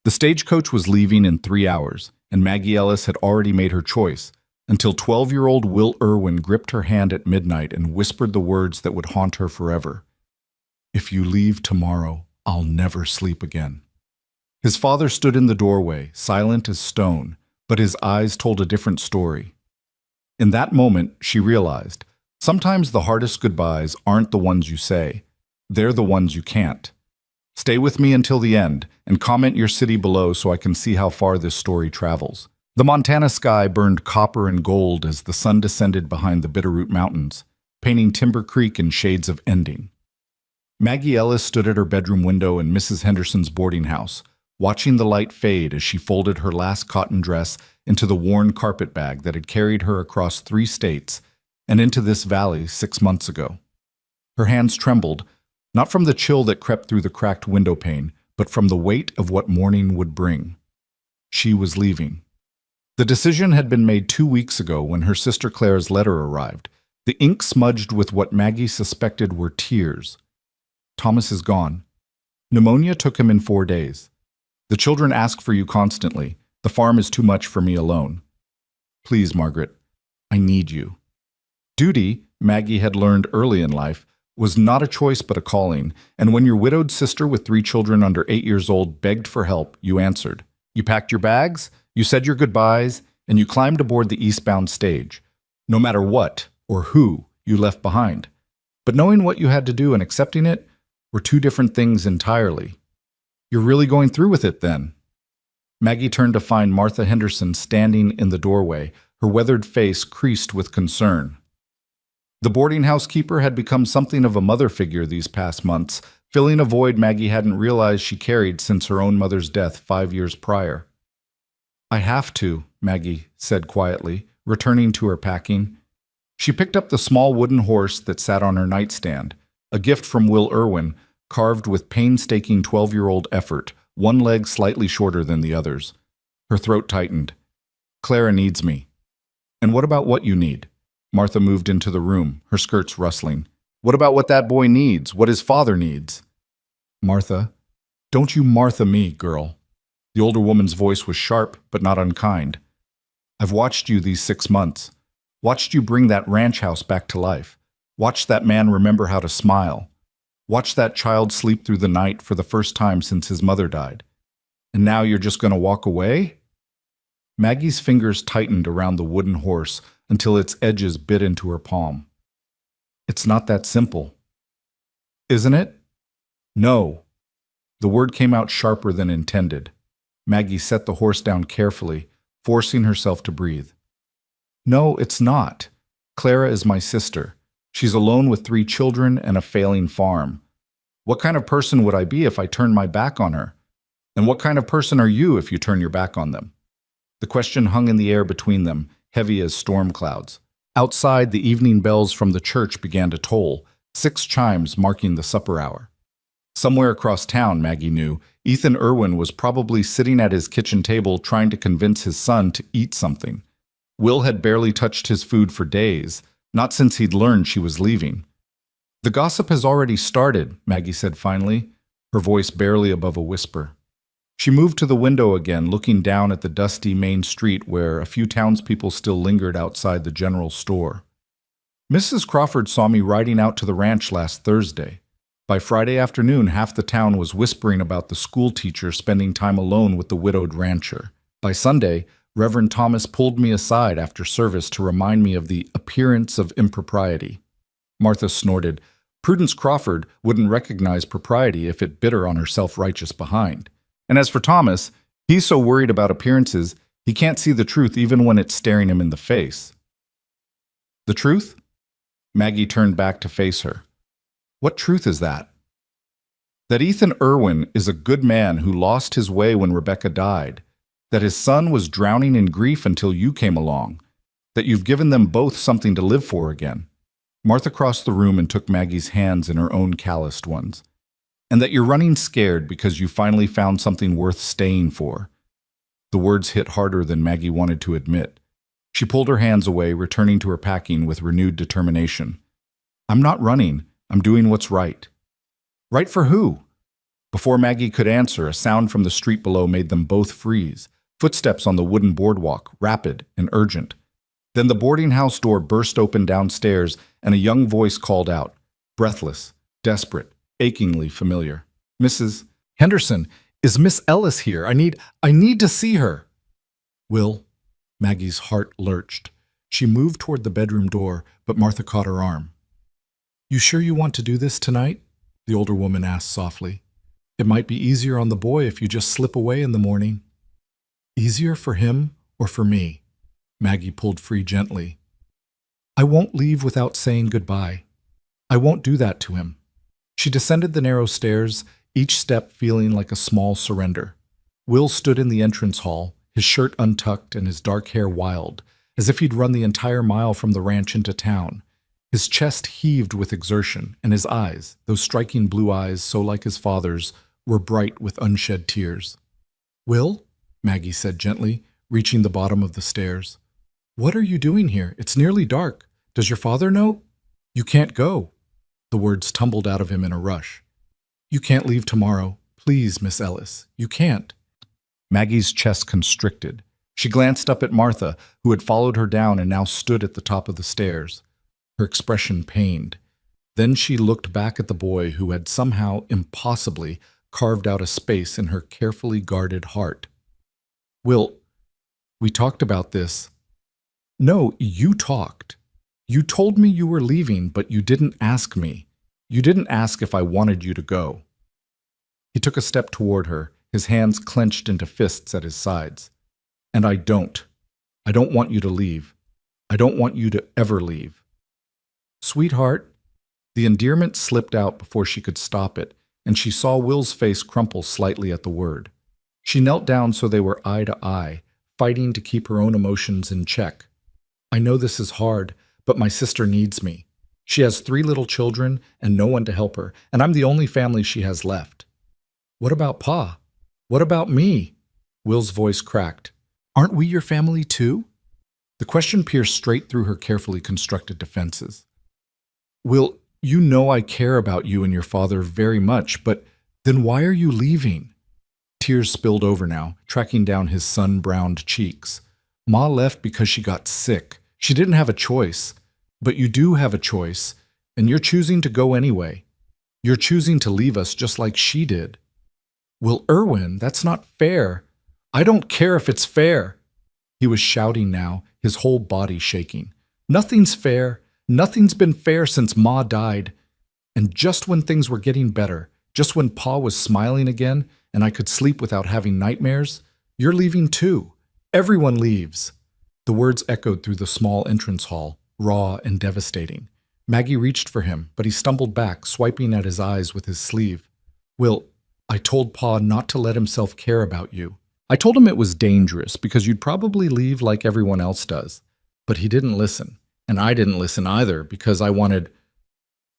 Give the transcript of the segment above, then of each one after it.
The stagecoach was leaving in 3 hours, and Maggie Ellis had already made her choice, until 12-year-old Will Irwin gripped her hand at midnight and whispered the words that would haunt her forever. "If you leave tomorrow, I'll never sleep again." His father stood in the doorway, silent as stone, but his eyes told a different story. In that moment, she realized, sometimes the hardest goodbyes aren't the ones you say, they're the ones you can't. Stay with me until the end, and comment your city below so I can see how far this story travels. The Montana sky burned copper and gold as the sun descended behind the Bitterroot Mountains, painting Timber Creek in shades of ending. Maggie Ellis stood at her bedroom window in Mrs. Henderson's boarding house, watching the light fade as she folded her last cotton dress into the worn carpet bag that had carried her across 3 states and into this valley 6 months ago. Her hands trembled, not from the chill that crept through the cracked window pane, but from the weight of what morning would bring. She was leaving. The decision had been made 2 weeks ago when her sister Claire's letter arrived, the ink smudged with what Maggie suspected were tears. Thomas is gone. Pneumonia took him in 4 days. The children ask for you constantly. The farm is too much for me alone. Please, Margaret, I need you. Duty, Maggie had learned early in life, was not a choice but a calling, and when your widowed sister with 3 children under 8 years old begged for help, you answered. You packed your bags, you said your goodbyes, and you climbed aboard the eastbound stage, no matter what or who you left behind. But knowing what you had to do and accepting it were 2 different things entirely. You're really going through with it, then? Maggie turned to find Martha Henderson standing in the doorway, her weathered face creased with concern. The boarding house keeper had become something of a mother figure these past months, filling a void Maggie hadn't realized she carried since her own mother's death 5 years prior. I have to, Maggie said quietly, returning to her packing. She picked up the small wooden horse that sat on her nightstand, a gift from Will Irwin, carved with painstaking 12-year-old effort, one leg slightly shorter than the others. Her throat tightened. Clara needs me. And what about what you need? Martha moved into the room, her skirts rustling. What about what that boy needs, what his father needs? Martha, don't you Martha me, girl. The older woman's voice was sharp, but not unkind. I've watched you these 6 months. Watched you bring that ranch house back to life. Watched that man remember how to smile. Watched that child sleep through the night for the first time since his mother died. And now you're just going to walk away? Maggie's fingers tightened around the wooden horse until its edges bit into her palm. It's not that simple. Isn't it? No. The word came out sharper than intended. Maggie set the horse down carefully, forcing herself to breathe. No, it's not. Clara is my sister. She's alone with 3 children and a failing farm. What kind of person would I be if I turned my back on her? And what kind of person are you if you turn your back on them? The question hung in the air between them, heavy as storm clouds. Outside, the evening bells from the church began to toll, 6 chimes marking the supper hour. Somewhere across town, Maggie knew, Ethan Irwin was probably sitting at his kitchen table trying to convince his son to eat something. Will had barely touched his food for days, not since he'd learned she was leaving. The gossip has already started, Maggie said finally, her voice barely above a whisper. She moved to the window again, looking down at the dusty main street where a few townspeople still lingered outside the general store. Mrs. Crawford saw me riding out to the ranch last Thursday. By Friday afternoon, half the town was whispering about the school teacher spending time alone with the widowed rancher. By Sunday, Reverend Thomas pulled me aside after service to remind me of the appearance of impropriety. Martha snorted. Prudence Crawford wouldn't recognize propriety if it bit her on her self-righteous behind. And as for Thomas, he's so worried about appearances, he can't see the truth even when it's staring him in the face. The truth? Maggie turned back to face her. What truth is that? That Ethan Irwin is a good man who lost his way when Rebecca died. That his son was drowning in grief until you came along. That you've given them both something to live for again. Martha crossed the room and took Maggie's hands in her own calloused ones. And that you're running scared because you finally found something worth staying for. The words hit harder than Maggie wanted to admit. She pulled her hands away, returning to her packing with renewed determination. I'm not running. I'm doing what's right. Right for who? Before Maggie could answer, a sound from the street below made them both freeze. Footsteps on the wooden boardwalk, rapid and urgent. Then the boarding house door burst open downstairs, and a young voice called out, breathless, desperate, achingly familiar. "Mrs. Henderson, is Miss Ellis here? I need to see her." "Will?" Maggie's heart lurched. She moved toward the bedroom door, but Martha caught her arm. "You sure you want to do this tonight?" the older woman asked softly. "It might be easier on the boy if you just slip away in the morning." "Easier for him or for me?" Maggie pulled free gently. "I won't leave without saying goodbye. I won't do that to him." She descended the narrow stairs, each step feeling like a small surrender. Will stood in the entrance hall, his shirt untucked and his dark hair wild, as if he'd run the entire mile from the ranch into town. His chest heaved with exertion, and his eyes, those striking blue eyes so like his father's, were bright with unshed tears. "Will?" Maggie said gently, reaching the bottom of the stairs. "What are you doing here? It's nearly dark. Does your father know?" "You can't go." The words tumbled out of him in a rush. "You can't leave tomorrow. Please, Miss Ellis. You can't." Maggie's chest constricted. She glanced up at Martha, who had followed her down and now stood at the top of the stairs. Her expression pained. Then she looked back at the boy who had somehow, impossibly, carved out a space in her carefully guarded heart. "Will, we talked about this." "No, you talked. You told me you were leaving, but you didn't ask me. You didn't ask if I wanted you to go." He took a step toward her, his hands clenched into fists at his sides. "And I don't. I don't want you to leave. I don't want you to ever leave." "Sweetheart," the endearment slipped out before she could stop it, and she saw Will's face crumple slightly at the word. She knelt down so they were eye to eye, fighting to keep her own emotions in check. "I know this is hard, but my sister needs me. She has 3 little children and no one to help her, and I'm the only family she has left." "What about Pa? What about me?" Will's voice cracked. "Aren't we your family too?" The question pierced straight through her carefully constructed defenses. "Will, you know I care about you and your father very much, but then why are you leaving?" Tears spilled over now, tracking down his sun-browned cheeks. "Ma left because she got sick. She didn't have a choice. But you do have a choice, and you're choosing to go anyway. You're choosing to leave us just like she did." "Will, Irwin, that's not fair. I don't care if it's fair." He was shouting now, his whole body shaking. "Nothing's fair. Nothing's been fair since Ma died. And just when things were getting better, just when Pa was smiling again, and I could sleep without having nightmares, you're leaving too. Everyone leaves." The words echoed through the small entrance hall, raw and devastating. Maggie reached for him, but he stumbled back, swiping at his eyes with his sleeve. "Will, I told Pa not to let himself care about you. I told him it was dangerous because you'd probably leave like everyone else does. But he didn't listen, and I didn't listen either because I wanted—"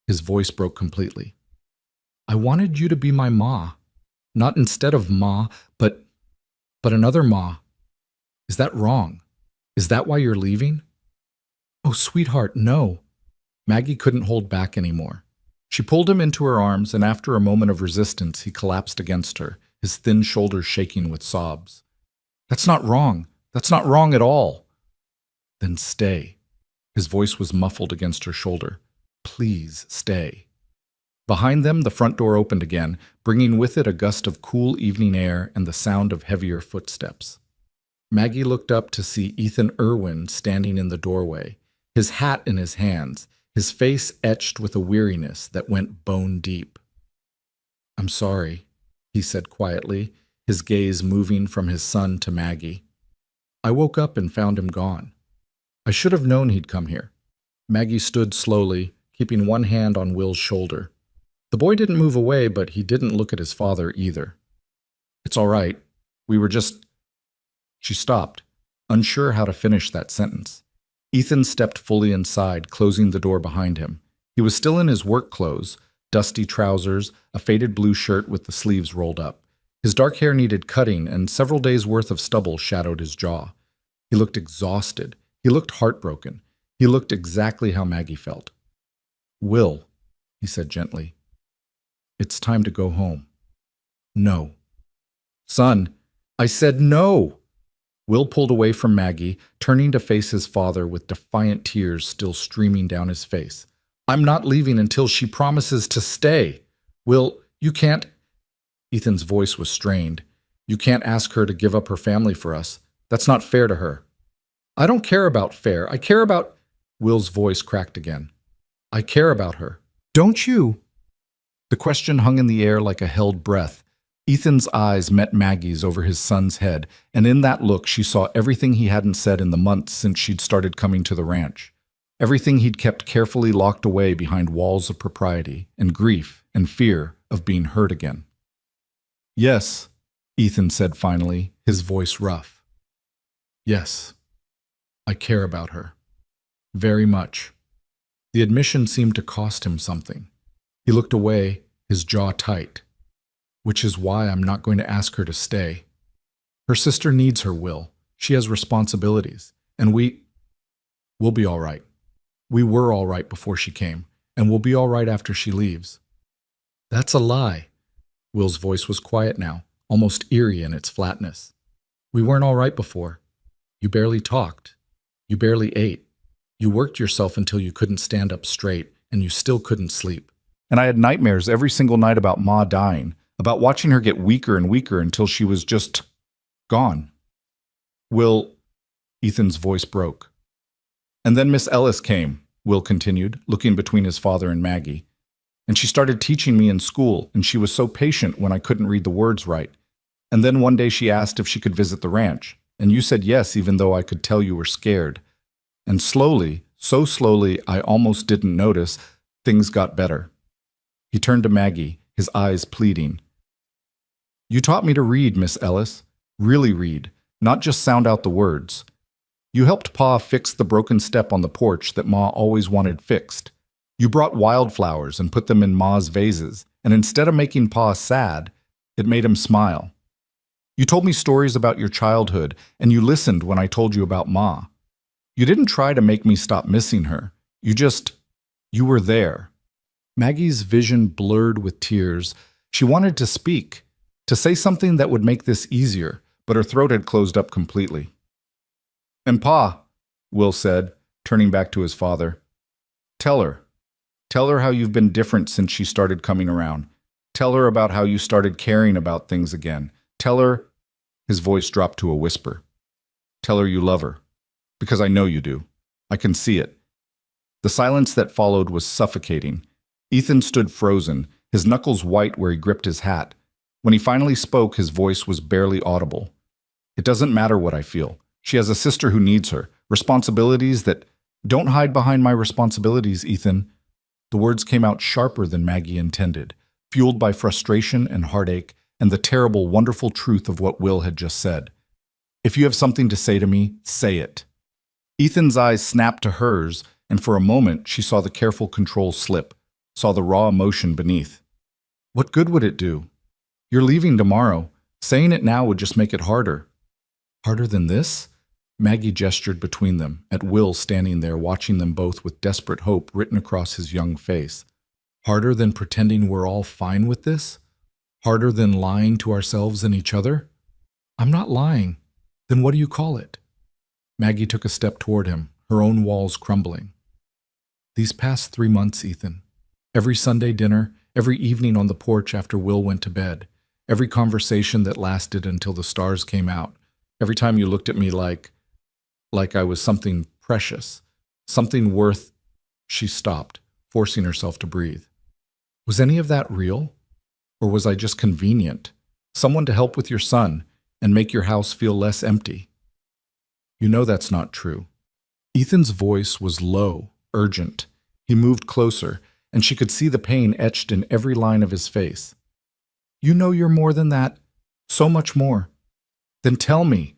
His voice broke completely. "I wanted you to be my Ma. Not instead of Ma, but another Ma. Is that wrong? Is that why you're leaving?" "Oh, sweetheart, no." Maggie couldn't hold back anymore. She pulled him into her arms, and after a moment of resistance, he collapsed against her, his thin shoulders shaking with sobs. "That's not wrong. That's not wrong at all." "Then stay." His voice was muffled against her shoulder. "Please stay." Behind them, the front door opened again, bringing with it a gust of cool evening air and the sound of heavier footsteps. Maggie looked up to see Ethan Irwin standing in the doorway, his hat in his hands, his face etched with a weariness that went bone deep. "I'm sorry," he said quietly, his gaze moving from his son to Maggie. "I woke up and found him gone. I should have known he'd come here." Maggie stood slowly, keeping one hand on Will's shoulder. The boy didn't move away, but he didn't look at his father either. "It's all right. We were just—" She stopped, unsure how to finish that sentence. Ethan stepped fully inside, closing the door behind him. He was still in his work clothes, dusty trousers, a faded blue shirt with the sleeves rolled up. His dark hair needed cutting, and several days' worth of stubble shadowed his jaw. He looked exhausted. He looked heartbroken. He looked exactly how Maggie felt. "Will," he said gently, "it's time to go home." No. Son, I said no. Will pulled away from Maggie, turning to face his father with defiant tears still streaming down his face. I'm not leaving until she promises to stay. Will, you can't. Ethan's voice was strained. You can't ask her to give up her family for us. That's not fair to her. I don't care about fair. I care about. Will's voice cracked again. I care about her. Don't you? The question hung in the air like a held breath. Ethan's eyes met Maggie's over his son's head, and in that look she saw everything he hadn't said in the months since she'd started coming to the ranch. Everything he'd kept carefully locked away behind walls of propriety and grief and fear of being hurt again. Yes, Ethan said finally, his voice rough. Yes, I care about her. Very much. The admission seemed to cost him something. He looked away, his jaw tight. Which is why I'm not going to ask her to stay. Her sister needs her, Will. She has responsibilities. And we'll be all right. We were all right before she came, and we'll be all right after she leaves. That's a lie. Will's voice was quiet now, almost eerie in its flatness. We weren't all right before. You barely talked. You barely ate. You worked yourself until you couldn't stand up straight, and you still couldn't sleep. And I had nightmares every single night about Ma dying, about watching her get weaker and weaker until she was just gone. Will, Ethan's voice broke. And then Miss Ellis came, Will continued, looking between his father and Maggie. And she started teaching me in school, and she was so patient when I couldn't read the words right. And then one day she asked if she could visit the ranch, and you said yes even though I could tell you were scared. And slowly, so slowly I almost didn't notice, things got better. He turned to Maggie, his eyes pleading. You taught me to read, Miss Ellis. Really read, not just sound out the words. You helped Pa fix the broken step on the porch that Ma always wanted fixed. You brought wildflowers and put them in Ma's vases, and instead of making Pa sad, it made him smile. You told me stories about your childhood, and you listened when I told you about Ma. You didn't try to make me stop missing her. You were there. Maggie's vision blurred with tears. She wanted to speak, to say something that would make this easier, but her throat had closed up completely. And Pa, Will said, turning back to his father, tell her how you've been different since she started coming around. Tell her about how you started caring about things again. Tell her, his voice dropped to a whisper. Tell her you love her, because I know you do. I can see it. The silence that followed was suffocating. Ethan stood frozen, his knuckles white where he gripped his hat. When he finally spoke, his voice was barely audible. It doesn't matter what I feel. She has a sister who needs her. Responsibilities that... Don't hide behind my responsibilities, Ethan. The words came out sharper than Maggie intended, fueled by frustration and heartache and the terrible, wonderful truth of what Will had just said. If you have something to say to me, say it. Ethan's eyes snapped to hers, and for a moment she saw the careful control slip, saw the raw emotion beneath. What good would it do? You're leaving tomorrow. Saying it now would just make it harder. Harder than this? Maggie gestured between them, at Will standing there watching them both with desperate hope written across his young face. Harder than pretending we're all fine with this? Harder than lying to ourselves and each other? I'm not lying. Then what do you call it? Maggie took a step toward him, her own walls crumbling. These past 3 months, Ethan. Every Sunday dinner, every evening on the porch after Will went to bed. Every conversation that lasted until the stars came out. Every time you looked at me like I was something precious, something worth... She stopped, forcing herself to breathe. Was any of that real? Or was I just convenient? Someone to help with your son and make your house feel less empty? You know that's not true. Ethan's voice was low, urgent. He moved closer, and she could see the pain etched in every line of his face. You know you're more than that, so much more. Then tell me.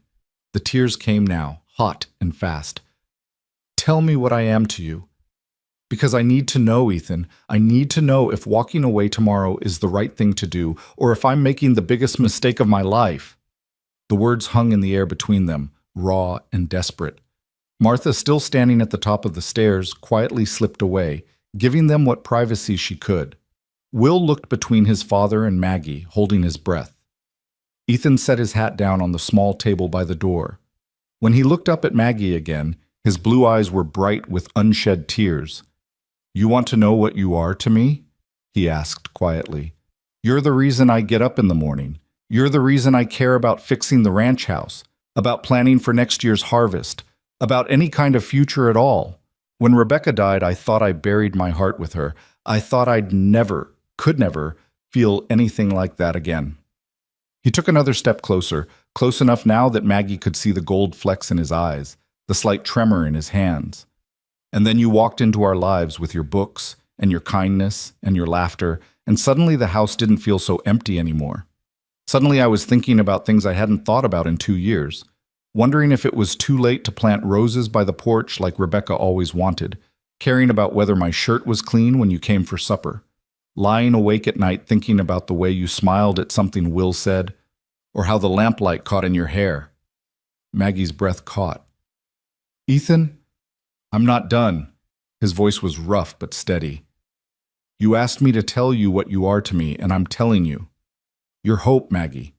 The tears came now, hot and fast. Tell me what I am to you. Because I need to know, Ethan. I need to know if walking away tomorrow is the right thing to do, or if I'm making the biggest mistake of my life. The words hung in the air between them, raw and desperate. Martha, still standing at the top of the stairs, quietly slipped away, giving them what privacy she could. Will looked between his father and Maggie, holding his breath. Ethan set his hat down on the small table by the door. When he looked up at Maggie again, his blue eyes were bright with unshed tears. "You want to know what you are to me?" he asked quietly. "You're the reason I get up in the morning. You're the reason I care about fixing the ranch house, about planning for next year's harvest, about any kind of future at all. When Rebecca died, I thought I buried my heart with her. I thought I'd never, could never, feel anything like that again." He took another step closer, close enough now that Maggie could see the gold flecks in his eyes, the slight tremor in his hands. "And then you walked into our lives with your books, and your kindness, and your laughter, and suddenly the house didn't feel so empty anymore. Suddenly I was thinking about things I hadn't thought about in 2 years, wondering if it was too late to plant roses by the porch like Rebecca always wanted, caring about whether my shirt was clean when you came for supper, lying awake at night thinking about the way you smiled at something Will said, or how the lamplight caught in your hair." Maggie's breath caught. "Ethan, I'm not done." His voice was rough but steady. "You asked me to tell you what you are to me, and I'm telling you. You're hope, Maggie.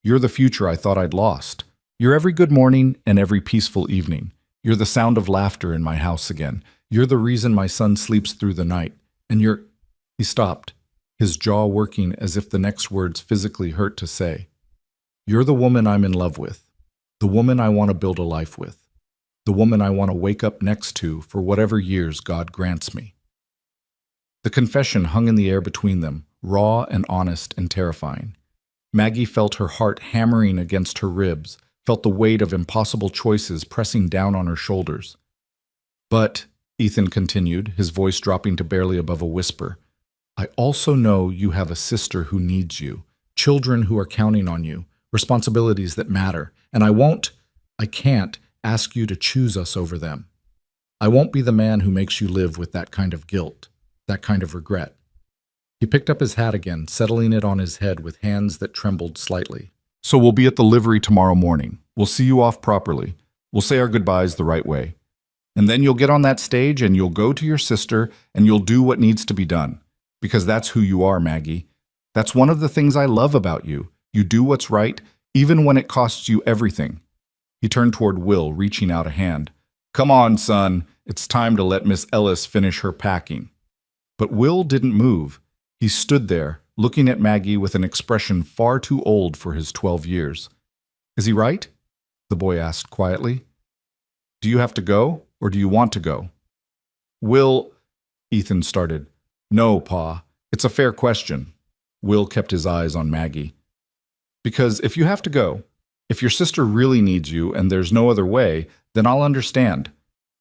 You're the future I thought I'd lost. You're every good morning and every peaceful evening. You're the sound of laughter in my house again. You're the reason my son sleeps through the night. And you're—" He stopped, his jaw working as if the next words physically hurt to say. "You're the woman I'm in love with, the woman I want to build a life with, the woman I want to wake up next to for whatever years God grants me." The confession hung in the air between them, raw and honest and terrifying. Maggie felt her heart hammering against her ribs, felt the weight of impossible choices pressing down on her shoulders. "But," Ethan continued, his voice dropping to barely above a whisper, "I also know you have a sister who needs you, children who are counting on you, responsibilities that matter, and I can't ask you to choose us over them. I won't be the man who makes you live with that kind of guilt, that kind of regret." He picked up his hat again, settling it on his head with hands that trembled slightly. "So we'll be at the livery tomorrow morning. We'll see you off properly. We'll say our goodbyes the right way. And then you'll get on that stage and you'll go to your sister and you'll do what needs to be done. Because that's who you are, Maggie. That's one of the things I love about you. You do what's right, even when it costs you everything." He turned toward Will, reaching out a hand. "Come on, son. It's time to let Miss Ellis finish her packing." But Will didn't move. He stood there, looking at Maggie with an expression far too old for his 12 years. "Is he right?" the boy asked quietly. "Do you have to go, or do you want to go?" "Will," Ethan started. "No, Pa. It's a fair question." Will kept his eyes on Maggie. "Because if you have to go, if your sister really needs you and there's no other way, then I'll understand.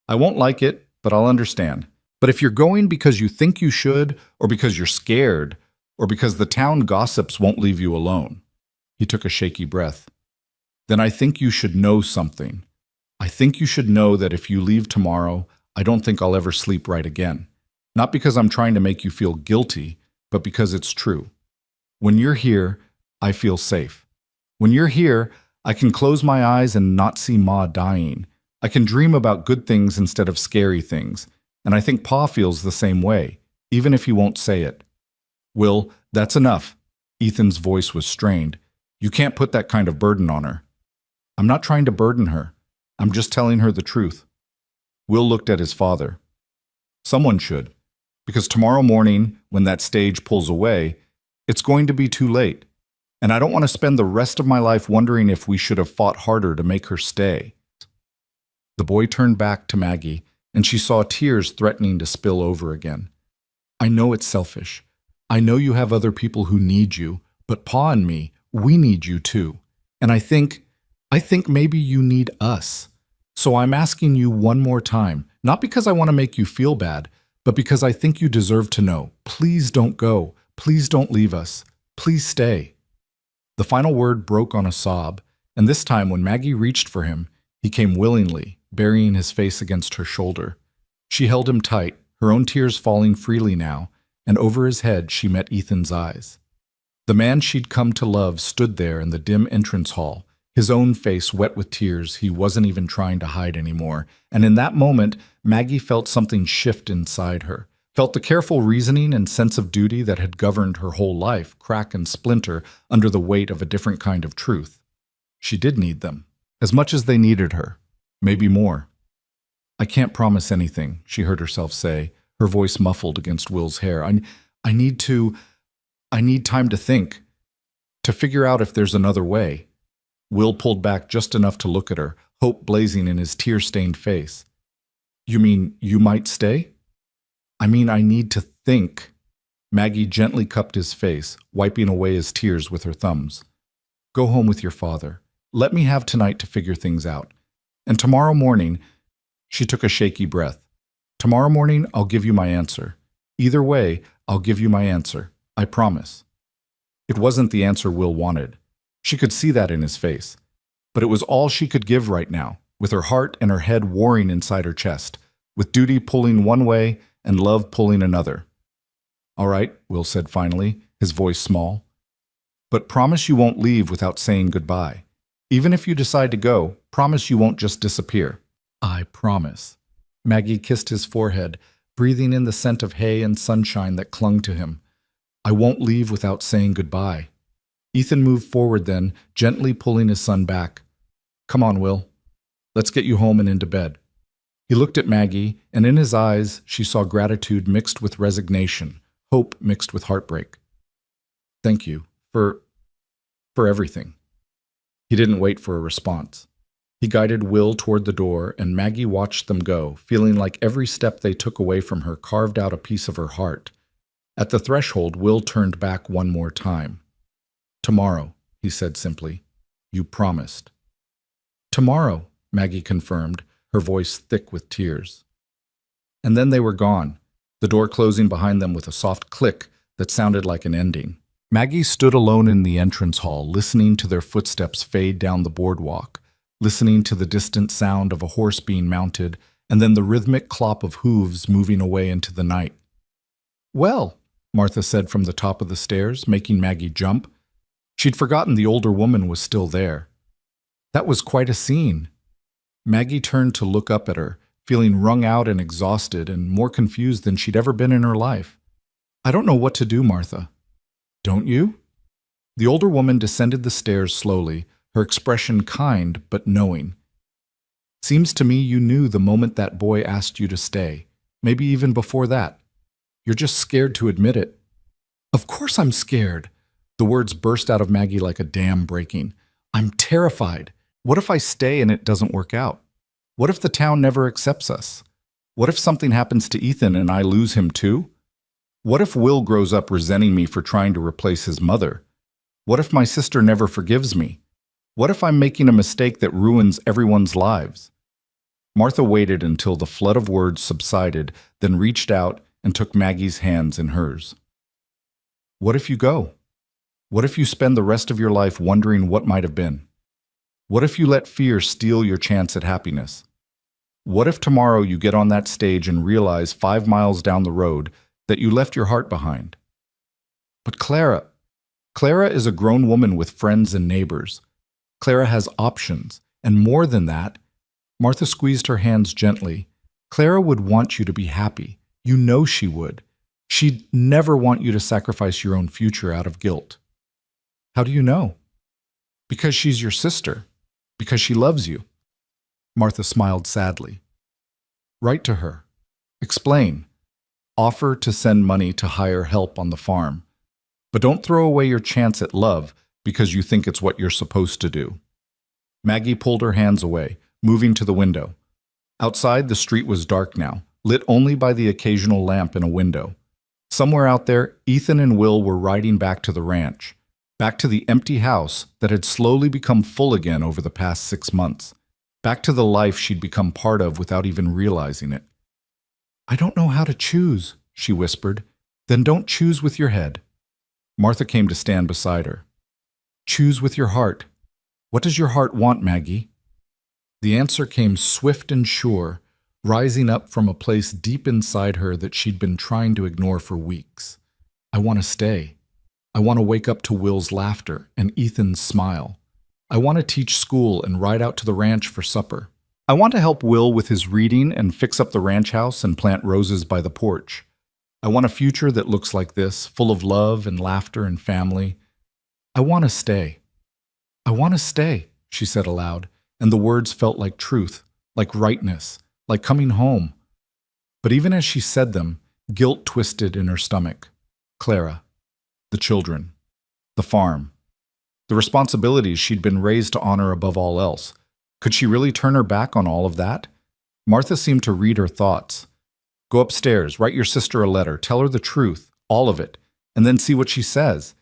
I won't like it, but I'll understand. But if you're going because you think you should, or because you're scared, or because the town gossips won't leave you alone," he took a shaky breath, "then I think you should know something. I think you should know that if you leave tomorrow, I don't think I'll ever sleep right again. Not because I'm trying to make you feel guilty, but because it's true. When you're here, I feel safe. When you're here, I can close my eyes and not see Ma dying. I can dream about good things instead of scary things. And I think Pa feels the same way, even if he won't say it." "Will, that's enough." Ethan's voice was strained. "You can't put that kind of burden on her." "I'm not trying to burden her. I'm just telling her the truth." Will looked at his father. "Someone should. Because tomorrow morning, when that stage pulls away, it's going to be too late. And I don't want to spend the rest of my life wondering if we should have fought harder to make her stay." The boy turned back to Maggie, and she saw tears threatening to spill over again. "I know it's selfish. I know you have other people who need you, but Pa and me, we need you too. And I think maybe you need us. So I'm asking you one more time, not because I want to make you feel bad, but because I think you deserve to know. Please don't go. Please don't leave us. Please stay." The final word broke on a sob, and this time when Maggie reached for him, he came willingly, burying his face against her shoulder. She held him tight, her own tears falling freely now, and over his head she met Ethan's eyes. The man she'd come to love stood there in the dim entrance hall, his own face wet with tears he wasn't even trying to hide anymore, and in that moment Maggie felt something shift inside her, felt the careful reasoning and sense of duty that had governed her whole life crack and splinter under the weight of a different kind of truth. She did need them, as much as they needed her, maybe more. I can't promise anything, she heard herself say, her voice muffled against Will's hair. I need time to think, to figure out if there's another way. Will pulled back just enough to look at her, hope blazing in his tear-stained face. You mean you might stay? I mean, I need to think. Maggie gently cupped his face, wiping away his tears with her thumbs. Go home with your father. Let me have tonight to figure things out. And tomorrow morning, she took a shaky breath. Tomorrow morning, I'll give you my answer. Either way, I'll give you my answer. I promise. It wasn't the answer Will wanted. She could see that in his face. But it was all she could give right now, with her heart and her head warring inside her chest, with duty pulling one way and love pulling another. All right, Will said finally, his voice small. But promise you won't leave without saying goodbye. Even if you decide to go, promise you won't just disappear. I promise. Maggie kissed his forehead, breathing in the scent of hay and sunshine that clung to him. I won't leave without saying goodbye. Ethan moved forward then, gently pulling his son back. Come on, Will. Let's get you home and into bed. He looked at Maggie, and in his eyes she saw gratitude mixed with resignation, hope mixed with heartbreak. Thank you for everything. He didn't wait for a response. He guided Will toward the door, and Maggie watched them go, feeling like every step they took away from her carved out a piece of her heart. At the threshold, Will turned back one more time. Tomorrow, he said simply. You promised. Tomorrow, Maggie confirmed, her voice thick with tears. And then they were gone, the door closing behind them with a soft click that sounded like an ending. Maggie stood alone in the entrance hall, listening to their footsteps fade down the boardwalk, listening to the distant sound of a horse being mounted, and then the rhythmic clop of hooves moving away into the night. Well, Martha said from the top of the stairs, making Maggie jump. She'd forgotten the older woman was still there. That was quite a scene. Maggie turned to look up at her, feeling wrung out and exhausted and more confused than she'd ever been in her life. I don't know what to do, Martha. Don't you? The older woman descended the stairs slowly, her expression kind but knowing. Seems to me you knew the moment that boy asked you to stay, maybe even before that. You're just scared to admit it. Of course I'm scared. The words burst out of Maggie like a dam breaking. I'm terrified. What if I stay and it doesn't work out? What if the town never accepts us? What if something happens to Ethan and I lose him too? What if Will grows up resenting me for trying to replace his mother? What if my sister never forgives me? What if I'm making a mistake that ruins everyone's lives? Martha waited until the flood of words subsided, then reached out and took Maggie's hands in hers. What if you go? What if you spend the rest of your life wondering what might have been? What if you let fear steal your chance at happiness? What if tomorrow you get on that stage and realize 5 miles down the road that you left your heart behind? But Clara is a grown woman with friends and neighbors. Clara has options, and more than that, Martha squeezed her hands gently. Clara would want you to be happy. You know she would. She'd never want you to sacrifice your own future out of guilt. How do you know? Because she's your sister. Because she loves you. Martha smiled sadly. Write to her. Explain. Offer to send money to hire help on the farm. But don't throw away your chance at love because you think it's what you're supposed to do. Maggie pulled her hands away, moving to the window. Outside, the street was dark now, lit only by the occasional lamp in a window. Somewhere out there, Ethan and Will were riding back to the ranch, back to the empty house that had slowly become full again over the past 6 months, back to the life she'd become part of without even realizing it. I don't know how to choose, she whispered. Then don't choose with your head. Martha came to stand beside her. Choose with your heart. What does your heart want, Maggie? The answer came swift and sure, rising up from a place deep inside her that she'd been trying to ignore for weeks. I want to stay. I want to wake up to Will's laughter and Ethan's smile. I want to teach school and ride out to the ranch for supper. I want to help Will with his reading and fix up the ranch house and plant roses by the porch. I want a future that looks like this, full of love and laughter and family. I want to stay. I want to stay, she said aloud, and the words felt like truth, like rightness, like coming home. But even as she said them, guilt twisted in her stomach. Clara, the children, the farm, the responsibilities she'd been raised to honor above all else. Could she really turn her back on all of that? Martha seemed to read her thoughts. Go upstairs, write your sister a letter, tell her the truth, all of it, and then see what she says.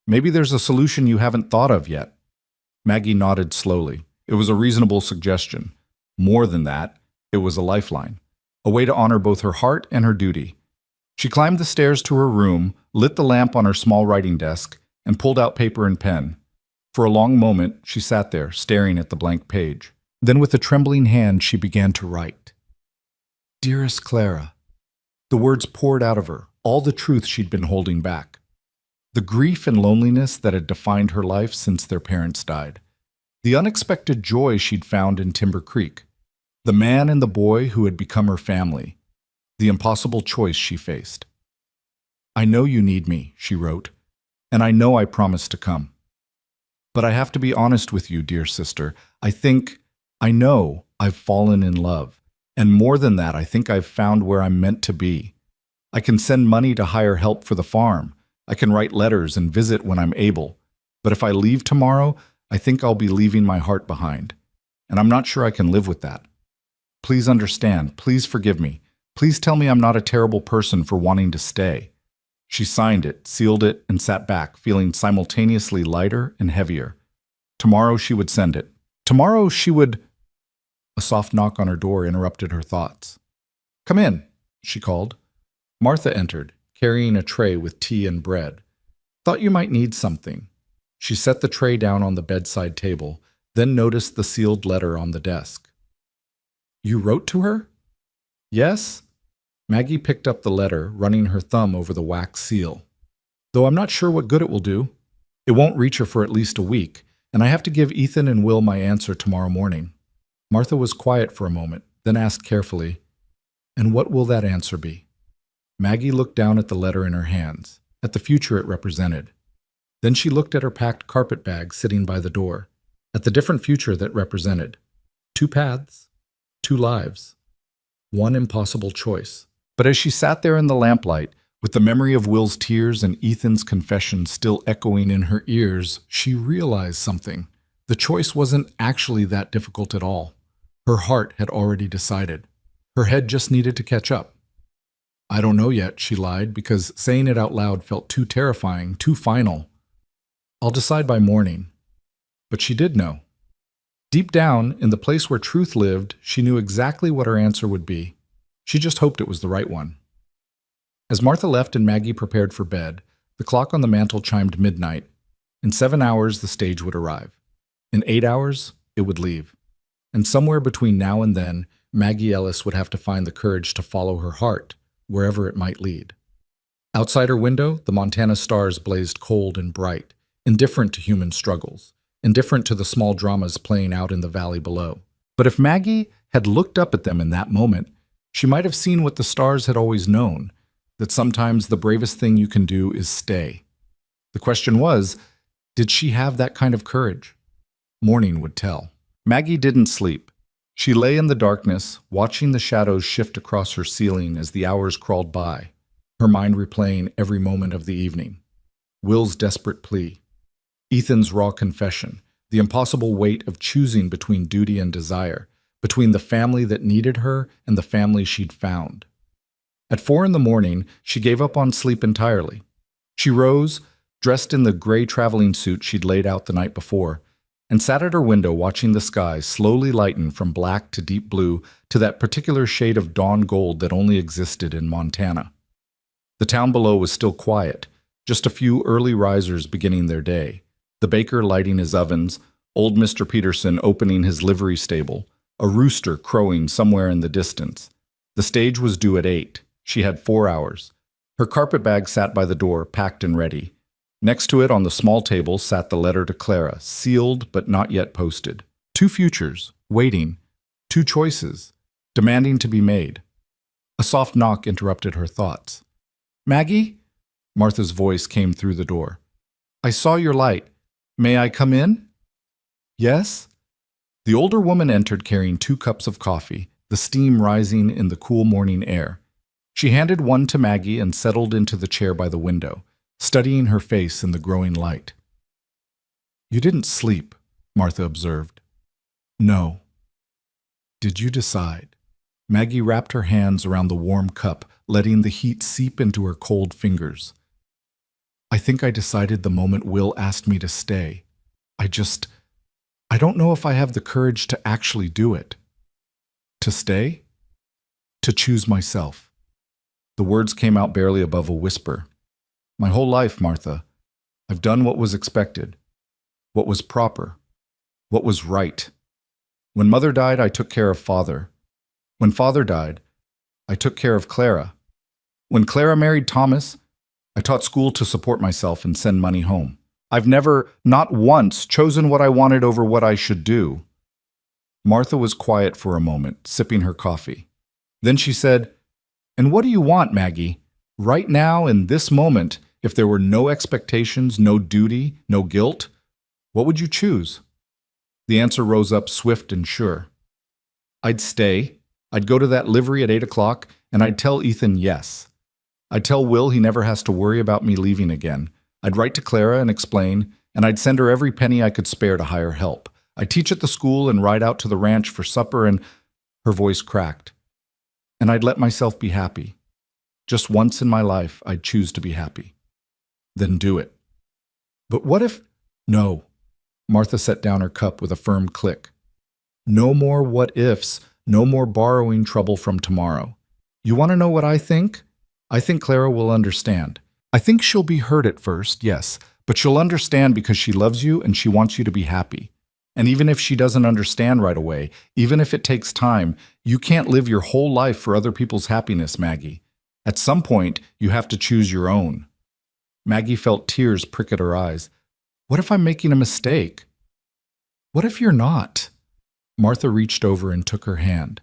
Maybe there's a solution you haven't thought of yet. Maggie nodded slowly. It was a reasonable suggestion. More than that, it was a lifeline, a way to honor both her heart and her duty. She climbed the stairs to her room, lit the lamp on her small writing desk, and pulled out paper and pen. For a long moment, she sat there, staring at the blank page. Then with a trembling hand, she began to write. Dearest Clara. The words poured out of her, all the truth she'd been holding back. The grief and loneliness that had defined her life since their parents died. The unexpected joy she'd found in Timber Creek. The man and the boy who had become her family. The impossible choice she faced. I know you need me, she wrote, and I know I promised to come. But I have to be honest with you, dear sister. I know I've fallen in love. And more than that, I think I've found where I'm meant to be. I can send money to hire help for the farm. I can write letters and visit when I'm able. But if I leave tomorrow, I think I'll be leaving my heart behind. And I'm not sure I can live with that. Please understand. Please forgive me. Please tell me I'm not a terrible person for wanting to stay. She signed it, sealed it, and sat back, feeling simultaneously lighter and heavier. Tomorrow she would send it. Tomorrow she would... A soft knock on her door interrupted her thoughts. Come in, she called. Martha entered, carrying a tray with tea and bread. Thought you might need something. She set the tray down on the bedside table, then noticed the sealed letter on the desk. You wrote to her? Yes. Maggie picked up the letter, running her thumb over the wax seal. Though I'm not sure what good it will do. It won't reach her for at least a week, and I have to give Ethan and Will my answer tomorrow morning. Martha was quiet for a moment, then asked carefully, And what will that answer be? Maggie looked down at the letter in her hands, at the future it represented. Then she looked at her packed carpet bag sitting by the door, at the different future that represented. 2 paths, 2 lives, 1 impossible choice. But as she sat there in the lamplight, with the memory of Will's tears and Ethan's confession still echoing in her ears, she realized something. The choice wasn't actually that difficult at all. Her heart had already decided. Her head just needed to catch up. I don't know yet, she lied, because saying it out loud felt too terrifying, too final. I'll decide by morning. But she did know. Deep down, in the place where truth lived, she knew exactly what her answer would be. She just hoped it was the right one. As Martha left and Maggie prepared for bed, the clock on the mantel chimed midnight. In 7 hours, the stage would arrive. In 8 hours, it would leave. And somewhere between now and then, Maggie Ellis would have to find the courage to follow her heart, wherever it might lead. Outside her window, the Montana stars blazed cold and bright, indifferent to human struggles, indifferent to the small dramas playing out in the valley below. But if Maggie had looked up at them in that moment, she might have seen what the stars had always known, that sometimes the bravest thing you can do is stay. The question was, did she have that kind of courage? Morning would tell. Maggie didn't sleep. She lay in the darkness, watching the shadows shift across her ceiling as the hours crawled by, her mind replaying every moment of the evening. Will's desperate plea, Ethan's raw confession, the impossible weight of choosing between duty and desire, between the family that needed her and the family she'd found. At 4 a.m, she gave up on sleep entirely. She rose, dressed in the gray traveling suit she'd laid out the night before, and sat at her window watching the sky slowly lighten from black to deep blue to that particular shade of dawn gold that only existed in Montana. The town below was still quiet, just a few early risers beginning their day, the baker lighting his ovens, old Mr. Peterson opening his livery stable, a rooster crowing somewhere in the distance. The stage was due at 8. She had 4 hours. Her carpetbag sat by the door, packed and ready. Next to it on the small table sat the letter to Clara, sealed but not yet posted. 2 futures, waiting. 2 choices, demanding to be made. A soft knock interrupted her thoughts. Maggie? Martha's voice came through the door. I saw your light. May I come in? Yes? The older woman entered carrying 2 cups of coffee, the steam rising in the cool morning air. She handed one to Maggie and settled into the chair by the window, studying her face in the growing light. You didn't sleep, Martha observed. No. Did you decide? Maggie wrapped her hands around the warm cup, letting the heat seep into her cold fingers. I think I decided the moment Will asked me to stay. I don't know if I have the courage to actually do it. To stay? To choose myself. The words came out barely above a whisper. My whole life, Martha, I've done what was expected, what was proper, what was right. When Mother died, I took care of Father. When Father died, I took care of Clara. When Clara married Thomas, I taught school to support myself and send money home. I've never, not once, chosen what I wanted over what I should do. Martha was quiet for a moment, sipping her coffee. Then she said, And what do you want, Maggie? Right now, in this moment, if there were no expectations, no duty, no guilt, what would you choose? The answer rose up swift and sure. I'd stay. I'd go to that livery at 8 o'clock, and I'd tell Ethan yes. I'd tell Will he never has to worry about me leaving again. I'd write to Clara and explain, and I'd send her every penny I could spare to hire help. I'd teach at the school and ride out to the ranch for supper, and her voice cracked. And I'd let myself be happy. Just once in my life, I'd choose to be happy. Then do it. But what if... No. Martha set down her cup with a firm click. No more what-ifs, no more borrowing trouble from tomorrow. You want to know what I think? I think Clara will understand. I think she'll be hurt at first, yes, but she'll understand because she loves you and she wants you to be happy. And even if she doesn't understand right away, even if it takes time, you can't live your whole life for other people's happiness, Maggie. At some point, you have to choose your own. Maggie felt tears prick at her eyes. What if I'm making a mistake? What if you're not? Martha reached over and took her hand.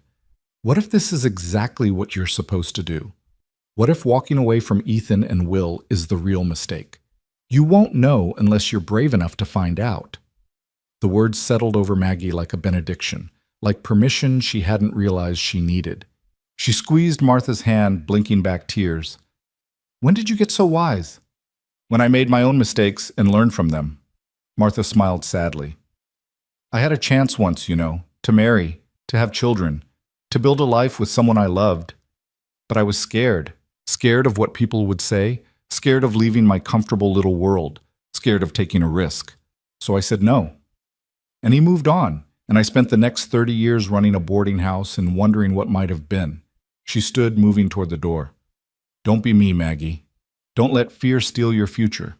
What if this is exactly what you're supposed to do? What if walking away from Ethan and Will is the real mistake? You won't know unless you're brave enough to find out. The words settled over Maggie like a benediction, like permission she hadn't realized she needed. She squeezed Martha's hand, blinking back tears. When did you get so wise? When I made my own mistakes and learned from them. Martha smiled sadly. I had a chance once, to marry, to have children, to build a life with someone I loved. But I was scared of what people would say, scared of leaving my comfortable little world, scared of taking a risk. So I said no. And he moved on, and I spent the next 30 years running a boarding house and wondering what might have been. She stood, moving toward the door. Don't be me, Maggie. Don't let fear steal your future.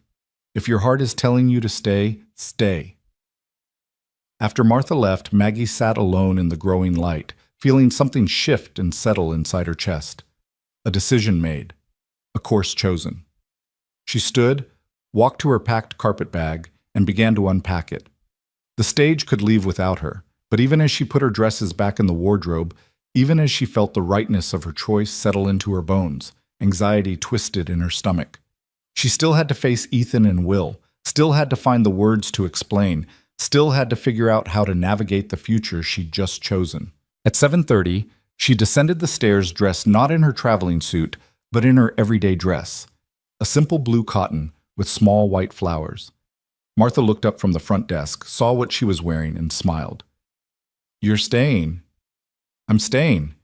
If your heart is telling you to stay, stay. After Martha left, Maggie sat alone in the growing light, feeling something shift and settle inside her chest. A decision made. A course chosen. She stood, walked to her packed carpet bag, and began to unpack it. The stage could leave without her, but even as she put her dresses back in the wardrobe, even as she felt the rightness of her choice settle into her bones, anxiety twisted in her stomach. She still had to face Ethan and Will, still had to find the words to explain, still had to figure out how to navigate the future she'd just chosen. At 7:30, she descended the stairs dressed not in her traveling suit, but in her everyday dress, a simple blue cotton with small white flowers. Martha looked up from the front desk, saw what she was wearing, and smiled. You're staying. I'm staying.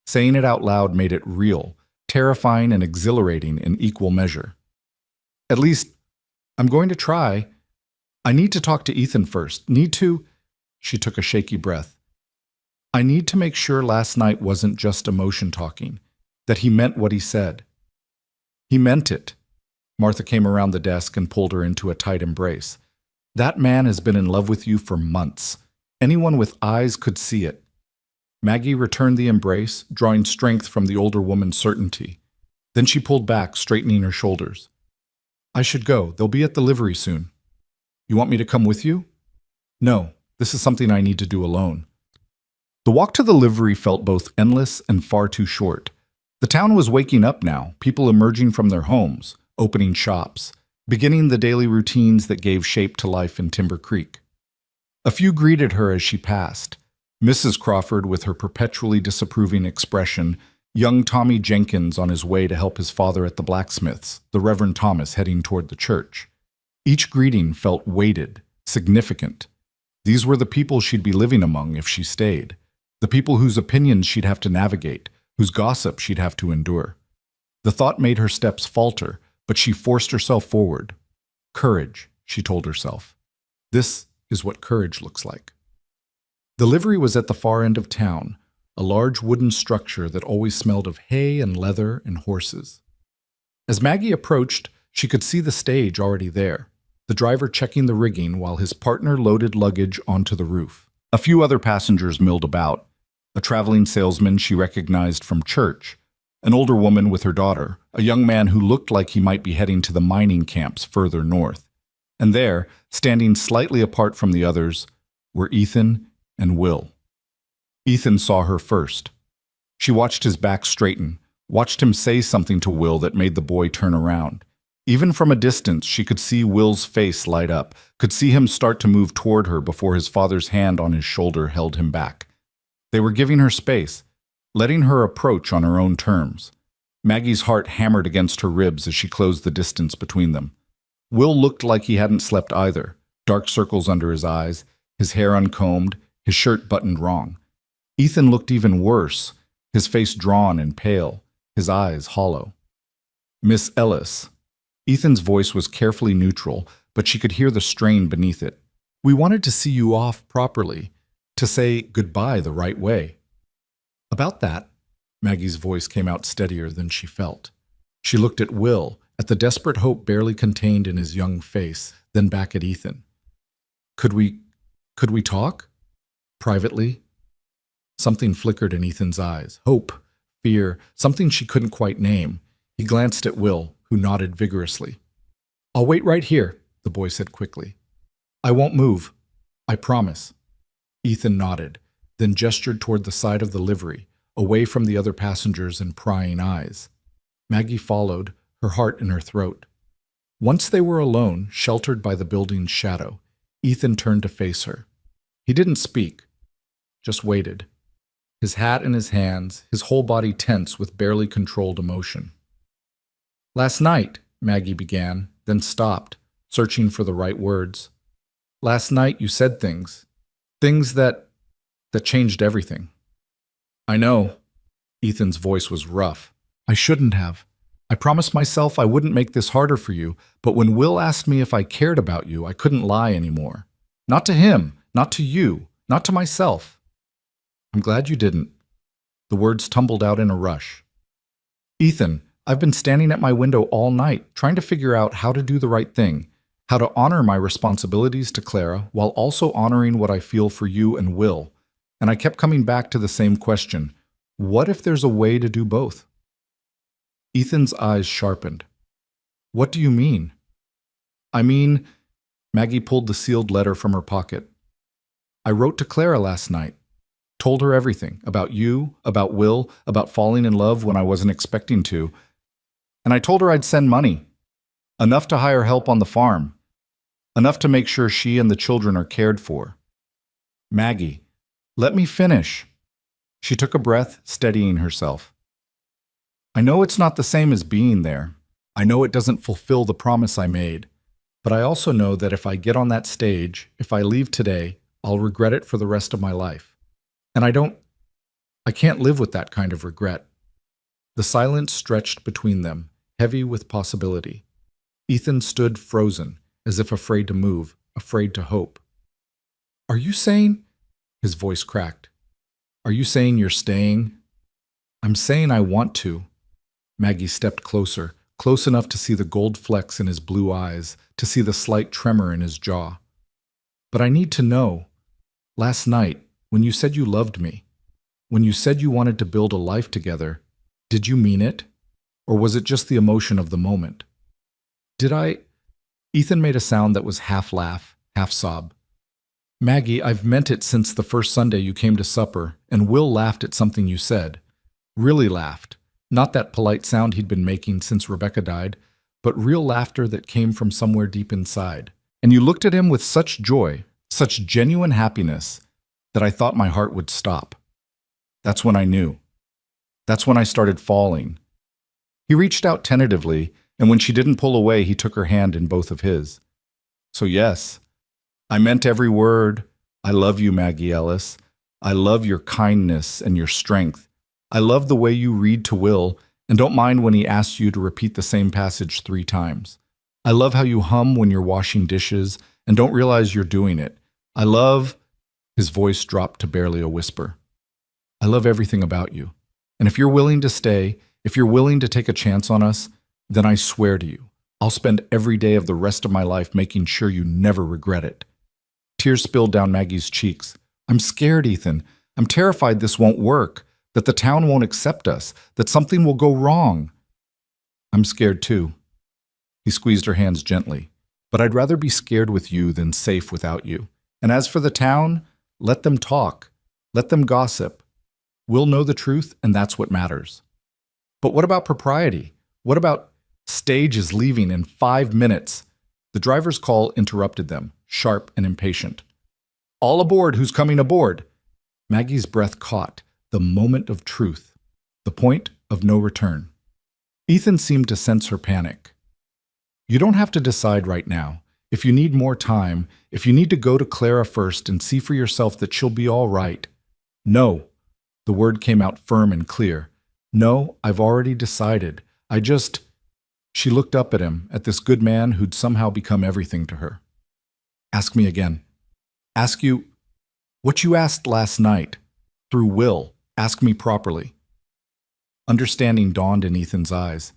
Saying it out loud made it real, terrifying and exhilarating in equal measure. At least, I'm going to try. I need to talk to Ethan first. She took a shaky breath. I need to make sure last night wasn't just emotion talking, that he meant what he said. He meant it. Martha came around the desk and pulled her into a tight embrace. That man has been in love with you for months. Anyone with eyes could see it. Maggie returned the embrace, drawing strength from the older woman's certainty. Then she pulled back, straightening her shoulders. I should go. They'll be at the livery soon. You want me to come with you? No, this is something I need to do alone. The walk to the livery felt both endless and far too short. The town was waking up now, people emerging from their homes, opening shops, beginning the daily routines that gave shape to life in Timber Creek. A few greeted her as she passed. Mrs. Crawford with her perpetually disapproving expression, young Tommy Jenkins on his way to help his father at the blacksmith's, the Reverend Thomas heading toward the church. Each greeting felt weighted, significant. These were the people she'd be living among if she stayed, the people whose opinions she'd have to navigate, whose gossip she'd have to endure. The thought made her steps falter, but she forced herself forward. Courage, she told herself. This is what courage looks like. The livery was at the far end of town, a large wooden structure that always smelled of hay and leather and horses. As Maggie approached, she could see the stage already there, the driver checking the rigging while his partner loaded luggage onto the roof. A few other passengers milled about, a traveling salesman she recognized from church, an older woman with her daughter, a young man who looked like he might be heading to the mining camps further north. And there, standing slightly apart from the others, were Ethan and Will. Ethan saw her first. She watched his back straighten, watched him say something to Will that made the boy turn around. Even from a distance, she could see Will's face light up, could see him start to move toward her before his father's hand on his shoulder held him back. They were giving her space, letting her approach on her own terms. Maggie's heart hammered against her ribs as she closed the distance between them. Will looked like he hadn't slept either, dark circles under his eyes, his hair uncombed, his shirt buttoned wrong. Ethan looked even worse, his face drawn and pale, his eyes hollow. Miss Ellis. Ethan's voice was carefully neutral, but she could hear the strain beneath it. We wanted to see you off properly, to say goodbye the right way. About that, Maggie's voice came out steadier than she felt. She looked at Will, at the desperate hope barely contained in his young face, then back at Ethan. Could we talk? Privately? Something flickered in Ethan's eyes. Hope, fear, something she couldn't quite name. He glanced at Will, who nodded vigorously. I'll wait right here, the boy said quickly. I won't move. I promise. Ethan nodded, then gestured toward the side of the livery, away from the other passengers and prying eyes. Maggie followed, her heart in her throat. Once they were alone, sheltered by the building's shadow, Ethan turned to face her. He didn't speak, just waited, his hat in his hands, his whole body tense with barely controlled emotion. Last night, Maggie began, then stopped, searching for the right words. Last night you said things that changed everything. I know. Ethan's voice was rough. I shouldn't have. I promised myself I wouldn't make this harder for you, but when Will asked me if I cared about you, I couldn't lie anymore. Not to him, not to you, not to myself. I'm glad you didn't. The words tumbled out in a rush. Ethan, I've been standing at my window all night, trying to figure out how to do the right thing, how to honor my responsibilities to Clara while also honoring what I feel for you and Will. And I kept coming back to the same question. What if there's a way to do both? Ethan's eyes sharpened. What do you mean? I mean, Maggie pulled the sealed letter from her pocket. I wrote to Clara last night. Told her everything, about you, about Will, about falling in love when I wasn't expecting to. And I told her I'd send money. Enough to hire help on the farm. Enough to make sure she and the children are cared for. Maggie, let me finish. She took a breath, steadying herself. I know it's not the same as being there. I know it doesn't fulfill the promise I made. But I also know that if I get on that stage, if I leave today, I'll regret it for the rest of my life. And I can't live with that kind of regret. The silence stretched between them, heavy with possibility. Ethan stood frozen, as if afraid to move, afraid to hope. Are you saying? His voice cracked. Are you saying you're staying? I'm saying I want to. Maggie stepped closer, close enough to see the gold flecks in his blue eyes, to see the slight tremor in his jaw. But I need to know. Last night, when you said you loved me, when you said you wanted to build a life together, did you mean it? Or was it just the emotion of the moment? Did I? Ethan made a sound that was half laugh, half sob. Maggie, I've meant it since the first Sunday you came to supper, and Will laughed at something you said. Really laughed. Not that polite sound he'd been making since Rebecca died, but real laughter that came from somewhere deep inside. And you looked at him with such joy, such genuine happiness, that I thought my heart would stop. That's when I knew. That's when I started falling. He reached out tentatively, and when she didn't pull away, he took her hand in both of his. So yes, I meant every word. I love you, Maggie Ellis. I love your kindness and your strength. I love the way you read to Will and don't mind when he asks you to repeat the same passage 3 times. I love how you hum when you're washing dishes and don't realize you're doing it. I love... His voice dropped to barely a whisper. I love everything about you. And if you're willing to stay, if you're willing to take a chance on us, then I swear to you, I'll spend every day of the rest of my life making sure you never regret it. Tears spilled down Maggie's cheeks. I'm scared, Ethan. I'm terrified this won't work, that the town won't accept us, that something will go wrong. I'm scared too. He squeezed her hands gently. But I'd rather be scared with you than safe without you. And as for the town, let them talk. Let them gossip. We'll know the truth, and that's what matters. But what about propriety? What about stage is leaving in 5 minutes? The driver's call interrupted them, sharp and impatient. All aboard, who's coming aboard? Maggie's breath caught, the moment of truth, the point of no return. Ethan seemed to sense her panic. You don't have to decide right now. If you need more time, if you need to go to Clara first and see for yourself that she'll be all right. No. The word came out firm and clear. No, I've already decided. She looked up at him, at this good man who'd somehow become everything to her. Ask me again. Ask you what you asked last night. Through Will. Ask me properly. Understanding dawned in Ethan's eyes.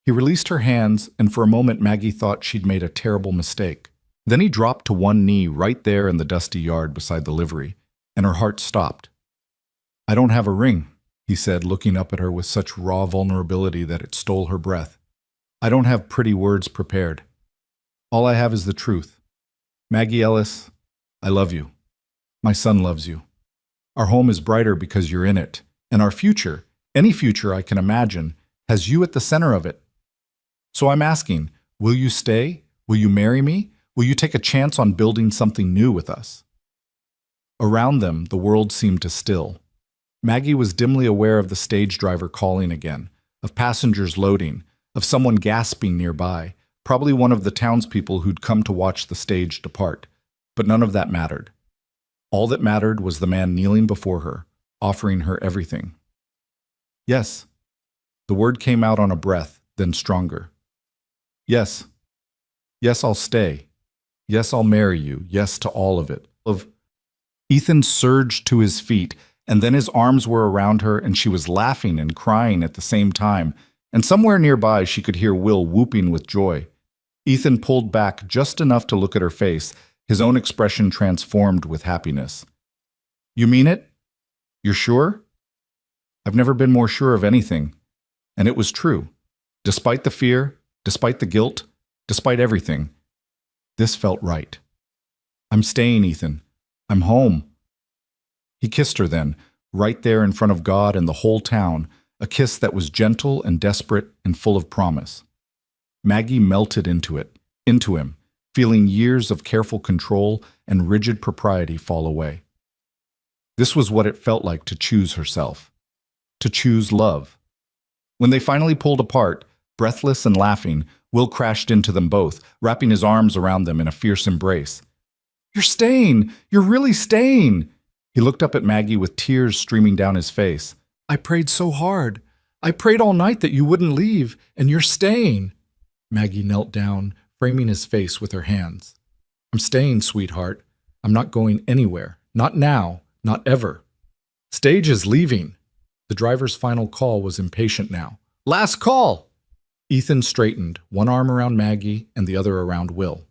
He released her hands, and for a moment Maggie thought she'd made a terrible mistake. Then he dropped to one knee right there in the dusty yard beside the livery, and her heart stopped. I don't have a ring, he said, looking up at her with such raw vulnerability that it stole her breath. I don't have pretty words prepared. All I have is the truth. Maggie Ellis, I love you. My son loves you. Our home is brighter because you're in it, and our future, any future I can imagine, has you at the center of it. So I'm asking, will you stay? Will you marry me? Will you take a chance on building something new with us? Around them, the world seemed to still. Maggie was dimly aware of the stage driver calling again, of passengers loading, of someone gasping nearby, probably one of the townspeople who'd come to watch the stage depart. But none of that mattered. All that mattered was the man kneeling before her, offering her everything. Yes. The word came out on a breath, then stronger. Yes. Yes, I'll stay. Yes, I'll marry you. Yes to all of it. Ethan surged to his feet, and then his arms were around her, and she was laughing and crying at the same time, and somewhere nearby she could hear Will whooping with joy. Ethan pulled back just enough to look at her face, his own expression transformed with happiness. You mean it? You're sure? I've never been more sure of anything. And it was true. Despite the fear, despite the guilt, despite everything, this felt right. I'm staying, Ethan. I'm home. He kissed her then, right there in front of God and the whole town, a kiss that was gentle and desperate and full of promise. Maggie melted into him, feeling years of careful control and rigid propriety fall away. This was what it felt like to choose herself, to choose love. When they finally pulled apart, breathless and laughing, Will crashed into them both, wrapping his arms around them in a fierce embrace. You're staying! You're really staying! He looked up at Maggie with tears streaming down his face. I prayed so hard. I prayed all night that you wouldn't leave, and you're staying. Maggie knelt down, framing his face with her hands. I'm staying, sweetheart. I'm not going anywhere. Not now. Not ever. Stage is leaving. The driver's final call was impatient now. Last call! Ethan straightened, one arm around Maggie and the other around Will.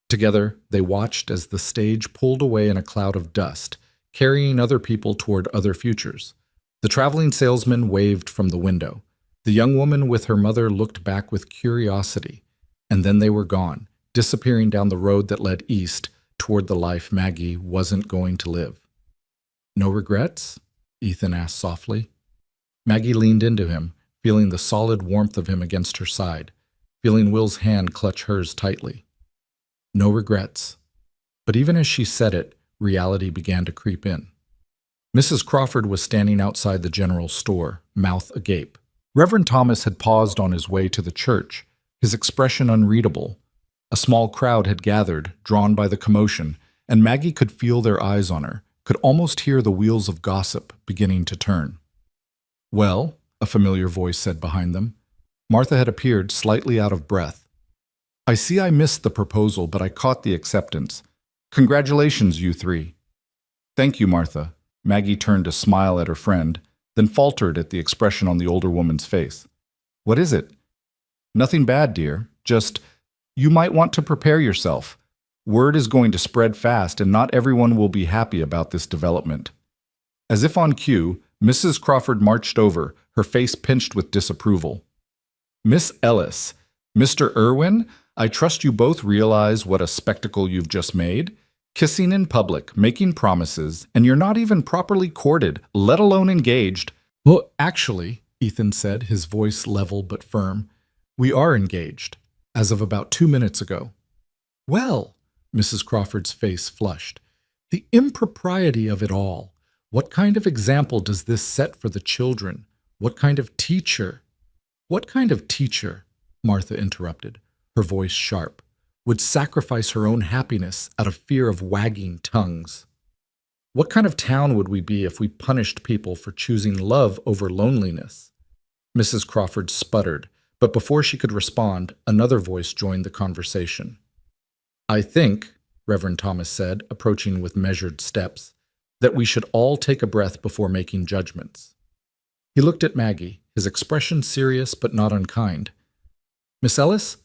Together, they watched as the stage pulled away in a cloud of dust, carrying other people toward other futures. The traveling salesman waved from the window. The young woman with her mother looked back with curiosity, and then they were gone, disappearing down the road that led east toward the life Maggie wasn't going to live. No regrets? Ethan asked softly. Maggie leaned into him, feeling the solid warmth of him against her side, feeling Will's hand clutch hers tightly. No regrets. But even as she said it, reality began to creep in. Mrs. Crawford was standing outside the general store, mouth agape. Reverend Thomas had paused on his way to the church, his expression unreadable. A small crowd had gathered, drawn by the commotion, and Maggie could feel their eyes on her, could almost hear the wheels of gossip beginning to turn. "Well," a familiar voice said behind them. Martha had appeared, slightly out of breath. "I see I missed the proposal, but I caught the acceptance. Congratulations, you three." "Thank you, Martha." Maggie turned to smile at her friend, then faltered at the expression on the older woman's face. "What is it?" "Nothing bad, dear. Just, you might want to prepare yourself. Word is going to spread fast, and not everyone will be happy about this development." As if on cue, Mrs. Crawford marched over, her face pinched with disapproval. "Miss Ellis, Mr. Irwin, I trust you both realize what a spectacle you've just made. Kissing in public, making promises, and you're not even properly courted, let alone engaged." "Well, actually," Ethan said, his voice level but firm, "we are engaged, as of about 2 minutes ago." "Well," Mrs. Crawford's face flushed, "the impropriety of it all. What kind of example does this set for the children? What kind of teacher?" "What kind of teacher," Martha interrupted, her voice sharp, "would sacrifice her own happiness out of fear of wagging tongues? What kind of town would we be if we punished people for choosing love over loneliness?" Mrs. Crawford sputtered, but before she could respond, another voice joined the conversation. "I think," Reverend Thomas said, approaching with measured steps, "that we should all take a breath before making judgments." He looked at Maggie, his expression serious but not unkind. "Miss Ellis,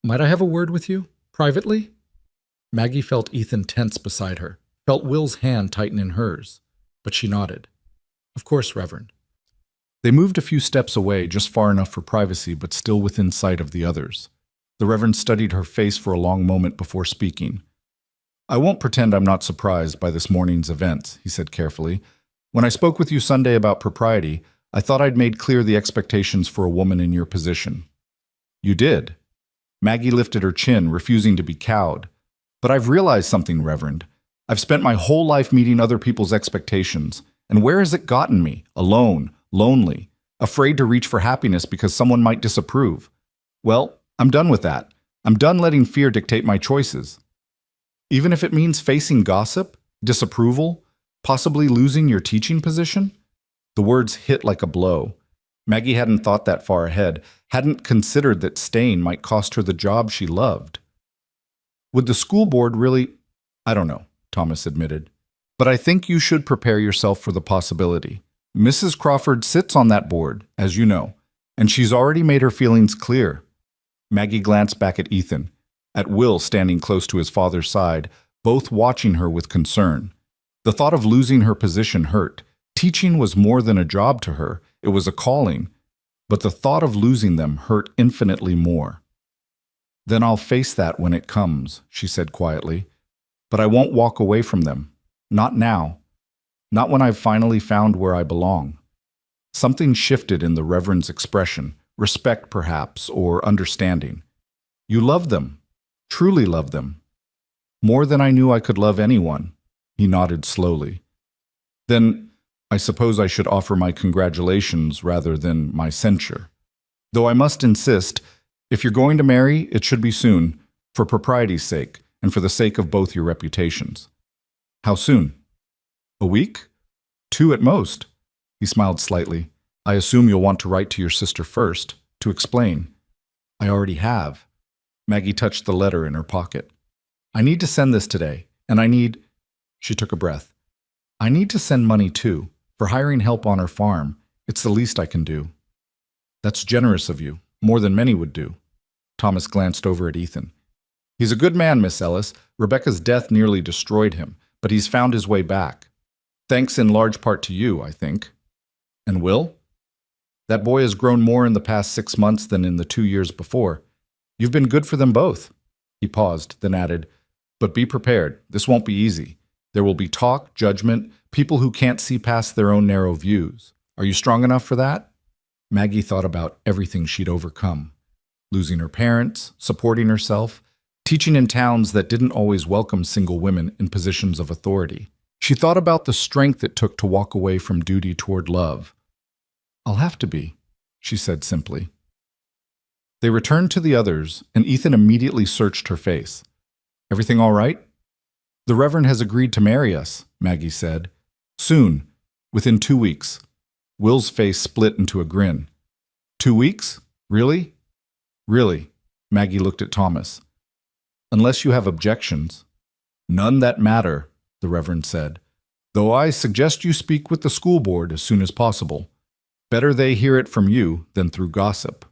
might I have a word with you, privately?" Maggie felt Ethan tense beside her, felt Will's hand tighten in hers, but she nodded. "Of course, Reverend." They moved a few steps away, just far enough for privacy, but still within sight of the others. The Reverend studied her face for a long moment before speaking. "I won't pretend I'm not surprised by this morning's events," he said carefully. "When I spoke with you Sunday about propriety, I thought I'd made clear the expectations for a woman in your position." "You did." Maggie lifted her chin, refusing to be cowed. "But I've realized something, Reverend. I've spent my whole life meeting other people's expectations, and where has it gotten me? Alone, lonely, afraid to reach for happiness because someone might disapprove. Well, I'm done with that. I'm done letting fear dictate my choices. Even if it means facing gossip, disapproval, possibly losing your teaching position?" The words hit like a blow. Maggie hadn't thought that far ahead, hadn't considered that staying might cost her the job she loved. "Would the school board really—" "I don't know," Thomas admitted. "But I think you should prepare yourself for the possibility. Mrs. Crawford sits on that board, as you know, and she's already made her feelings clear." Maggie glanced back at Ethan, at Will standing close to his father's side, both watching her with concern. The thought of losing her position hurt. Teaching was more than a job to her, it was a calling, but the thought of losing them hurt infinitely more. "Then I'll face that when it comes," she said quietly. "But I won't walk away from them. Not now. Not when I've finally found where I belong." Something shifted in the Reverend's expression, respect perhaps, or understanding. "You love them, truly love them." "More than I knew I could love anyone," he nodded slowly. "Then I suppose I should offer my congratulations rather than my censure. Though I must insist, if you're going to marry, it should be soon, for propriety's sake, and for the sake of both your reputations." "How soon?" "A week? 2 at most." He smiled slightly. "I assume you'll want to write to your sister first, to explain." "I already have." Maggie touched the letter in her pocket. "I need to send this today, and I need—" She took a breath. "I need to send money too, for hiring help on her farm. It's the least I can do." "That's generous of you, more than many would do." Thomas glanced over at Ethan. "He's a good man, Miss Ellis. Rebecca's death nearly destroyed him, but he's found his way back. Thanks in large part to you, I think." "And Will?" "That boy has grown more in the past 6 months than in the 2 years before. You've been good for them both." He paused, then added, "But be prepared. This won't be easy. There will be talk, judgment, people who can't see past their own narrow views. Are you strong enough for that?" Maggie thought about everything she'd overcome. Losing her parents, supporting herself, teaching in towns that didn't always welcome single women in positions of authority. She thought about the strength it took to walk away from duty toward love. "I'll have to be," she said simply. They returned to the others, and Ethan immediately searched her face. "Everything all right?" "The Reverend has agreed to marry us," Maggie said. "Soon, within 2 weeks." Will's face split into a grin. 2 weeks? Really? Really. Maggie looked at Thomas. "Unless you have objections." "None that matter," the Reverend said, "though I suggest you speak with the school board as soon as possible. Better they hear it from you than through gossip."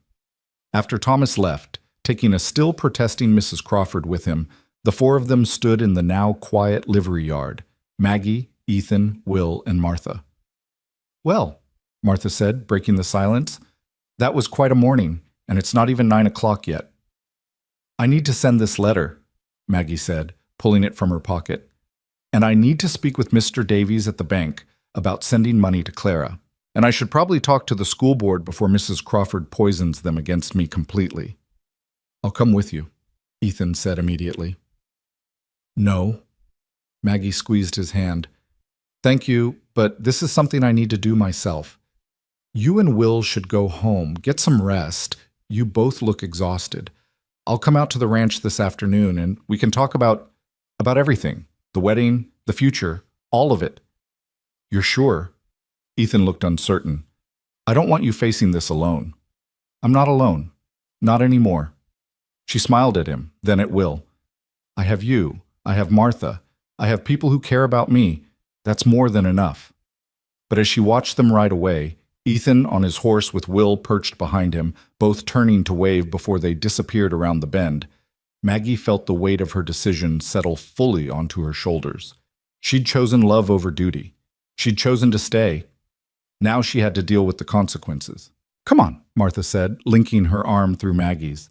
After Thomas left, taking a still protesting Mrs. Crawford with him, the four of them stood in the now quiet livery yard: Maggie, Ethan, Will, and Martha. "Well," Martha said, breaking the silence, "that was quite a morning, and it's not even 9 o'clock yet." "I need to send this letter," Maggie said, pulling it from her pocket. "And I need to speak with Mr. Davies at the bank about sending money to Clara. And I should probably talk to the school board before Mrs. Crawford poisons them against me completely." "I'll come with you," Ethan said immediately. "No." Maggie squeezed his hand. "Thank you, but this is something I need to do myself. You and Will should go home, get some rest. You both look exhausted. I'll come out to the ranch this afternoon, and we can talk about everything. The wedding, the future, all of it." "You're sure?" Ethan looked uncertain. "I don't want you facing this alone." "I'm not alone. Not anymore." She smiled at him, then at Will. "I have you. I have Martha. I have people who care about me. That's more than enough." But as she watched them ride away, Ethan on his horse with Will perched behind him, both turning to wave before they disappeared around the bend, Maggie felt the weight of her decision settle fully onto her shoulders. She'd chosen love over duty. She'd chosen to stay. Now she had to deal with the consequences. "Come on," Martha said, linking her arm through Maggie's.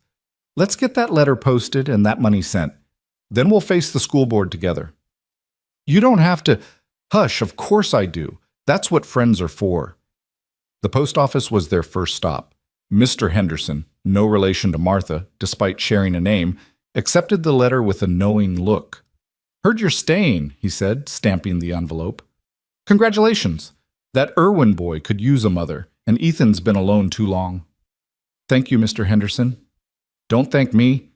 "Let's get that letter posted and that money sent. Then we'll face the school board together." "You don't have to—" "Hush, of course I do. That's what friends are for." The post office was their first stop. Mr. Henderson, no relation to Martha, despite sharing a name, accepted the letter with a knowing look. "Heard you're staying," he said, stamping the envelope. "Congratulations. That Irwin boy could use a mother, and Ethan's been alone too long." "Thank you, Mr. Henderson." "Don't thank me.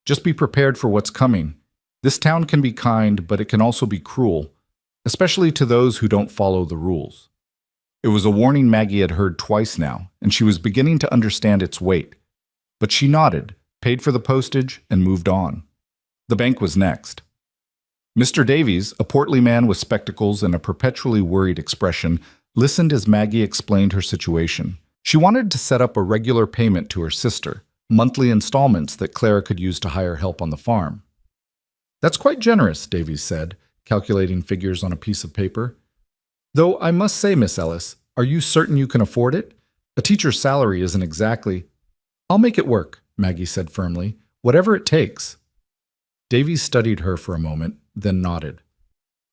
Just be prepared for what's coming. This town can be kind, but it can also be cruel, especially to those who don't follow the rules." It was a warning Maggie had heard twice now, and she was beginning to understand its weight. But she nodded, paid for the postage, and moved on. The bank was next. Mr. Davies, a portly man with spectacles and a perpetually worried expression, listened as Maggie explained her situation. She wanted to set up a regular payment to her sister, monthly installments that Clara could use to hire help on the farm. "That's quite generous," Davies said, calculating figures on a piece of paper. "Though I must say, Miss Ellis, are you certain you can afford it? A teacher's salary isn't exactly—" "I'll make it work," Maggie said firmly. "Whatever it takes." Davies studied her for a moment, then nodded.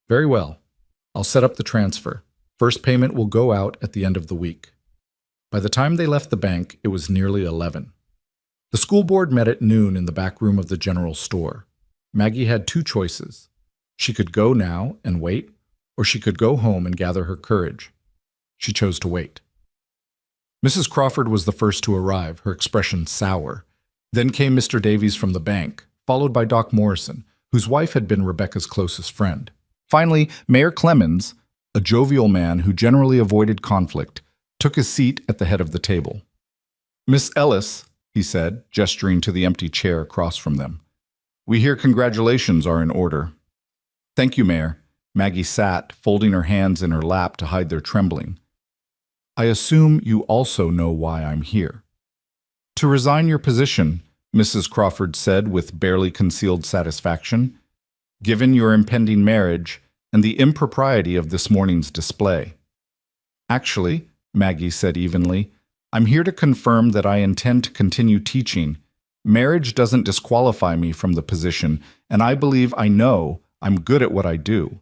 "Very well. I'll set up the transfer. First payment will go out at the end of the week." By the time they left the bank, it was nearly 11. The school board met at noon in the back room of the general store. Maggie had two choices. She could go now and wait, or she could go home and gather her courage. She chose to wait. Mrs. Crawford was the first to arrive, her expression sour. Then came Mr. Davies from the bank, followed by Doc Morrison, whose wife had been Rebecca's closest friend. Finally, Mayor Clemens, a jovial man who generally avoided conflict, took his seat at the head of the table. "Miss Ellis," he said, gesturing to the empty chair across from them, "we hear congratulations are in order." "Thank you, Mayor." Maggie sat, folding her hands in her lap to hide their trembling. "I assume you also know why I'm here." "To resign your position," Mrs. Crawford said with barely concealed satisfaction, "given your impending marriage and the impropriety of this morning's display." "Actually," Maggie said evenly, "I'm here to confirm that I intend to continue teaching. Marriage doesn't disqualify me from the position, and I believe I know I'm good at what I do."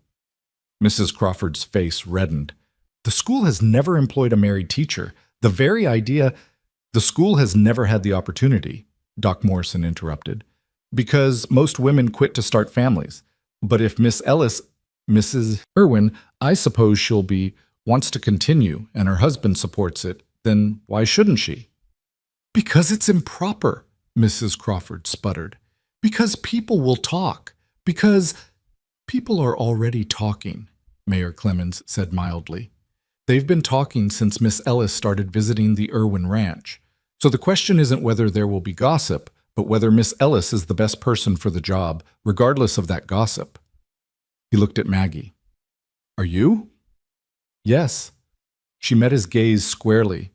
Mrs. Crawford's face reddened. "The school has never employed a married teacher. The very idea, the school has never had the opportunity, Doc Morrison interrupted, because most women quit to start families. But if Mrs. Irwin, I suppose wants to continue and her husband supports it, then why shouldn't she? Because it's improper, Mrs. Crawford sputtered. Because people will talk. Because people are already talking, Mayor Clemens said mildly. They've been talking since Miss Ellis started visiting the Irwin Ranch. So the question isn't whether there will be gossip, but whether Miss Ellis is the best person for the job, regardless of that gossip. He looked at Maggie. Are you? Yes. She met his gaze squarely.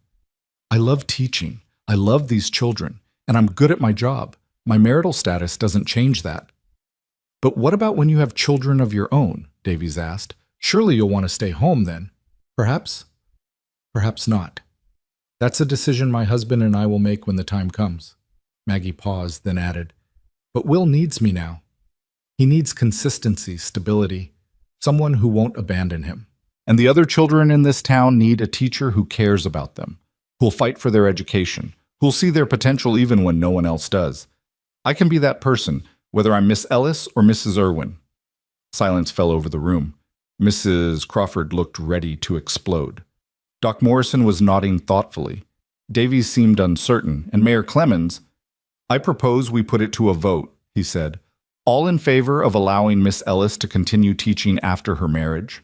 I love teaching. I love these children, and I'm good at my job. My marital status doesn't change that. But what about when you have children of your own? Davies asked. Surely you'll want to stay home then. Perhaps. Perhaps not. That's a decision my husband and I will make when the time comes. Maggie paused, then added, but Will needs me now. He needs consistency, stability, someone who won't abandon him. And the other children in this town need a teacher who cares about them, who'll fight for their education, who'll see their potential even when no one else does. I can be that person, whether I'm Miss Ellis or Mrs. Irwin. Silence fell over the room. Mrs. Crawford looked ready to explode. Doc Morrison was nodding thoughtfully. Davies seemed uncertain, and Mayor Clemens, I propose we put it to a vote, he said. All in favor of allowing Miss Ellis to continue teaching after her marriage?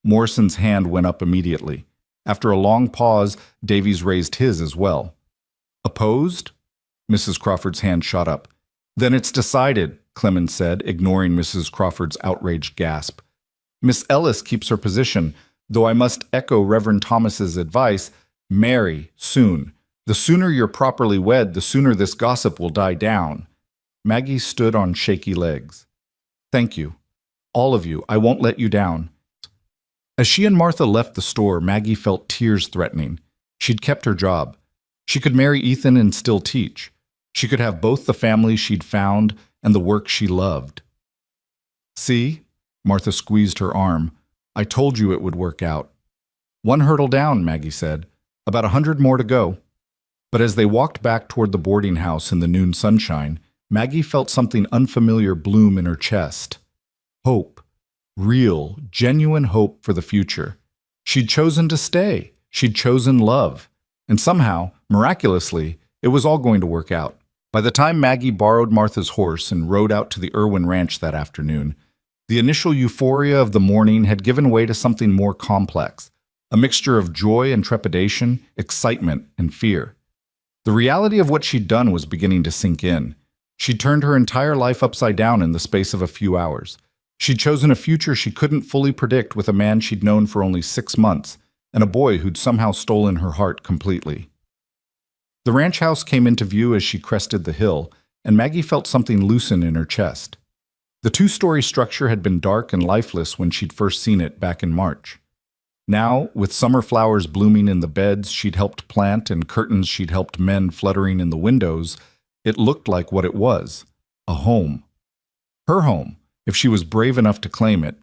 Morrison's hand went up immediately. After a long pause, Davies raised his as well. Opposed? Mrs. Crawford's hand shot up. Then it's decided, Clemens said, ignoring Mrs. Crawford's outraged gasp. Miss Ellis keeps her position, though I must echo Reverend Thomas's advice, marry soon. The sooner you're properly wed, the sooner this gossip will die down. Maggie stood on shaky legs. Thank you. All of you. I won't let you down. As she and Martha left the store, Maggie felt tears threatening. She'd kept her job. She could marry Ethan and still teach. She could have both the family she'd found and the work she loved. See? Martha squeezed her arm. I told you it would work out. One hurdle down, Maggie said. About 100 more to go. But as they walked back toward the boarding house in the noon sunshine, Maggie felt something unfamiliar bloom in her chest. Hope. Real, genuine hope for the future. She'd chosen to stay. She'd chosen love. And somehow, miraculously, it was all going to work out. By the time Maggie borrowed Martha's horse and rode out to the Irwin Ranch that afternoon, the initial euphoria of the morning had given way to something more complex, a mixture of joy and trepidation, excitement and fear. The reality of what she'd done was beginning to sink in. She'd turned her entire life upside down in the space of a few hours. She'd chosen a future she couldn't fully predict with a man she'd known for only 6 months, and a boy who'd somehow stolen her heart completely. The ranch house came into view as she crested the hill, and Maggie felt something loosen in her chest. The 2-story structure had been dark and lifeless when she'd first seen it back in March. Now, with summer flowers blooming in the beds she'd helped plant and curtains she'd helped mend fluttering in the windows, it looked like what it was, a home. Her home, if she was brave enough to claim it.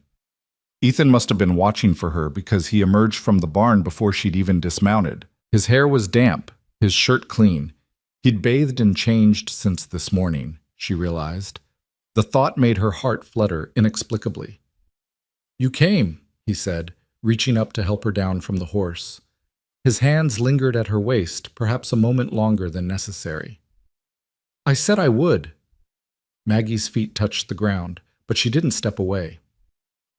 Ethan must have been watching for her because he emerged from the barn before she'd even dismounted. His hair was damp, his shirt clean. He'd bathed and changed since this morning, she realized. The thought made her heart flutter inexplicably. You came, he said, reaching up to help her down from the horse. His hands lingered at her waist, perhaps a moment longer than necessary. I said I would. Maggie's feet touched the ground, but she didn't step away.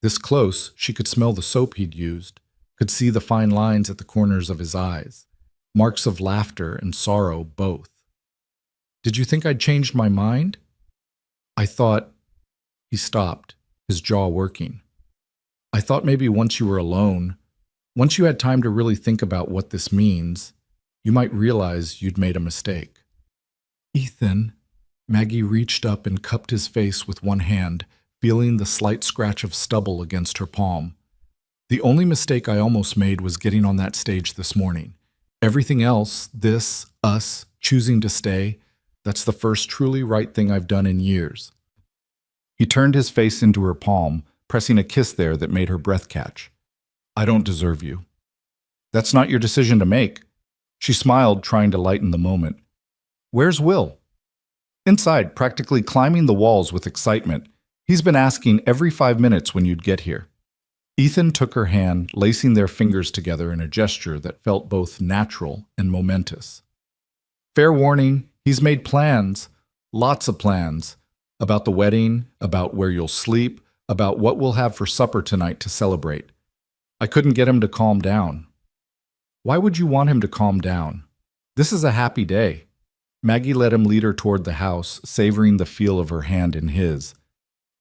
This close, she could smell the soap he'd used, could see the fine lines at the corners of his eyes, marks of laughter and sorrow both. Did you think I'd changed my mind? I thought, he stopped, his jaw working. I thought maybe once you were alone, once you had time to really think about what this means, you might realize you'd made a mistake. Ethan, Maggie reached up and cupped his face with one hand, feeling the slight scratch of stubble against her palm. The only mistake I almost made was getting on that stage this morning. Everything else, this, us, choosing to stay, that's the first truly right thing I've done in years. He turned his face into her palm, pressing a kiss there that made her breath catch. I don't deserve you. That's not your decision to make. She smiled, trying to lighten the moment. Where's Will? Inside, practically climbing the walls with excitement. He's been asking every 5 minutes when you'd get here. Ethan took her hand, lacing their fingers together in a gesture that felt both natural and momentous. Fair warning, he's made plans, lots of plans, about the wedding, about where you'll sleep, about what we'll have for supper tonight to celebrate. I couldn't get him to calm down. Why would you want him to calm down? This is a happy day. Maggie let him lead her toward the house, savoring the feel of her hand in his.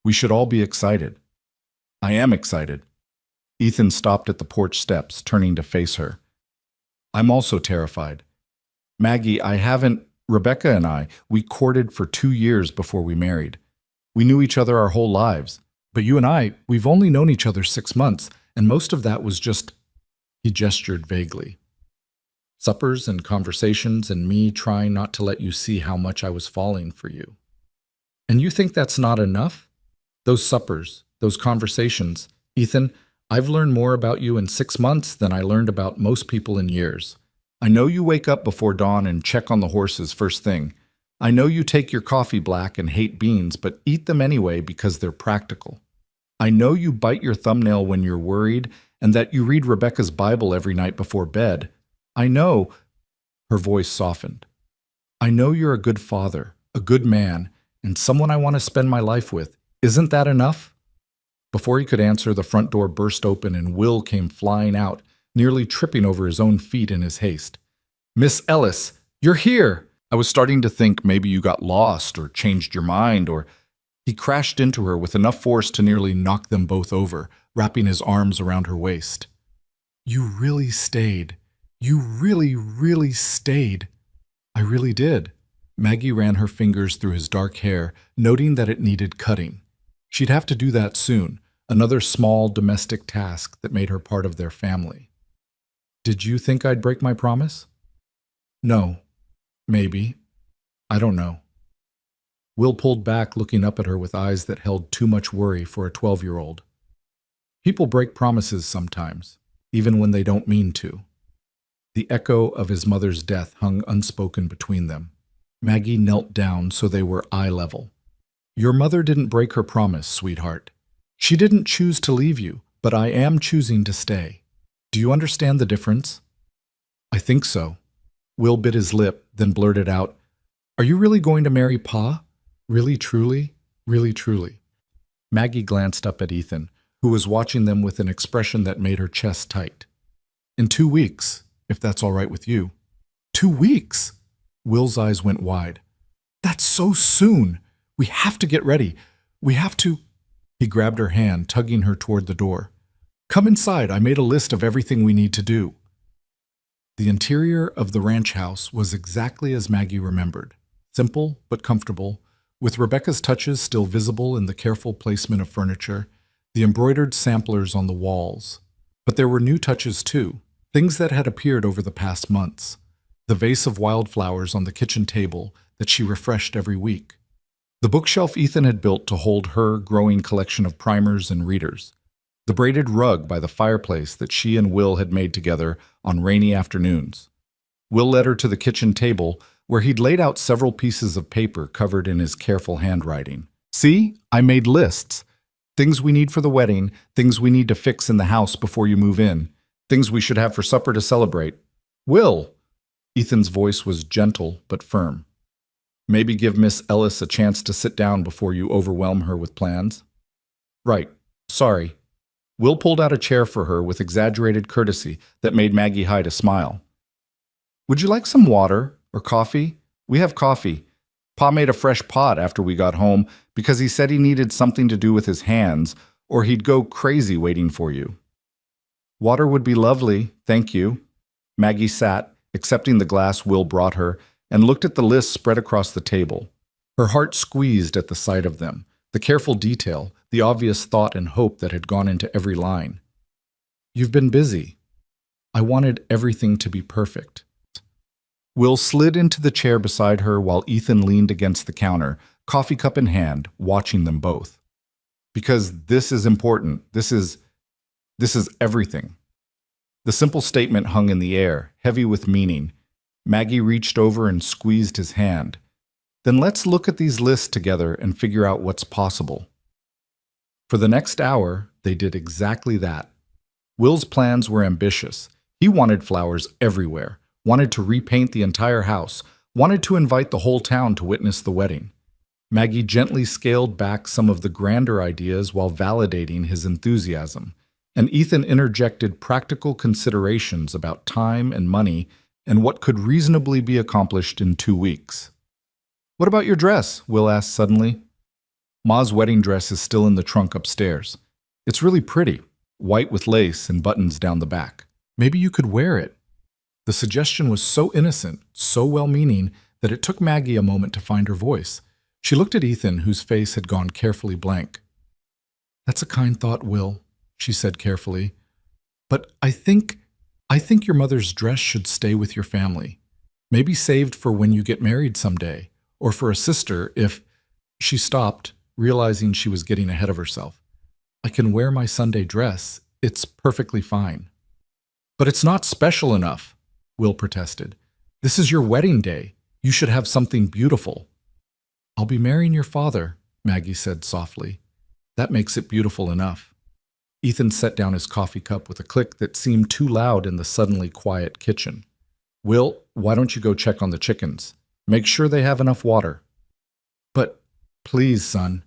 We should all be excited. I am excited. Ethan stopped at the porch steps, turning to face her. I'm also terrified. Maggie, Rebecca and I, we courted for 2 years before we married. We knew each other our whole lives. But you and I, we've only known each other 6 months, and most of that was just, he gestured vaguely. Suppers and conversations and me trying not to let you see how much I was falling for you. And you think that's not enough? Those suppers, those conversations, Ethan, I've learned more about you in 6 months than I learned about most people in years. I know you wake up before dawn and check on the horses first thing. I know you take your coffee black and hate beans, but eat them anyway because they're practical. I know you bite your thumbnail when you're worried and that you read Rebecca's Bible every night before bed. I know, her voice softened. I know you're a good father, a good man, and someone I want to spend my life with. Isn't that enough? Before he could answer, the front door burst open and Will came flying out, nearly tripping over his own feet in his haste. Miss Ellis, you're here! I was starting to think maybe you got lost or changed your mind or... He crashed into her with enough force to nearly knock them both over, wrapping his arms around her waist. You really stayed. You really, really stayed. I really did. Maggie ran her fingers through his dark hair, noting that it needed cutting. She'd have to do that soon, another small domestic task that made her part of their family. Did you think I'd break my promise? No. Maybe. I don't know. Will pulled back, looking up at her with eyes that held too much worry for a 12-year-old. People break promises sometimes, even when they don't mean to. The echo of his mother's death hung unspoken between them. Maggie knelt down so they were eye level. Your mother didn't break her promise, sweetheart. She didn't choose to leave you, but I am choosing to stay. Do you understand the difference? I think so. Will bit his lip, then blurted out, Are you really going to marry Pa? Really, truly? Really, truly? Maggie glanced up at Ethan, who was watching them with an expression that made her chest tight. In 2 weeks, if that's all right with you. 2 weeks? Will's eyes went wide. That's so soon. We have to get ready. We have to... He grabbed her hand, tugging her toward the door. Come inside. I made a list of everything we need to do. The interior of the ranch house was exactly as Maggie remembered. Simple but comfortable, with Rebecca's touches still visible in the careful placement of furniture, the embroidered samplers on the walls. But there were new touches too, things that had appeared over the past months. The vase of wildflowers on the kitchen table that she refreshed every week. The bookshelf Ethan had built to hold her growing collection of primers and readers. The braided rug by the fireplace that she and Will had made together on rainy afternoons. Will led her to the kitchen table, where he'd laid out several pieces of paper covered in his careful handwriting. See, I made lists. Things we need for the wedding, things we need to fix in the house before you move in, things we should have for supper to celebrate. Will! Ethan's voice was gentle but firm. Maybe give Miss Ellis a chance to sit down before you overwhelm her with plans. Right. Sorry. Will pulled out a chair for her with exaggerated courtesy that made Maggie hide a smile. Would you like some water? Or coffee? We have coffee. Pa made a fresh pot after we got home because he said he needed something to do with his hands or he'd go crazy waiting for you. Water would be lovely, thank you. Maggie sat, accepting the glass Will brought her, and looked at the list spread across the table. Her heart squeezed at the sight of them, the careful detail, the obvious thought and hope that had gone into every line. You've been busy. I wanted everything to be perfect. Will slid into the chair beside her while Ethan leaned against the counter, coffee cup in hand, watching them both. Because this is important. This is everything. The simple statement hung in the air, heavy with meaning, Maggie reached over and squeezed his hand. Then let's look at these lists together and figure out what's possible. For the next hour, they did exactly that. Will's plans were ambitious. He wanted flowers everywhere, wanted to repaint the entire house, wanted to invite the whole town to witness the wedding. Maggie gently scaled back some of the grander ideas while validating his enthusiasm, and Ethan interjected practical considerations about time and money and what could reasonably be accomplished in 2 weeks. "What about your dress?" Will asked suddenly. "Ma's wedding dress is still in the trunk upstairs. It's really pretty, white with lace and buttons down the back. Maybe you could wear it." The suggestion was so innocent, so well-meaning, that it took Maggie a moment to find her voice. She looked at Ethan, whose face had gone carefully blank. "That's a kind thought, Will," she said carefully. "But I think your mother's dress should stay with your family. Maybe saved for when you get married someday, or for a sister if—" She stopped, realizing she was getting ahead of herself. "I can wear my Sunday dress. It's perfectly fine." "But it's not special enough," Will protested. "This is your wedding day. You should have something beautiful." "I'll be marrying your father," Maggie said softly. "That makes it beautiful enough." Ethan set down his coffee cup with a click that seemed too loud in the suddenly quiet kitchen. "Will, why don't you go check on the chickens? Make sure they have enough water." "But, please, son."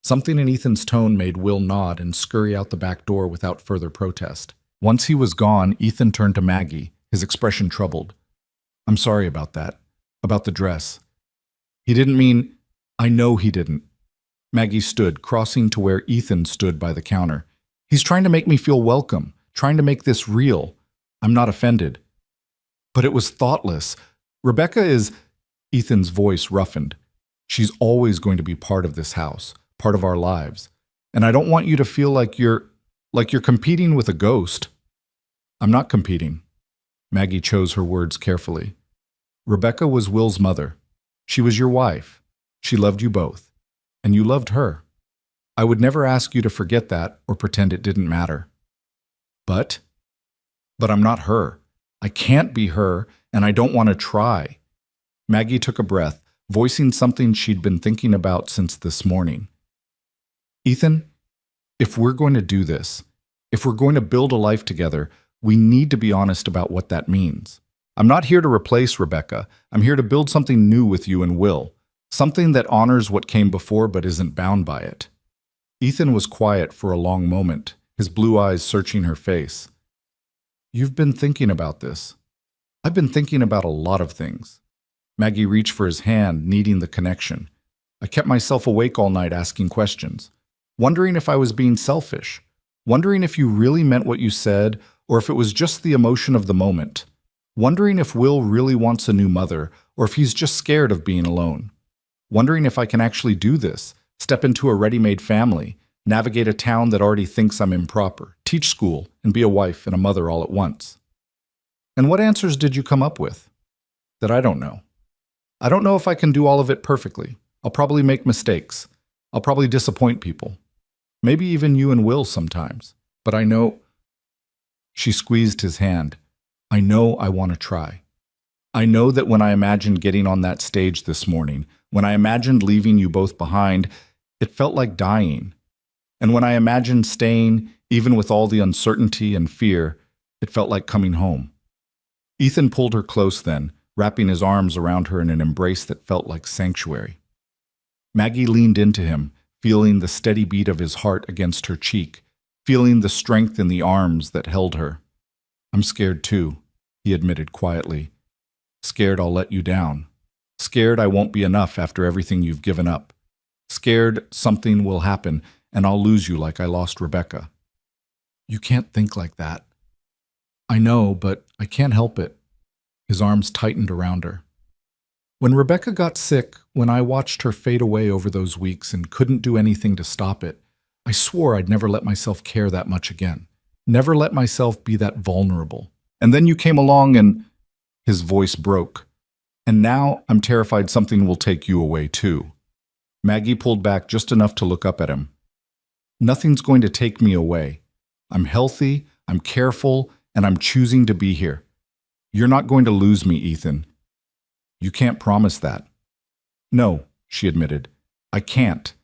Something in Ethan's tone made Will nod and scurry out the back door without further protest. Once he was gone, Ethan turned to Maggie, his expression troubled. "I'm sorry about that. About the dress. He didn't mean—" "I know he didn't." Maggie stood, crossing to where Ethan stood by the counter. "He's trying to make me feel welcome, trying to make this real. I'm not offended." "But it was thoughtless. Rebecca is—" Ethan's voice roughened. "She's always going to be part of this house, part of our lives. And I don't want you to feel like you're competing with a ghost." "I'm not competing." Maggie chose her words carefully. "Rebecca was Will's mother. She was your wife. She loved you both. And you loved her. I would never ask you to forget that or pretend it didn't matter." But I'm not her. I can't be her, and I don't want to try." Maggie took a breath, voicing something she'd been thinking about since this morning. "Ethan, if we're going to do this, if we're going to build a life together, we need to be honest about what that means. I'm not here to replace Rebecca. I'm here to build something new with you and Will, something that honors what came before but isn't bound by it." Ethan was quiet for a long moment, his blue eyes searching her face. "You've been thinking about this." "I've been thinking about a lot of things." Maggie reached for his hand, needing the connection. "I kept myself awake all night asking questions, wondering if I was being selfish, wondering if you really meant what you said or if it was just the emotion of the moment, wondering if Will really wants a new mother or if he's just scared of being alone, wondering if I can actually do this, step into a ready-made family, navigate a town that already thinks I'm improper, teach school, and be a wife and a mother all at once." "And what answers did you come up with?" "That I don't know. I don't know if I can do all of it perfectly. I'll probably make mistakes. I'll probably disappoint people. Maybe even you and Will sometimes. But I know—" She squeezed his hand. "I know I want to try. I know that when I imagined getting on that stage this morning, when I imagined leaving you both behind, it felt like dying. And when I imagined staying, even with all the uncertainty and fear, it felt like coming home." Ethan pulled her close then, wrapping his arms around her in an embrace that felt like sanctuary. Maggie leaned into him, feeling the steady beat of his heart against her cheek, feeling the strength in the arms that held her. "I'm scared too," he admitted quietly. "Scared I'll let you down. Scared I won't be enough after everything you've given up. Scared something will happen and I'll lose you like I lost Rebecca." "You can't think like that." "I know, but I can't help it." His arms tightened around her. "When Rebecca got sick, when I watched her fade away over those weeks and couldn't do anything to stop it, I swore I'd never let myself care that much again. Never let myself be that vulnerable. And then you came along and—" His voice broke. "And now I'm terrified something will take you away too." Maggie pulled back just enough to look up at him. "Nothing's going to take me away. I'm healthy, I'm careful, and I'm choosing to be here. You're not going to lose me, Ethan. You can't promise that. No, she admitted. I can't.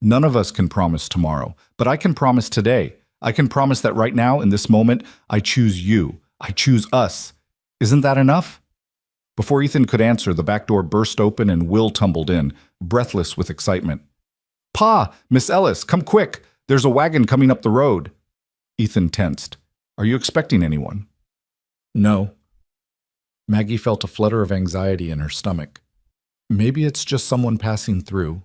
None of us can promise tomorrow, but I can promise today. I can promise that right now, in this moment, I choose you. I choose us. Isn't that enough? Before Ethan could answer, the back door burst open and Will tumbled in, breathless with excitement. Pa! Miss Ellis, come quick! There's a wagon coming up the road. Ethan tensed. Are you expecting anyone? No. Maggie felt a flutter of anxiety in her stomach. Maybe it's just someone passing through.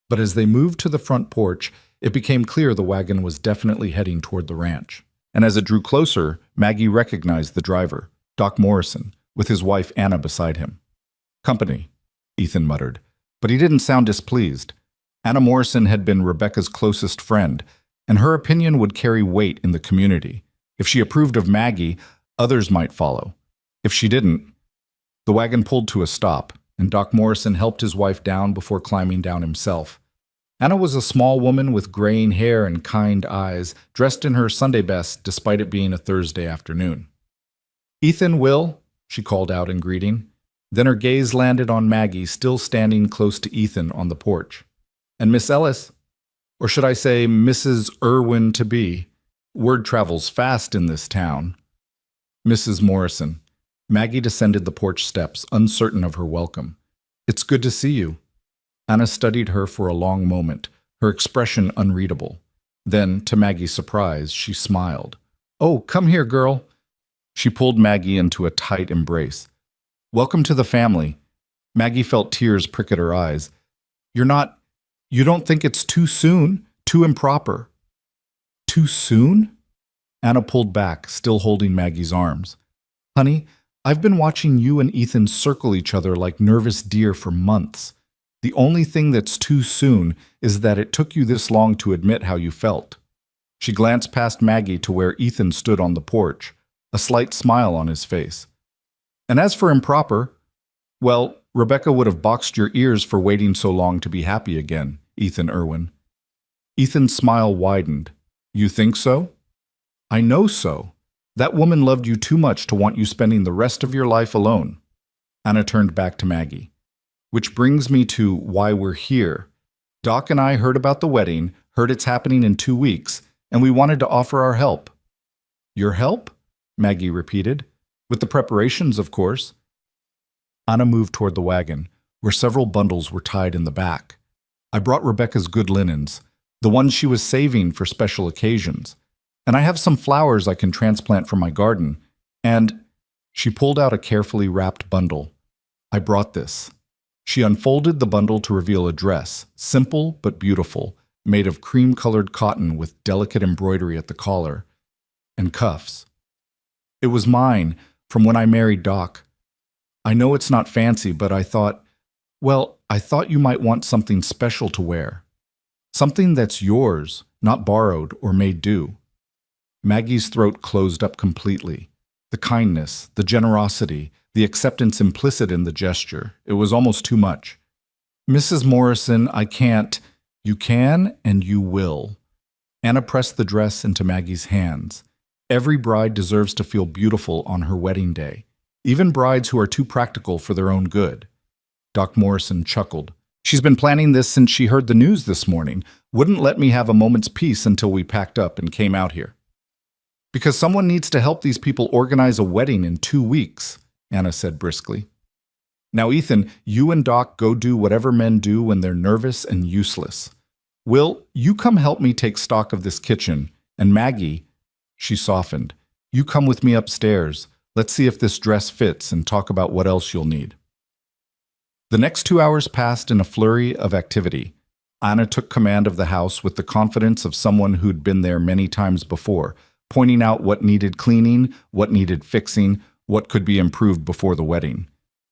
But as they moved to the front porch, it became clear the wagon was definitely heading toward the ranch. And as it drew closer, Maggie recognized the driver, Doc Morrison, with his wife Anna beside him. Company, Ethan muttered, but he didn't sound displeased. Anna Morrison had been Rebecca's closest friend, and her opinion would carry weight in the community. If she approved of Maggie, others might follow. If she didn't, the wagon pulled to a stop, and Doc Morrison helped his wife down before climbing down himself. Anna was a small woman with graying hair and kind eyes, dressed in her Sunday best despite it being a Thursday afternoon. Ethan, Will, she called out in greeting. Then her gaze landed on Maggie, still standing close to Ethan on the porch. And Miss Ellis, or should I say Mrs. Irwin-to-be. Word travels fast in this town. Mrs. Morrison. Maggie descended the porch steps, uncertain of her welcome. It's good to see you. Anna studied her for a long moment, her expression unreadable. Then, to Maggie's surprise, she smiled. Oh, come here, girl. She pulled Maggie into a tight embrace. Welcome to the family. Maggie felt tears prick at her eyes. You don't think it's too soon, too improper. Too soon? Anna pulled back, still holding Maggie's arms. Honey, I've been watching you and Ethan circle each other like nervous deer for months. The only thing that's too soon is that it took you this long to admit how you felt. She glanced past Maggie to where Ethan stood on the porch, a slight smile on his face. And as for improper, well, Rebecca would have boxed your ears for waiting so long to be happy again, Ethan Irwin. Ethan's smile widened. You think so? I know so. That woman loved you too much to want you spending the rest of your life alone. Anna turned back to Maggie. Which brings me to why we're here. Doc and I heard about the wedding, heard it's happening in 2 weeks, and we wanted to offer our help. Your help? Maggie repeated. With the preparations, of course. Anna moved toward the wagon, where several bundles were tied in the back. I brought Rebecca's good linens, the ones she was saving for special occasions. And I have some flowers I can transplant from my garden. And she pulled out a carefully wrapped bundle. I brought this. She unfolded the bundle to reveal a dress, simple but beautiful, made of cream-colored cotton with delicate embroidery at the collar, and cuffs. It was mine from when I married Doc. I know it's not fancy, but I thought you might want something special to wear. Something that's yours, not borrowed or made due. Maggie's throat closed up completely. The kindness, the generosity, the acceptance implicit in the gesture. It was almost too much. Mrs. Morrison, I can't. You can and you will. Anna pressed the dress into Maggie's hands. Every bride deserves to feel beautiful on her wedding day, even brides who are too practical for their own good. Doc Morrison chuckled. She's been planning this since she heard the news this morning. Wouldn't let me have a moment's peace until we packed up and came out here. Because someone needs to help these people organize a wedding in 2 weeks, Anna said briskly. Now, Ethan, you and Doc go do whatever men do when they're nervous and useless. Will, you come help me take stock of this kitchen, and Maggie, she softened, you come with me upstairs. Let's see if this dress fits and talk about what else you'll need. The next 2 hours passed in a flurry of activity. Anna took command of the house with the confidence of someone who'd been there many times before, pointing out what needed cleaning, what needed fixing, what could be improved before the wedding.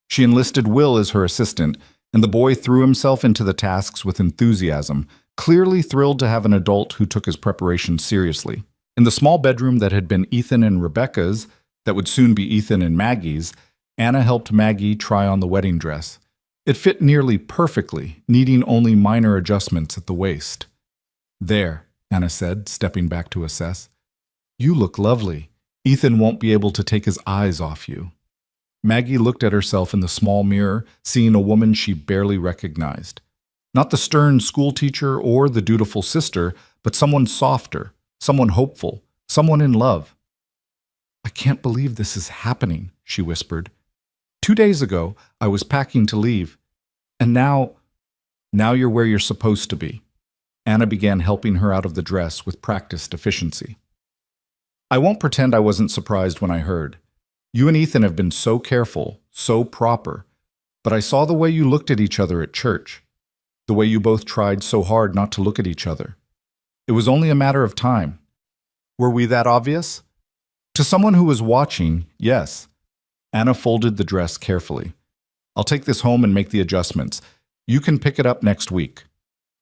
She enlisted Will as her assistant, and the boy threw himself into the tasks with enthusiasm, clearly thrilled to have an adult who took his preparation seriously. In the small bedroom that had been Ethan and Rebecca's, that would soon be Ethan and Maggie's, Anna helped Maggie try on the wedding dress. It fit nearly perfectly, needing only minor adjustments at the waist. There, Anna said, stepping back to assess. You look lovely. Ethan won't be able to take his eyes off you. Maggie looked at herself in the small mirror, seeing a woman she barely recognized. Not the stern schoolteacher or the dutiful sister, but someone softer, someone hopeful, someone in love. I can't believe this is happening, she whispered. 2 days ago, I was packing to leave, and now you're where you're supposed to be. Anna began helping her out of the dress with practiced efficiency. I won't pretend I wasn't surprised when I heard. You and Ethan have been so careful, so proper, but I saw the way you looked at each other at church, the way you both tried so hard not to look at each other. It was only a matter of time. Were we that obvious? To someone who was watching, yes. Anna folded the dress carefully. I'll take this home and make the adjustments. You can pick it up next week.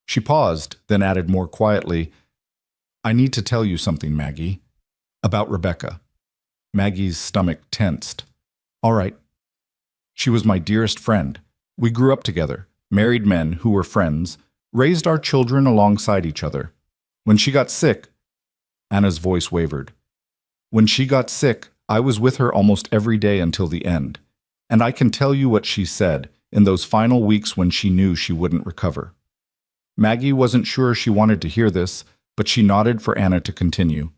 She paused, then added more quietly, I need to tell you something, Maggie. About Rebecca. Maggie's stomach tensed. All right. She was my dearest friend. We grew up together, married men who were friends, raised our children alongside each other. When she got sick, Anna's voice wavered. When she got sick, I was with her almost every day until the end. And I can tell you what she said in those final weeks when she knew she wouldn't recover. Maggie wasn't sure she wanted to hear this, but she nodded for Anna to continue.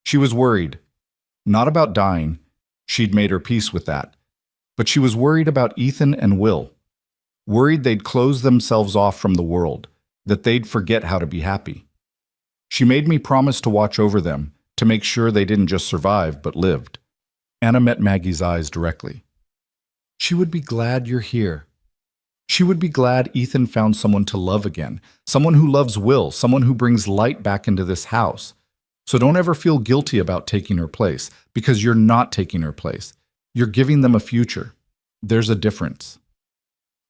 She was worried. Not about dying. She'd made her peace with that. But she was worried about Ethan and Will. Worried they'd close themselves off from the world, that they'd forget how to be happy. She made me promise to watch over them, to make sure they didn't just survive, but lived. Anna met Maggie's eyes directly. She would be glad you're here. She would be glad Ethan found someone to love again, someone who loves Will, someone who brings light back into this house. So don't ever feel guilty about taking her place, because you're not taking her place. You're giving them a future. There's a difference.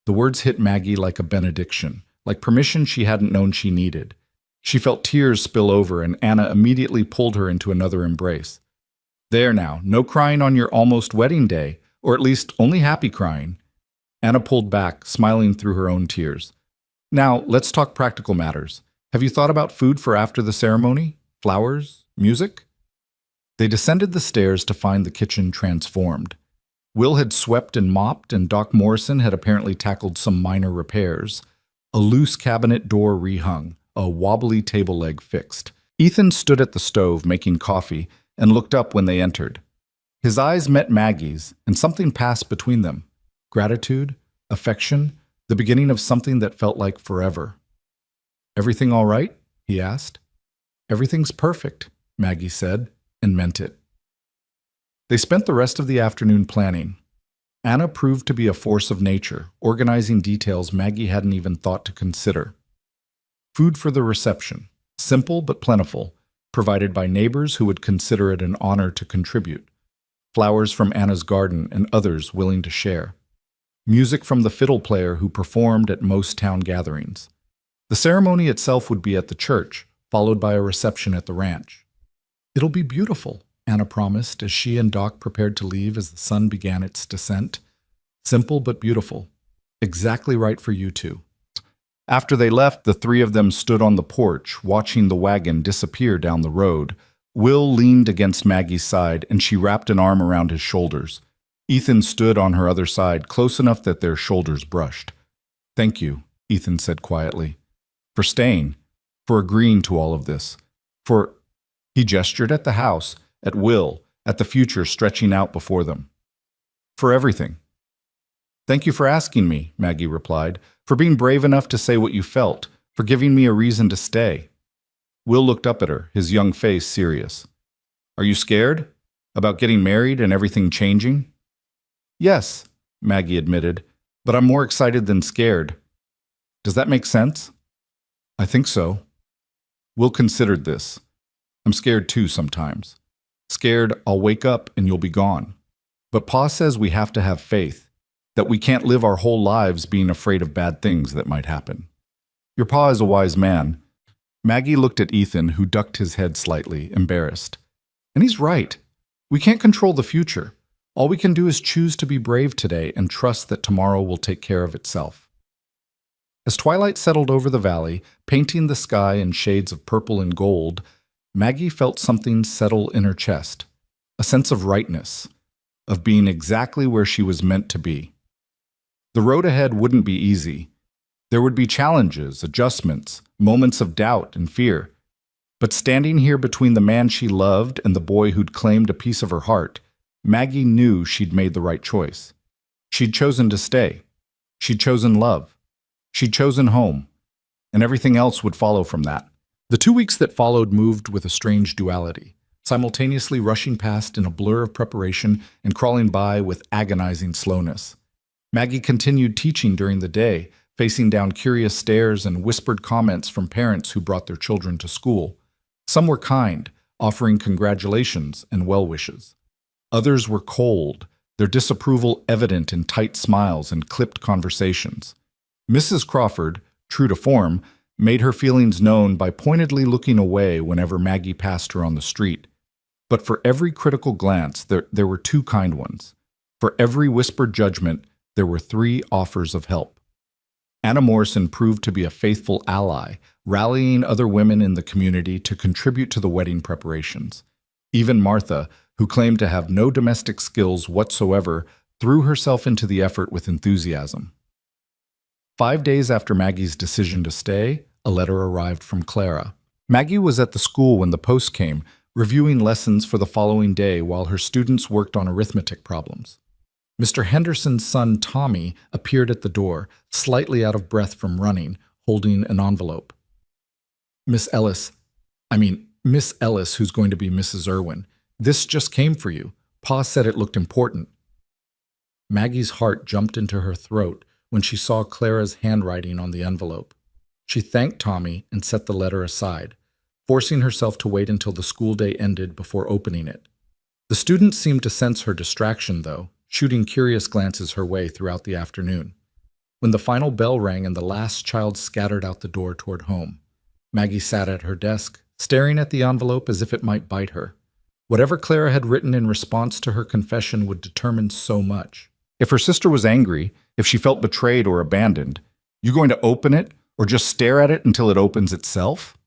The words hit Maggie like a benediction, like permission she hadn't known she needed. She felt tears spill over, and Anna immediately pulled her into another embrace. There now, no crying on your almost wedding day, or at least only happy crying. Anna pulled back, smiling through her own tears. Now, let's talk practical matters. Have you thought about food for after the ceremony? Flowers? Music? They descended the stairs to find the kitchen transformed. Will had swept and mopped, and Doc Morrison had apparently tackled some minor repairs. A loose cabinet door rehung, a wobbly table leg fixed. Ethan stood at the stove making coffee and looked up when they entered. His eyes met Maggie's, and something passed between them. Gratitude, affection, the beginning of something that felt like forever. Everything all right? He asked. Everything's perfect, Maggie said, and meant it. They spent the rest of the afternoon planning. Anna proved to be a force of nature, organizing details Maggie hadn't even thought to consider. Food for the reception, simple but plentiful, provided by neighbors who would consider it an honor to contribute. Flowers from Anna's garden and others willing to share. Music from the fiddle player who performed at most town gatherings. The ceremony itself would be at the church, followed by a reception at the ranch. It'll be beautiful, Anna promised as she and Doc prepared to leave as the sun began its descent. Simple but beautiful. Exactly right for you two. After they left, the three of them stood on the porch, watching the wagon disappear down the road. Will leaned against Maggie's side, and she wrapped an arm around his shoulders. Ethan stood on her other side, close enough that their shoulders brushed. Thank you, Ethan said quietly, for staying, for agreeing to all of this, for... He gestured at the house, at Will, at the future stretching out before them. For everything. Thank you for asking me, Maggie replied, for being brave enough to say what you felt, for giving me a reason to stay. Will looked up at her, his young face serious. Are you scared? About getting married and everything changing? Yes, Maggie admitted, but I'm more excited than scared. Does that make sense? I think so. Will considered this. I'm scared too sometimes. Scared I'll wake up and you'll be gone. But Pa says we have to have faith, that we can't live our whole lives being afraid of bad things that might happen. Your Pa is a wise man. Maggie looked at Ethan, who ducked his head slightly, embarrassed. And he's right. We can't control the future. All we can do is choose to be brave today and trust that tomorrow will take care of itself. As twilight settled over the valley, painting the sky in shades of purple and gold, Maggie felt something settle in her chest. a sense of rightness, of being exactly where she was meant to be. The road ahead wouldn't be easy. There would be challenges, adjustments, moments of doubt and fear. But standing here between the man she loved and the boy who'd claimed a piece of her heart, Maggie knew she'd made the right choice. She'd chosen to stay. She'd chosen love. She'd chosen home. And everything else would follow from that. The 2 weeks that followed moved with a strange duality, simultaneously rushing past in a blur of preparation and crawling by with agonizing slowness. Maggie continued teaching during the day, facing down curious stares and whispered comments from parents who brought their children to school. Some were kind, offering congratulations and well wishes. Others were cold, their disapproval evident in tight smiles and clipped conversations. Mrs. Crawford, true to form, made her feelings known by pointedly looking away whenever Maggie passed her on the street. But for every critical glance, there were 2 kind ones. For every whispered judgment, there were 3 offers of help. Anna Morrison proved to be a faithful ally, rallying other women in the community to contribute to the wedding preparations. Even Martha, who claimed to have no domestic skills whatsoever, threw herself into the effort with enthusiasm. 5 days after Maggie's decision to stay, a letter arrived from Clara. Maggie was at the school when the post came, reviewing lessons for the following day while her students worked on arithmetic problems. Mr. Henderson's son, Tommy, appeared at the door, slightly out of breath from running, holding an envelope. Miss Ellis, who's going to be Mrs. Irwin, this just came for you. Pa said it looked important. Maggie's heart jumped into her throat when she saw Clara's handwriting on the envelope. She thanked Tommy and set the letter aside, forcing herself to wait until the school day ended before opening it. The students seemed to sense her distraction, though, shooting curious glances her way throughout the afternoon. When the final bell rang and the last child scattered out the door toward home, Maggie sat at her desk, staring at the envelope as if it might bite her. Whatever Clara had written in response to her confession would determine so much. If her sister was angry, if she felt betrayed or abandoned, you going to open it or just stare at it until it opens itself?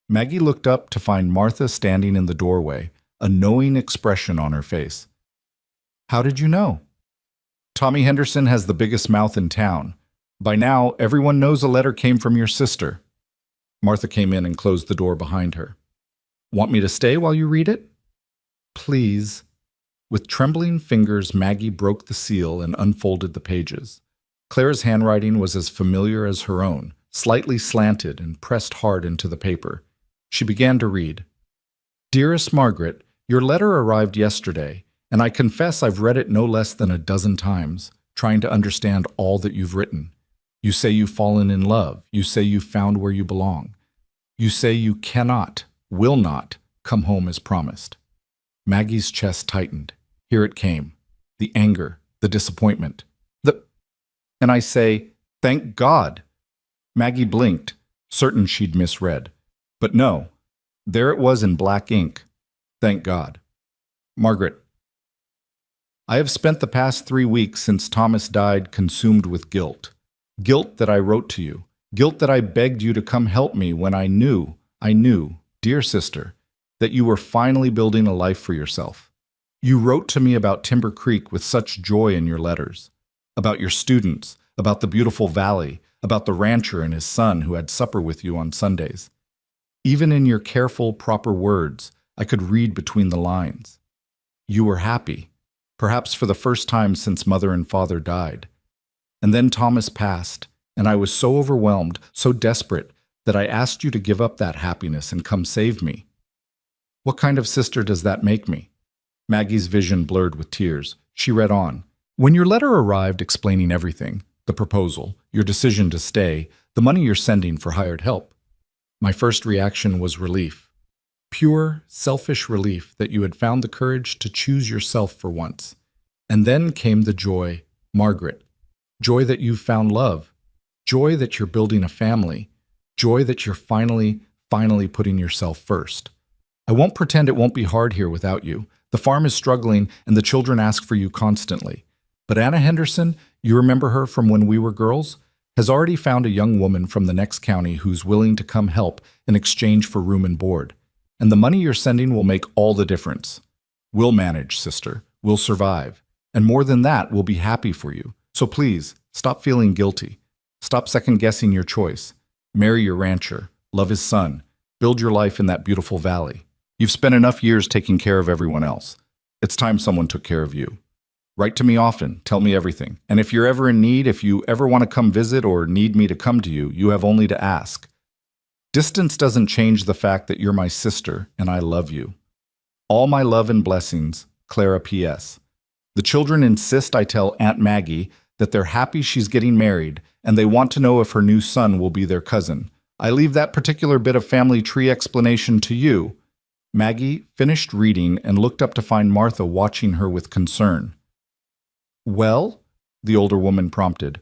Maggie looked up to find Martha standing in the doorway, a knowing expression on her face. How did you know? Tommy Henderson has the biggest mouth in town. By now, everyone knows a letter came from your sister. Martha came in and closed the door behind her. Want me to stay while you read it? Please. With trembling fingers, Maggie broke the seal and unfolded the pages. Clara's handwriting was as familiar as her own, slightly slanted and pressed hard into the paper. She began to read. Dearest Margaret, your letter arrived yesterday, and I confess I've read it no less than a dozen times, trying to understand all that you've written. You say you've fallen in love. You say you've found where you belong. You say you cannot, will not, come home as promised. Maggie's chest tightened. Here it came. The anger, the disappointment. And I say, thank God. Maggie blinked, certain she'd misread. But no, there it was in black ink. Thank God. Margaret, I have spent the past 3 weeks since Thomas died consumed with guilt. Guilt that I wrote to you. Guilt that I begged you to come help me when I knew, dear sister, that you were finally building a life for yourself. You wrote to me about Timber Creek with such joy in your letters, about your students, about the beautiful valley, about the rancher and his son who had supper with you on Sundays. Even in your careful, proper words, I could read between the lines. You were happy, perhaps for the first time since Mother and Father died. And then Thomas passed, and I was so overwhelmed, so desperate, that I asked you to give up that happiness and come save me. What kind of sister does that make me? Maggie's vision blurred with tears. She read on. When your letter arrived explaining everything, the proposal, your decision to stay, the money you're sending for hired help, my first reaction was relief. Pure, selfish relief that you had found the courage to choose yourself for once. And then came the joy, Margaret. Joy that you've found love. Joy that you're building a family. Joy that you're finally putting yourself first. I won't pretend it won't be hard here without you. The farm is struggling and the children ask for you constantly. But Anna Henderson, you remember her from when we were girls, has already found a young woman from the next county who's willing to come help in exchange for room and board. And the money you're sending will make all the difference. We'll manage, sister. We'll survive. And more than that, we'll be happy for you. So please, stop feeling guilty. Stop second-guessing your choice. Marry your rancher. Love his son. Build your life in that beautiful valley. You've spent enough years taking care of everyone else. It's time someone took care of you. Write to me often. Tell me everything. And if you're ever in need, if you ever want to come visit or need me to come to you, you have only to ask. Distance doesn't change the fact that you're my sister and I love you. All my love and blessings, Clara P.S. The children insist I tell Aunt Maggie that they're happy she's getting married and they want to know if her new son will be their cousin. I leave that particular bit of family tree explanation to you. Maggie finished reading and looked up to find Martha watching her with concern. Well? The older woman prompted.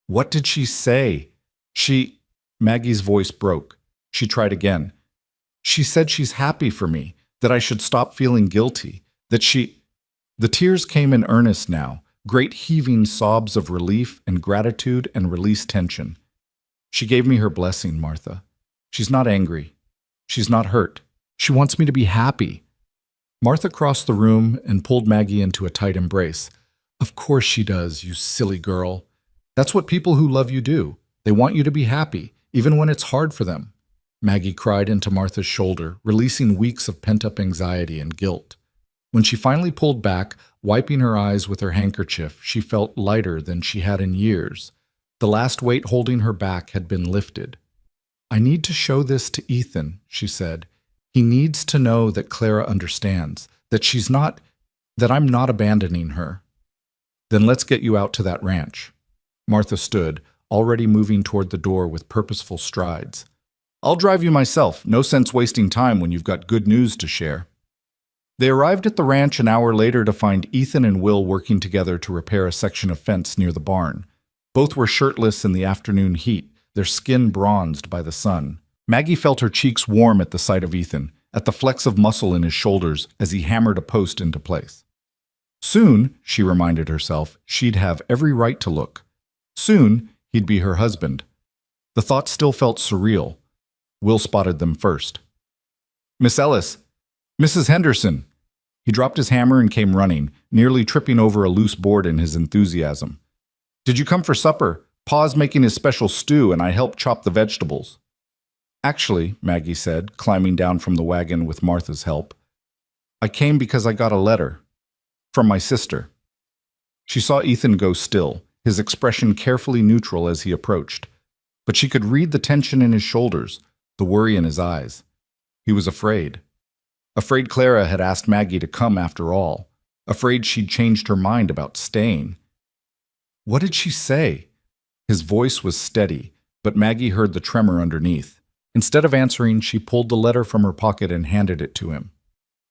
What did she say? Maggie's voice broke. She tried again. She said she's happy for me, that I should stop feeling guilty, that she... The tears came in earnest now, great heaving sobs of relief and gratitude and released tension. She gave me her blessing, Martha. She's not angry. She's not hurt. She wants me to be happy. Martha crossed the room and pulled Maggie into a tight embrace. Of course she does, you silly girl. That's what people who love you do. They want you to be happy, even when it's hard for them. Maggie cried into Martha's shoulder, releasing weeks of pent-up anxiety and guilt. When she finally pulled back, wiping her eyes with her handkerchief, she felt lighter than she had in years. The last weight holding her back had been lifted. I need to show this to Ethan, she said. He needs to know that Clara understands, that I'm not abandoning her. Then let's get you out to that ranch. Martha stood, already moving toward the door with purposeful strides. I'll drive you myself. No sense wasting time when you've got good news to share. They arrived at the ranch an hour later to find Ethan and Will working together to repair a section of fence near the barn. Both were shirtless in the afternoon heat, their skin bronzed by the sun. Maggie felt her cheeks warm at the sight of Ethan, at the flex of muscle in his shoulders as he hammered a post into place. Soon, she reminded herself, she'd have every right to look. Soon, he'd be her husband. The thought still felt surreal. Will spotted them first. Miss Ellis! Mrs. Henderson! He dropped his hammer and came running, nearly tripping over a loose board in his enthusiasm. Did you come for supper? Pa's making his special stew and I helped chop the vegetables. Actually, Maggie said, climbing down from the wagon with Martha's help, I came because I got a letter. From my sister. She saw Ethan go still, his expression carefully neutral as he approached. But she could read the tension in his shoulders, the worry in his eyes. He was afraid. Afraid Clara had asked Maggie to come after all. Afraid she'd changed her mind about staying. What did she say? His voice was steady, but Maggie heard the tremor underneath. Instead of answering, she pulled the letter from her pocket and handed it to him.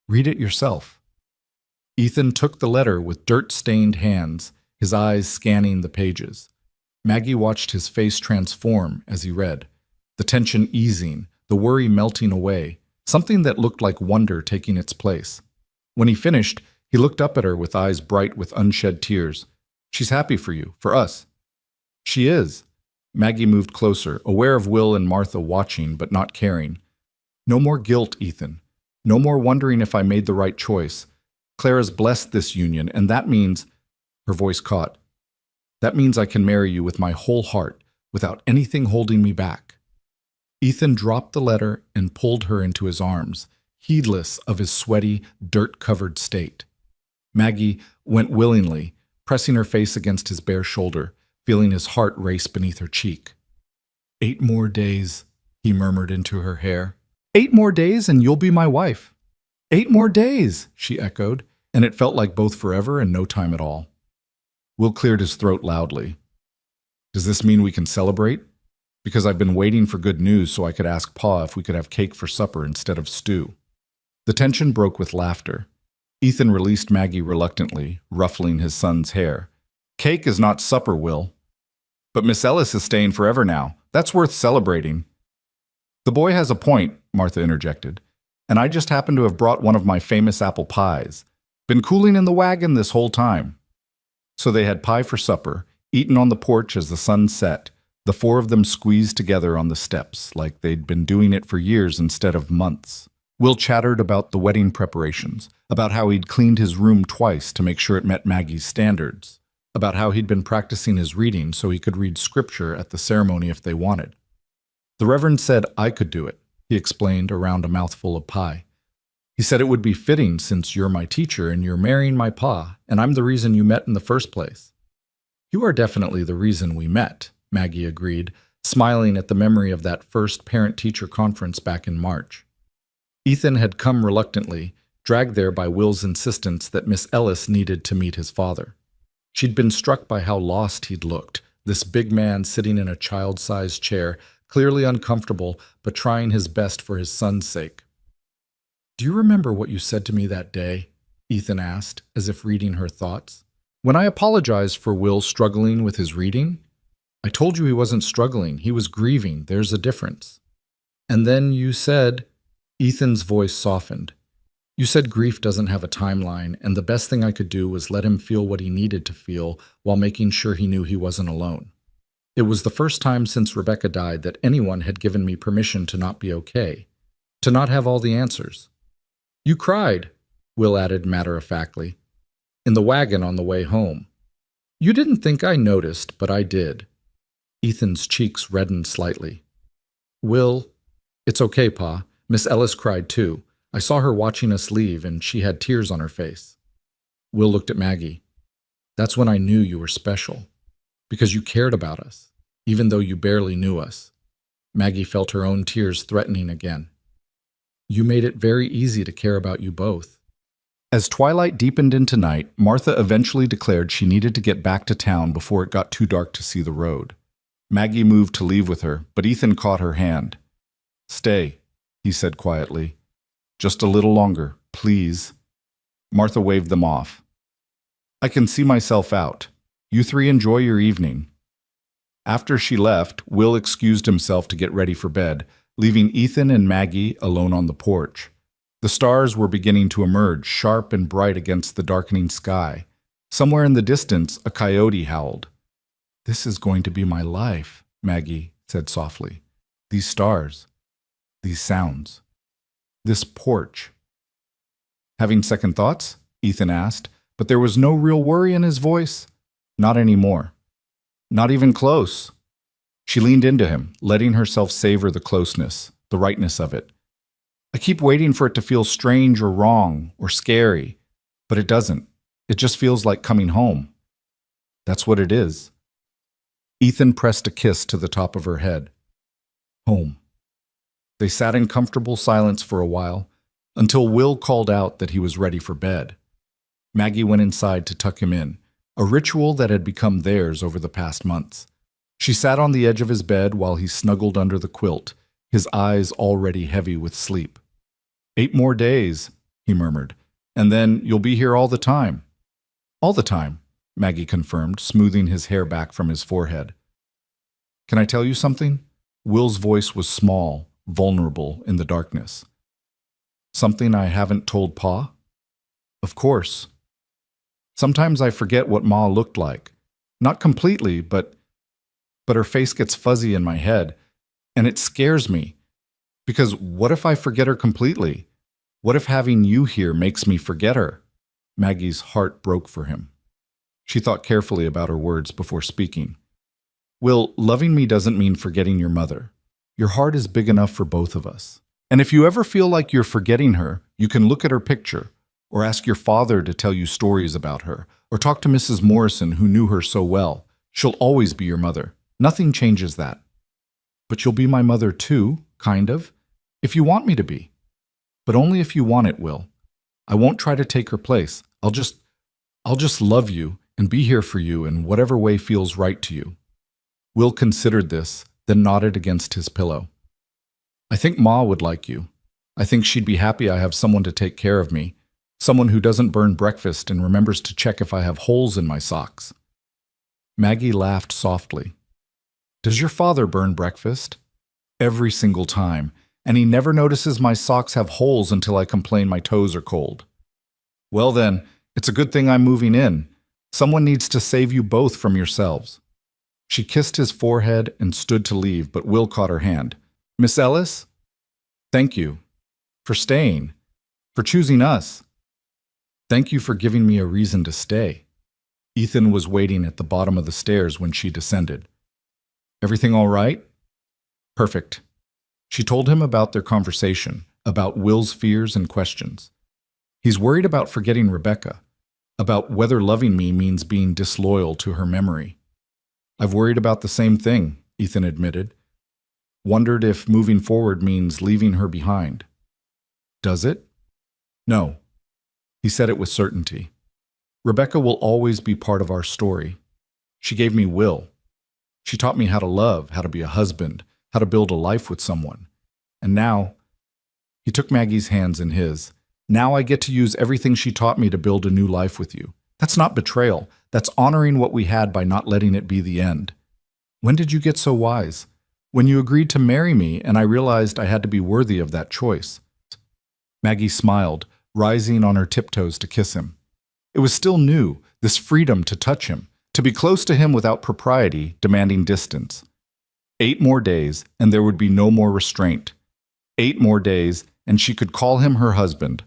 Read it yourself. Ethan took the letter with dirt-stained hands, his eyes scanning the pages. Maggie watched his face transform as he read, the tension easing, the worry melting away, something that looked like wonder taking its place. When he finished, he looked up at her with eyes bright with unshed tears. She's happy for you, for us. She is. Maggie moved closer, aware of Will and Martha watching but not caring. No more guilt, Ethan. No more wondering if I made the right choice. Clara's blessed this union, and that means, her voice caught, that means I can marry you with my whole heart, without anything holding me back. Ethan dropped the letter and pulled her into his arms, heedless of his sweaty, dirt-covered state. Maggie went willingly, pressing her face against his bare shoulder, feeling his heart race beneath her cheek. 8 more days, he murmured into her hair. 8 more days and you'll be my wife. 8 more days, she echoed, and it felt like both forever and no time at all. Will cleared his throat loudly. Does this mean we can celebrate? Because I've been waiting for good news so I could ask Pa if we could have cake for supper instead of stew. The tension broke with laughter. Ethan released Maggie reluctantly, ruffling his son's hair. Cake is not supper, Will. But Miss Ellis is staying forever now. That's worth celebrating. The boy has a point, Martha interjected. And I just happen to have brought one of my famous apple pies. Been cooling in the wagon this whole time. So they had pie for supper, eaten on the porch as the sun set, the 4 of them squeezed together on the steps, like they'd been doing it for years instead of months. Will chattered about the wedding preparations, about how he'd cleaned his room twice to make sure it met Maggie's standards, about how he'd been practicing his reading so he could read scripture at the ceremony if they wanted. The Reverend said I could do it, he explained around a mouthful of pie. He said it would be fitting since you're my teacher and you're marrying my pa, and I'm the reason you met in the first place. You are definitely the reason we met, Maggie agreed, smiling at the memory of that first parent-teacher conference back in March. Ethan had come reluctantly, dragged there by Will's insistence that Miss Ellis needed to meet his father. She'd been struck by how lost he'd looked, this big man sitting in a child-sized chair, clearly uncomfortable, but trying his best for his son's sake. "Do you remember what you said to me that day?" Ethan asked, as if reading her thoughts. "When I apologized for Will struggling with his reading? I told you he wasn't struggling, he was grieving, there's a difference. And then you said—" Ethan's voice softened. "You said grief doesn't have a timeline, and the best thing I could do was let him feel what he needed to feel while making sure he knew he wasn't alone. It was the first time since Rebecca died that anyone had given me permission to not be okay, to not have all the answers. You cried," Will added matter-of-factly, "in the wagon on the way home. You didn't think I noticed, but I did." Ethan's cheeks reddened slightly. "Will, it's okay, Pa. Miss Ellis cried too. I saw her watching us leave, and she had tears on her face." Will looked at Maggie. "That's when I knew you were special. Because you cared about us, even though you barely knew us." Maggie felt her own tears threatening again. "You made it very easy to care about you both." As twilight deepened into night, Martha eventually declared she needed to get back to town before it got too dark to see the road. Maggie moved to leave with her, but Ethan caught her hand. "Stay," he said quietly. "Just a little longer, please." Martha waved them off. "I can see myself out. You three enjoy your evening." After she left, Will excused himself to get ready for bed, leaving Ethan and Maggie alone on the porch. The stars were beginning to emerge, sharp and bright against the darkening sky. Somewhere in the distance, a coyote howled. "This is going to be my life," Maggie said softly. "These stars, these sounds, this porch." "Having second thoughts?" Ethan asked, but there was no real worry in his voice. Not anymore. Not even close. She leaned into him, letting herself savor the closeness, the rightness of it. "I keep waiting for it to feel strange or wrong or scary, but it doesn't. It just feels like coming home. That's what it is." Ethan pressed a kiss to the top of her head. Home. They sat in comfortable silence for a while, until Will called out that he was ready for bed. Maggie went inside to tuck him in, a ritual that had become theirs over the past months. She sat on the edge of his bed while he snuggled under the quilt, his eyes already heavy with sleep. 8 more days, he murmured, "and then you'll be here all the time." "All the time," Maggie confirmed, smoothing his hair back from his forehead. "Can I tell you something?" Will's voice was small, vulnerable in the darkness. "Something I haven't told Pa?" "Of course. Sometimes I forget what Ma looked like. Not completely, but her face gets fuzzy in my head, and it scares me. Because what if I forget her completely? What if having you here makes me forget her?" Maggie's heart broke for him. She thought carefully about her words before speaking. "Will, loving me doesn't mean forgetting your mother. Your heart is big enough for both of us. And if you ever feel like you're forgetting her, you can look at her picture, or ask your father to tell you stories about her, or talk to Mrs. Morrison, who knew her so well. She'll always be your mother. Nothing changes that. But you'll be my mother too, kind of, if you want me to be. But only if you want it, Will. I won't try to take her place. I'll just love you and be here for you in whatever way feels right to you." Will considered this, then nodded against his pillow. "I think Ma would like you. I think she'd be happy I have someone to take care of me, someone who doesn't burn breakfast and remembers to check if I have holes in my socks." Maggie laughed softly. "Does your father burn breakfast?" "Every single time, and he never notices my socks have holes until I complain my toes are cold." "Well then, it's a good thing I'm moving in. Someone needs to save you both from yourselves." She kissed his forehead and stood to leave, but Will caught her hand. "Miss Ellis? Thank you. For staying. For choosing us. Thank you for giving me a reason to stay. Ethan was waiting at the bottom of the stairs when she descended. Everything all right? Perfect. She told him about their conversation, about Will's fears and questions. He's worried about forgetting Rebecca, about whether loving me means being disloyal to her memory. I've worried about the same thing, Ethan admitted. Wondered if moving forward means leaving her behind. Does it? No. He said it with certainty. Rebecca will always be part of our story. She gave me Will. She taught me how to love, how to be a husband, how to build a life with someone. And now, he took Maggie's hands in his. Now I get to use everything she taught me to build a new life with you. That's not betrayal. That's honoring what we had by not letting it be the end. When did you get so wise? When you agreed to marry me and I realized I had to be worthy of that choice. Maggie smiled, rising on her tiptoes to kiss him. It was still new, this freedom to touch him, to be close to him without propriety, demanding distance. 8 more days, and there would be no more restraint. 8 more days, and she could call him her husband.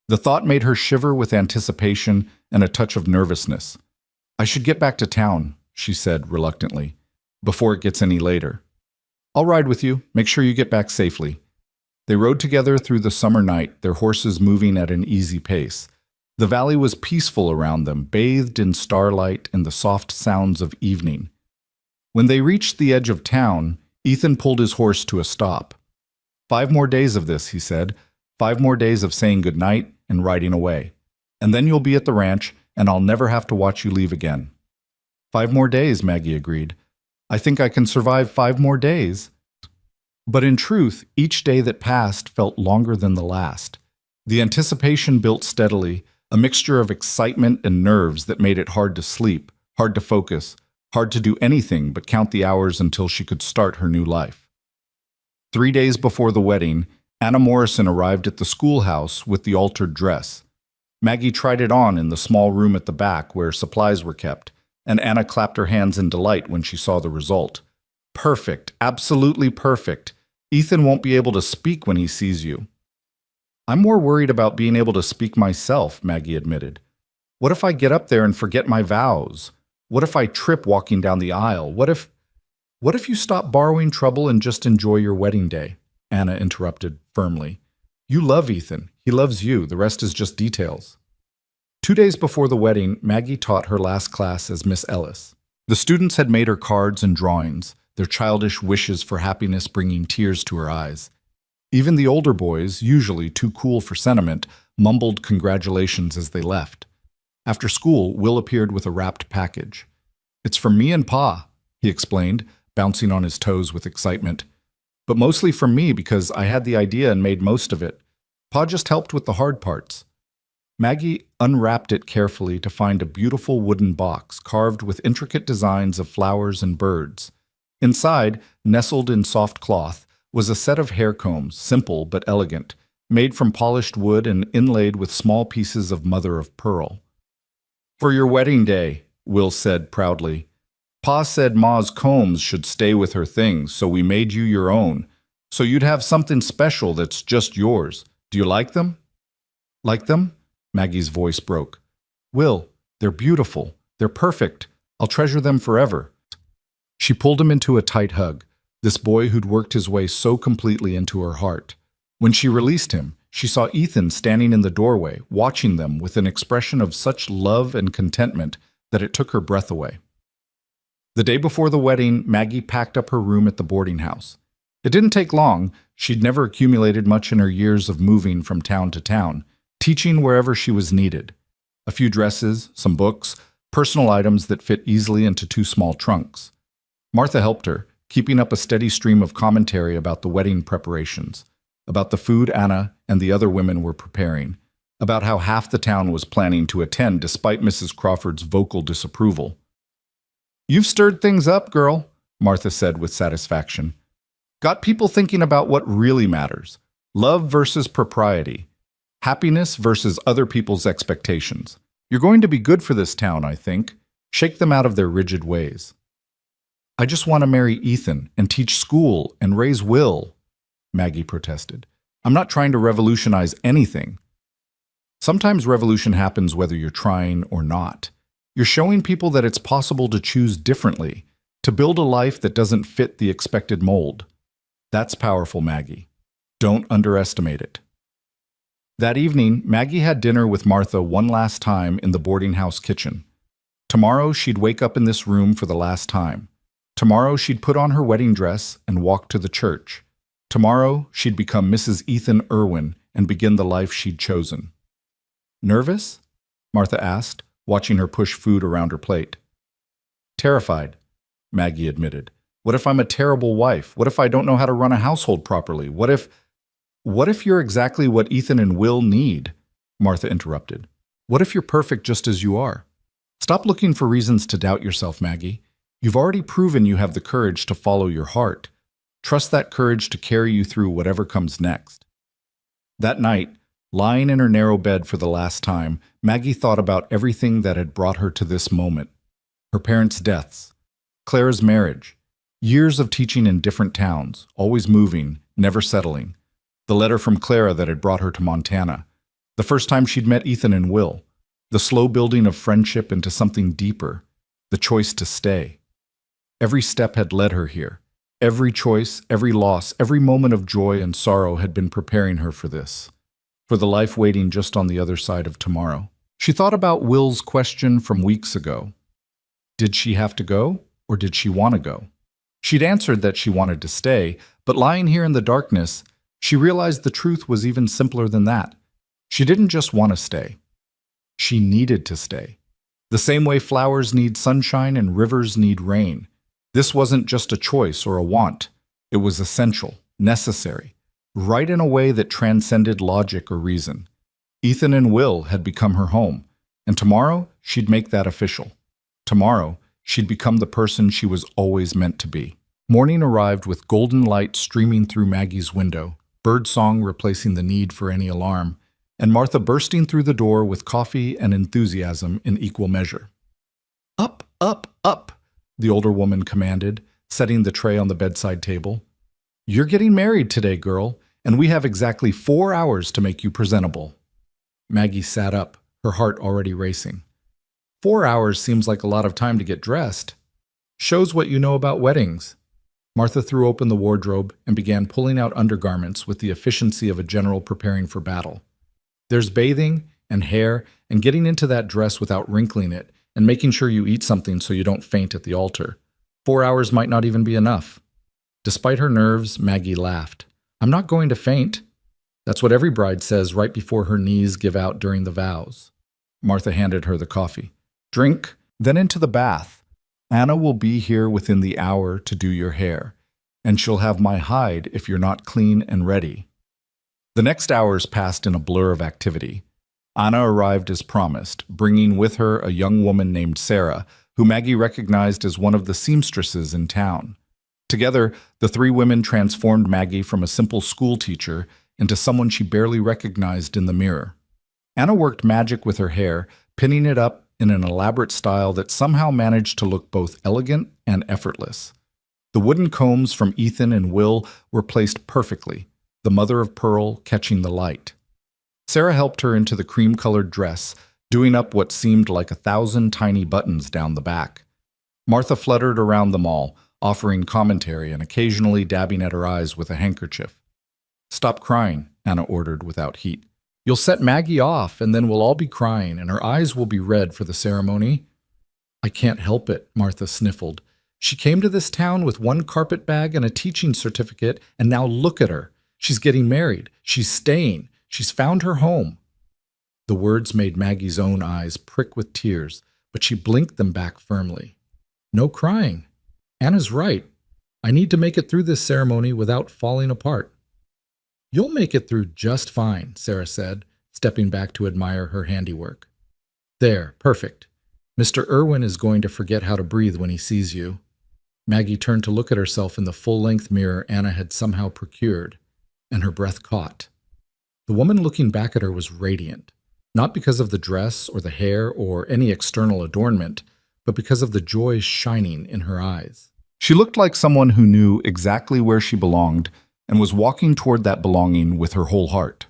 The thought made her shiver with anticipation and a touch of nervousness. I should get back to town, she said reluctantly, before it gets any later. I'll ride with you. Make sure you get back safely. They rode together through the summer night, their horses moving at an easy pace. The valley was peaceful around them, bathed in starlight and the soft sounds of evening. When they reached the edge of town, Ethan pulled his horse to a stop. 5 more days of this, he said. 5 more days of saying goodnight and riding away. And then you'll be at the ranch, and I'll never have to watch you leave again. 5 more days, Maggie agreed. I think I can survive 5 more days. But in truth, each day that passed felt longer than the last. The anticipation built steadily, a mixture of excitement and nerves that made it hard to sleep, hard to focus, hard to do anything but count the hours until she could start her new life. 3 days before the wedding, Anna Morrison arrived at the schoolhouse with the altered dress. Maggie tried it on in the small room at the back where supplies were kept, and Anna clapped her hands in delight when she saw the result. Perfect, absolutely perfect. Ethan won't be able to speak when he sees you. I'm more worried about being able to speak myself, Maggie admitted. What if I get up there and forget my vows? What if I trip walking down the aisle? What if you stop borrowing trouble and just enjoy your wedding day? Anna interrupted firmly. You love Ethan. He loves you. The rest is just details. 2 days before the wedding, Maggie taught her last class as Miss Ellis. The students had made her cards and drawings, their childish wishes for happiness bringing tears to her eyes. Even the older boys, usually too cool for sentiment, mumbled congratulations as they left. After school, Will appeared with a wrapped package. It's from me and Pa, he explained, bouncing on his toes with excitement. But mostly from me because I had the idea and made most of it. Pa just helped with the hard parts. Maggie unwrapped it carefully to find a beautiful wooden box carved with intricate designs of flowers and birds. Inside, nestled in soft cloth, was a set of hair combs, simple but elegant, made from polished wood and inlaid with small pieces of mother of pearl. For your wedding day, Will said proudly. Pa said Ma's combs should stay with her things, so we made you your own. So you'd have something special that's just yours. Do you like them? Like them? Maggie's voice broke. Will, they're beautiful. They're perfect. I'll treasure them forever. She pulled him into a tight hug, this boy who'd worked his way so completely into her heart. When she released him, she saw Ethan standing in the doorway, watching them with an expression of such love and contentment that it took her breath away. The day before the wedding, Maggie packed up her room at the boarding house. It didn't take long. She'd never accumulated much in her years of moving from town to town, teaching wherever she was needed. A few dresses, some books, personal items that fit easily into 2 small trunks. Martha helped her, keeping up a steady stream of commentary about the wedding preparations, about the food Anna and the other women were preparing, about how half the town was planning to attend despite Mrs. Crawford's vocal disapproval. You've stirred things up, girl, Martha said with satisfaction. Got people thinking about what really matters. Love versus propriety. Happiness versus other people's expectations. You're going to be good for this town, I think. Shake them out of their rigid ways. I just want to marry Ethan and teach school and raise Will, Maggie protested. I'm not trying to revolutionize anything. Sometimes revolution happens whether you're trying or not. You're showing people that it's possible to choose differently, to build a life that doesn't fit the expected mold. That's powerful, Maggie. Don't underestimate it. That evening, Maggie had dinner with Martha one last time in the boarding house kitchen. Tomorrow, she'd wake up in this room for the last time. Tomorrow, she'd put on her wedding dress and walk to the church. Tomorrow, she'd become Mrs. Ethan Irwin and begin the life she'd chosen. Nervous? Martha asked, watching her push food around her plate. Terrified, Maggie admitted. What if I'm a terrible wife? What if I don't know how to run a household properly? What if you're exactly what Ethan and Will need? Martha interrupted. What if you're perfect just as you are? Stop looking for reasons to doubt yourself, Maggie. You've already proven you have the courage to follow your heart. Trust that courage to carry you through whatever comes next. That night, lying in her narrow bed for the last time, Maggie thought about everything that had brought her to this moment. Her parents' deaths, Clara's marriage, years of teaching in different towns, always moving, never settling, the letter from Clara that had brought her to Montana, the first time she'd met Ethan and Will, the slow building of friendship into something deeper, the choice to stay. Every step had led her here. Every choice, every loss, every moment of joy and sorrow had been preparing her for this, for the life waiting just on the other side of tomorrow. She thought about Will's question from weeks ago. Did she have to go, or did she want to go? She'd answered that she wanted to stay, but lying here in the darkness, she realized the truth was even simpler than that. She didn't just want to stay. She needed to stay. The same way flowers need sunshine and rivers need rain. This wasn't just a choice or a want. It was essential, necessary, right in a way that transcended logic or reason. Ethan and Will had become her home, and tomorrow she'd make that official. Tomorrow, she'd become the person she was always meant to be. Morning arrived with golden light streaming through Maggie's window, birdsong replacing the need for any alarm, and Martha bursting through the door with coffee and enthusiasm in equal measure. Up, up, up, the older woman commanded, setting the tray on the bedside table. You're getting married today, girl, and we have exactly 4 hours to make you presentable. Maggie sat up, her heart already racing. 4 hours seems like a lot of time to get dressed. Shows what you know about weddings. Martha threw open the wardrobe and began pulling out undergarments with the efficiency of a general preparing for battle. There's bathing and hair and getting into that dress without wrinkling it and making sure you eat something so you don't faint at the altar. 4 hours might not even be enough. Despite her nerves, Maggie laughed. I'm not going to faint. That's what every bride says right before her knees give out during the vows. Martha handed her the coffee. Drink, then into the bath. Anna will be here within the hour to do your hair, and she'll have my hide if you're not clean and ready. The next hours passed in a blur of activity. Anna arrived as promised, bringing with her a young woman named Sarah, who Maggie recognized as one of the seamstresses in town. Together, the three women transformed Maggie from a simple school teacher into someone she barely recognized in the mirror. Anna worked magic with her hair, pinning it up in an elaborate style that somehow managed to look both elegant and effortless. The wooden combs from Ethan and Will were placed perfectly, the mother of pearl catching the light. Sarah helped her into the cream-colored dress, doing up what seemed like 1,000 tiny buttons down the back. Martha fluttered around them all, offering commentary and occasionally dabbing at her eyes with a handkerchief. Stop crying, Anna ordered without heat. You'll set Maggie off, and then we'll all be crying, and her eyes will be red for the ceremony. I can't help it, Martha sniffled. She came to this town with one carpet bag and a teaching certificate, and now look at her. She's getting married. She's staying. She's found her home. The words made Maggie's own eyes prick with tears, but she blinked them back firmly. No crying. Anna's right. I need to make it through this ceremony without falling apart. You'll make it through just fine, Sarah said, stepping back to admire her handiwork. There, perfect. Mr. Irwin is going to forget how to breathe when he sees you. Maggie turned to look at herself in the full-length mirror Anna had somehow procured, and her breath caught. The woman looking back at her was radiant, not because of the dress or the hair or any external adornment, but because of the joy shining in her eyes. She looked like someone who knew exactly where she belonged and was walking toward that belonging with her whole heart.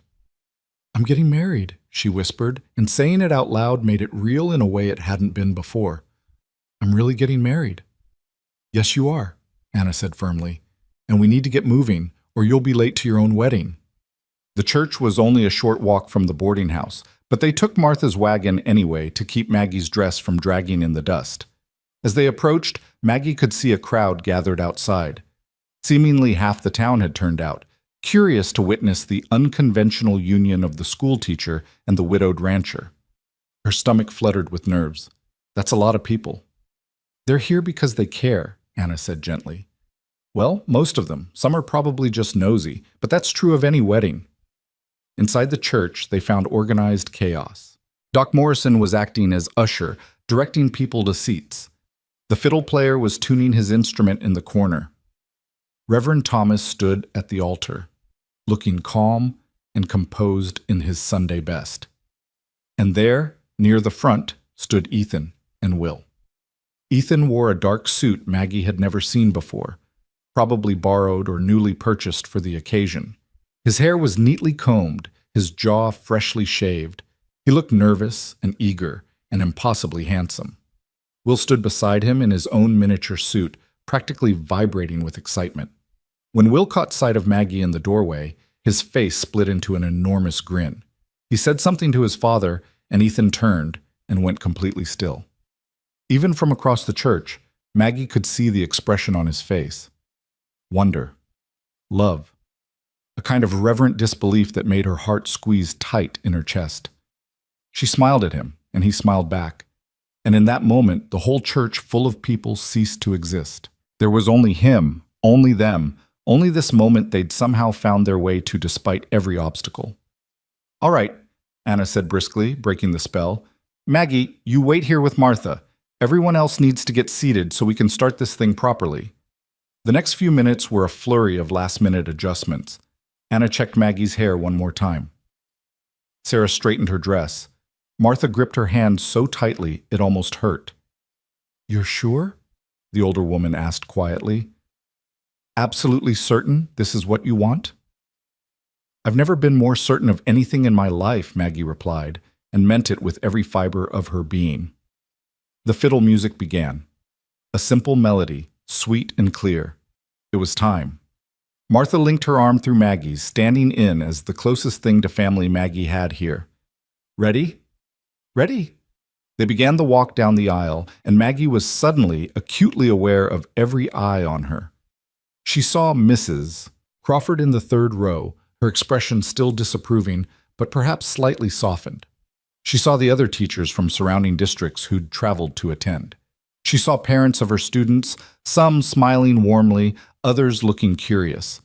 I'm getting married, she whispered, and saying it out loud made it real in a way it hadn't been before. I'm really getting married. Yes, you are, Anna said firmly, and we need to get moving, or you'll be late to your own wedding. The church was only a short walk from the boarding house, but they took Martha's wagon anyway to keep Maggie's dress from dragging in the dust. As they approached, Maggie could see a crowd gathered outside. Seemingly half the town had turned out, curious to witness the unconventional union of the schoolteacher and the widowed rancher. Her stomach fluttered with nerves. That's a lot of people. They're here because they care, Anna said gently. Well, most of them. Some are probably just nosy, but that's true of any wedding. Inside the church, they found organized chaos. Doc Morrison was acting as usher, directing people to seats. The fiddle player was tuning his instrument in the corner. Reverend Thomas stood at the altar, looking calm and composed in his Sunday best. And there, near the front, stood Ethan and Will. Ethan wore a dark suit Maggie had never seen before, probably borrowed or newly purchased for the occasion. His hair was neatly combed, his jaw freshly shaved. He looked nervous and eager and impossibly handsome. Will stood beside him in his own miniature suit, practically vibrating with excitement. When Will caught sight of Maggie in the doorway, his face split into an enormous grin. He said something to his father, and Ethan turned and went completely still. Even from across the church, Maggie could see the expression on his face. Wonder. Love. A kind of reverent disbelief that made her heart squeeze tight in her chest. She smiled at him, and he smiled back. And in that moment, the whole church full of people ceased to exist. There was only him, only them, only this moment they'd somehow found their way to despite every obstacle. All right, Anna said briskly, breaking the spell. Maggie, you wait here with Martha. Everyone else needs to get seated so we can start this thing properly. The next few minutes were a flurry of last-minute adjustments. Anna checked Maggie's hair one more time. Sarah straightened her dress. Martha gripped her hand so tightly it almost hurt. You're sure? The older woman asked quietly. Absolutely certain this is what you want? I've never been more certain of anything in my life, Maggie replied, and meant it with every fiber of her being. The fiddle music began. A simple melody, sweet and clear. It was time. Martha linked her arm through Maggie's, standing in as the closest thing to family Maggie had here. Ready? Ready? They began the walk down the aisle, and Maggie was suddenly acutely aware of every eye on her. She saw Mrs. Crawford in the third row, her expression still disapproving, but perhaps slightly softened. She saw the other teachers from surrounding districts who'd traveled to attend. She saw parents of her students, some smiling warmly, others looking curious.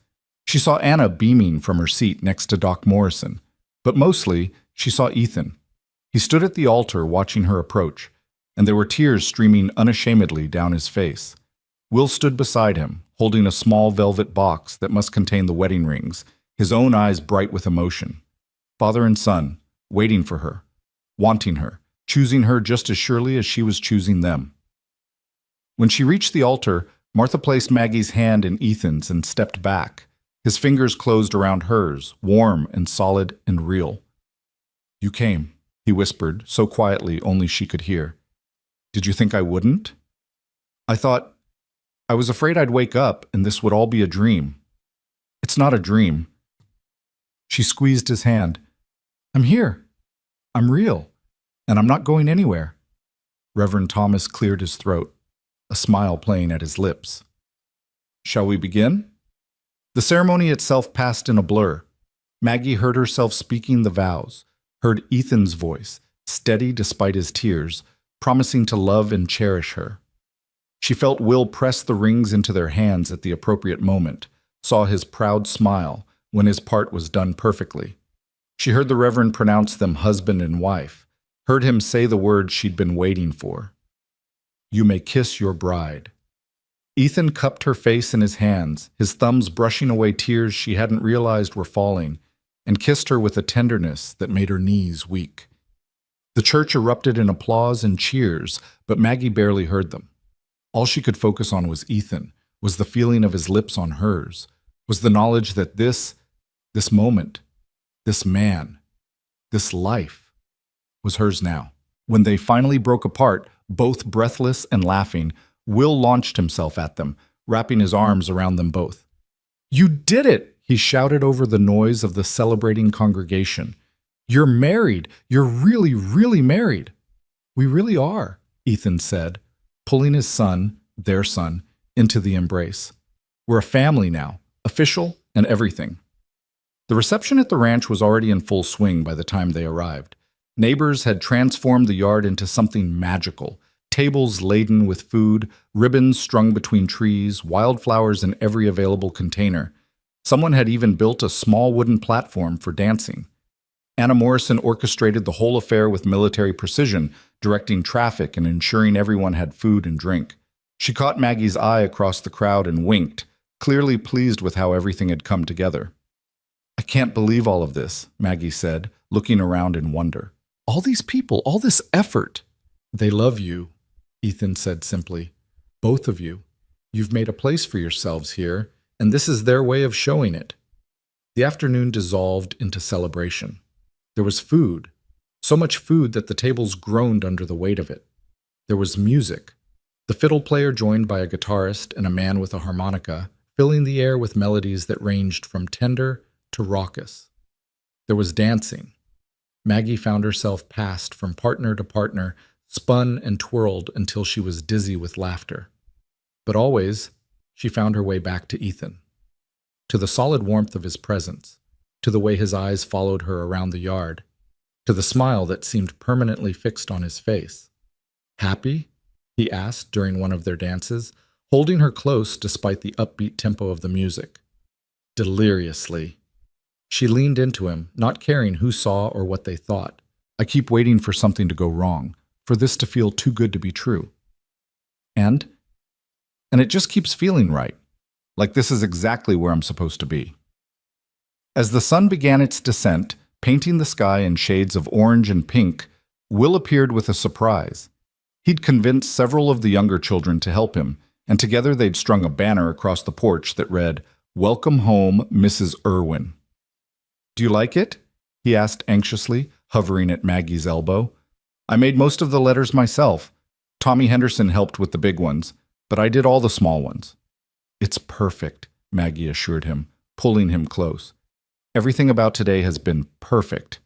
She saw Anna beaming from her seat next to Doc Morrison, but mostly she saw Ethan. He stood at the altar watching her approach, and there were tears streaming unashamedly down his face. Will stood beside him, holding a small velvet box that must contain the wedding rings, his own eyes bright with emotion. Father and son, waiting for her, wanting her, choosing her just as surely as she was choosing them. When she reached the altar, Martha placed Maggie's hand in Ethan's and stepped back. His fingers closed around hers, warm and solid and real. You came, he whispered, so quietly only she could hear. Did you think I wouldn't? I was afraid I'd wake up and this would all be a dream. It's not a dream. She squeezed his hand. I'm here. I'm real. And I'm not going anywhere. Reverend Thomas cleared his throat, a smile playing at his lips. Shall we begin? The ceremony itself passed in a blur. Maggie heard herself speaking the vows, heard Ethan's voice, steady despite his tears, promising to love and cherish her. She felt Will press the rings into their hands at the appropriate moment, saw his proud smile when his part was done perfectly. She heard the Reverend pronounce them husband and wife, heard him say the words she'd been waiting for. You may kiss your bride. Ethan cupped her face in his hands, his thumbs brushing away tears she hadn't realized were falling, and kissed her with a tenderness that made her knees weak. The church erupted in applause and cheers, but Maggie barely heard them. All she could focus on was Ethan, was the feeling of his lips on hers, was the knowledge that this moment, this man, this life, was hers now. When they finally broke apart, both breathless and laughing, Will launched himself at them, wrapping his arms around them both. "You did it!" he shouted over the noise of the celebrating congregation. "You're married! You're really, really married!" "We really are," Ethan said, pulling his son, their son, into the embrace. "We're a family now, official and everything." The reception at the ranch was already in full swing by the time they arrived. Neighbors had transformed the yard into something magical. Tables laden with food, ribbons strung between trees, wildflowers in every available container. Someone had even built a small wooden platform for dancing. Anna Morrison orchestrated the whole affair with military precision, directing traffic and ensuring everyone had food and drink. She caught Maggie's eye across the crowd and winked, clearly pleased with how everything had come together. "I can't believe all of this," Maggie said, looking around in wonder. "All these people, all this effort." "They love you," Ethan said simply. "Both of you. You've made a place for yourselves here, and this is their way of showing it." The afternoon dissolved into celebration. There was food, so much food that the tables groaned under the weight of it. There was music, the fiddle player joined by a guitarist and a man with a harmonica, filling the air with melodies that ranged from tender to raucous. There was dancing. Maggie found herself passed from partner to partner, spun and twirled until she was dizzy with laughter. But always, she found her way back to Ethan, to the solid warmth of his presence, to the way his eyes followed her around the yard, to the smile that seemed permanently fixed on his face. "Happy?" he asked during one of their dances, holding her close despite the upbeat tempo of the music. "Deliriously." She leaned into him, not caring who saw or what they thought. "I keep waiting for something to go wrong, for this to feel too good to be true. And it just keeps feeling right, like this is exactly where I'm supposed to be." As the sun began its descent, painting the sky in shades of orange and pink, Will appeared with a surprise. He'd convinced several of the younger children to help him, and together they'd strung a banner across the porch that read, "Welcome home, Mrs. Irwin." "Do you like it?" he asked anxiously, hovering at Maggie's elbow. "I made most of the letters myself. Tommy Henderson helped with the big ones, but I did all the small ones." "It's perfect," Maggie assured him, pulling him close. "Everything about today has been perfect.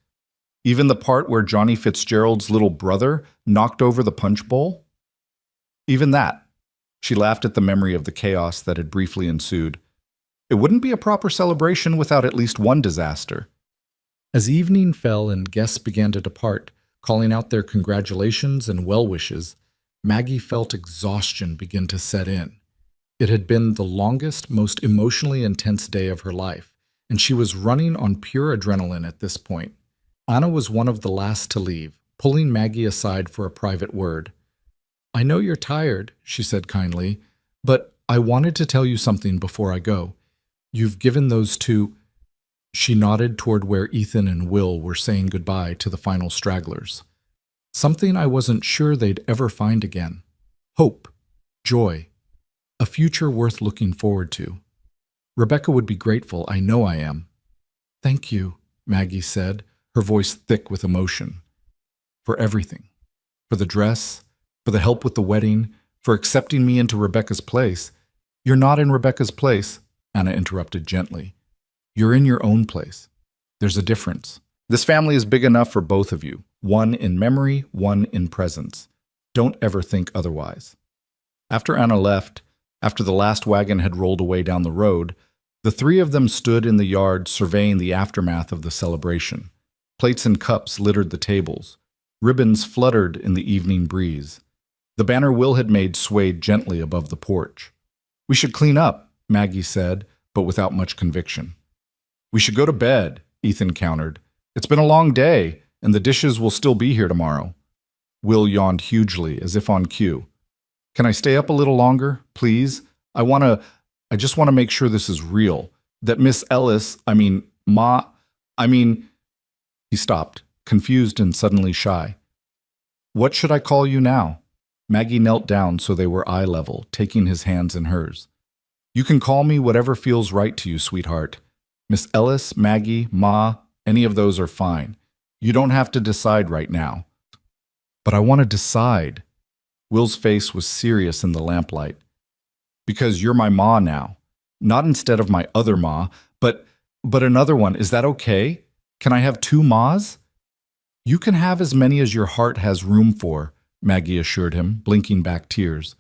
Even the part where Johnny Fitzgerald's little brother knocked over the punch bowl? Even that." She laughed at the memory of the chaos that had briefly ensued. "It wouldn't be a proper celebration without at least one disaster." As evening fell and guests began to depart, calling out their congratulations and well wishes, Maggie felt exhaustion begin to set in. It had been the longest, most emotionally intense day of her life, and she was running on pure adrenaline at this point. Anna was one of the last to leave, pulling Maggie aside for a private word. "I know you're tired," she said kindly, "but I wanted to tell you something before I go. You've given those two—" She nodded toward where Ethan and Will were saying goodbye to the final stragglers. "Something I wasn't sure they'd ever find again. Hope, joy, a future worth looking forward to. Rebecca would be grateful, I know I am." "Thank you," Maggie said, her voice thick with emotion. "For everything. For the dress, for the help with the wedding, for accepting me into Rebecca's place." "You're not in Rebecca's place," Anna interrupted gently. "You're in your own place. There's a difference. This family is big enough for both of you, one in memory, one in presence. Don't ever think otherwise." After Anna left, after the last wagon had rolled away down the road, the three of them stood in the yard surveying the aftermath of the celebration. Plates and cups littered the tables. Ribbons fluttered in the evening breeze. The banner Will had made swayed gently above the porch. "We should clean up," Maggie said, but without much conviction. "We should go to bed," Ethan countered. "It's been a long day, and the dishes will still be here tomorrow." Will yawned hugely, as if on cue. "Can I stay up a little longer, please? I just want to make sure this is real. That Miss Ellis, He stopped, confused and suddenly shy. "What should I call you now?" Maggie knelt down so they were eye level, taking his hands in hers. "You can call me whatever feels right to you, sweetheart. Miss Ellis, Maggie, Ma, any of those are fine. You don't have to decide right now. But I want to decide. Will's face was serious in the lamplight. Because you're my ma now. Not instead of my other ma, but another one. Is that okay? Can I have two ma's? You can have as many as your heart has room for, Maggie assured him, blinking back tears.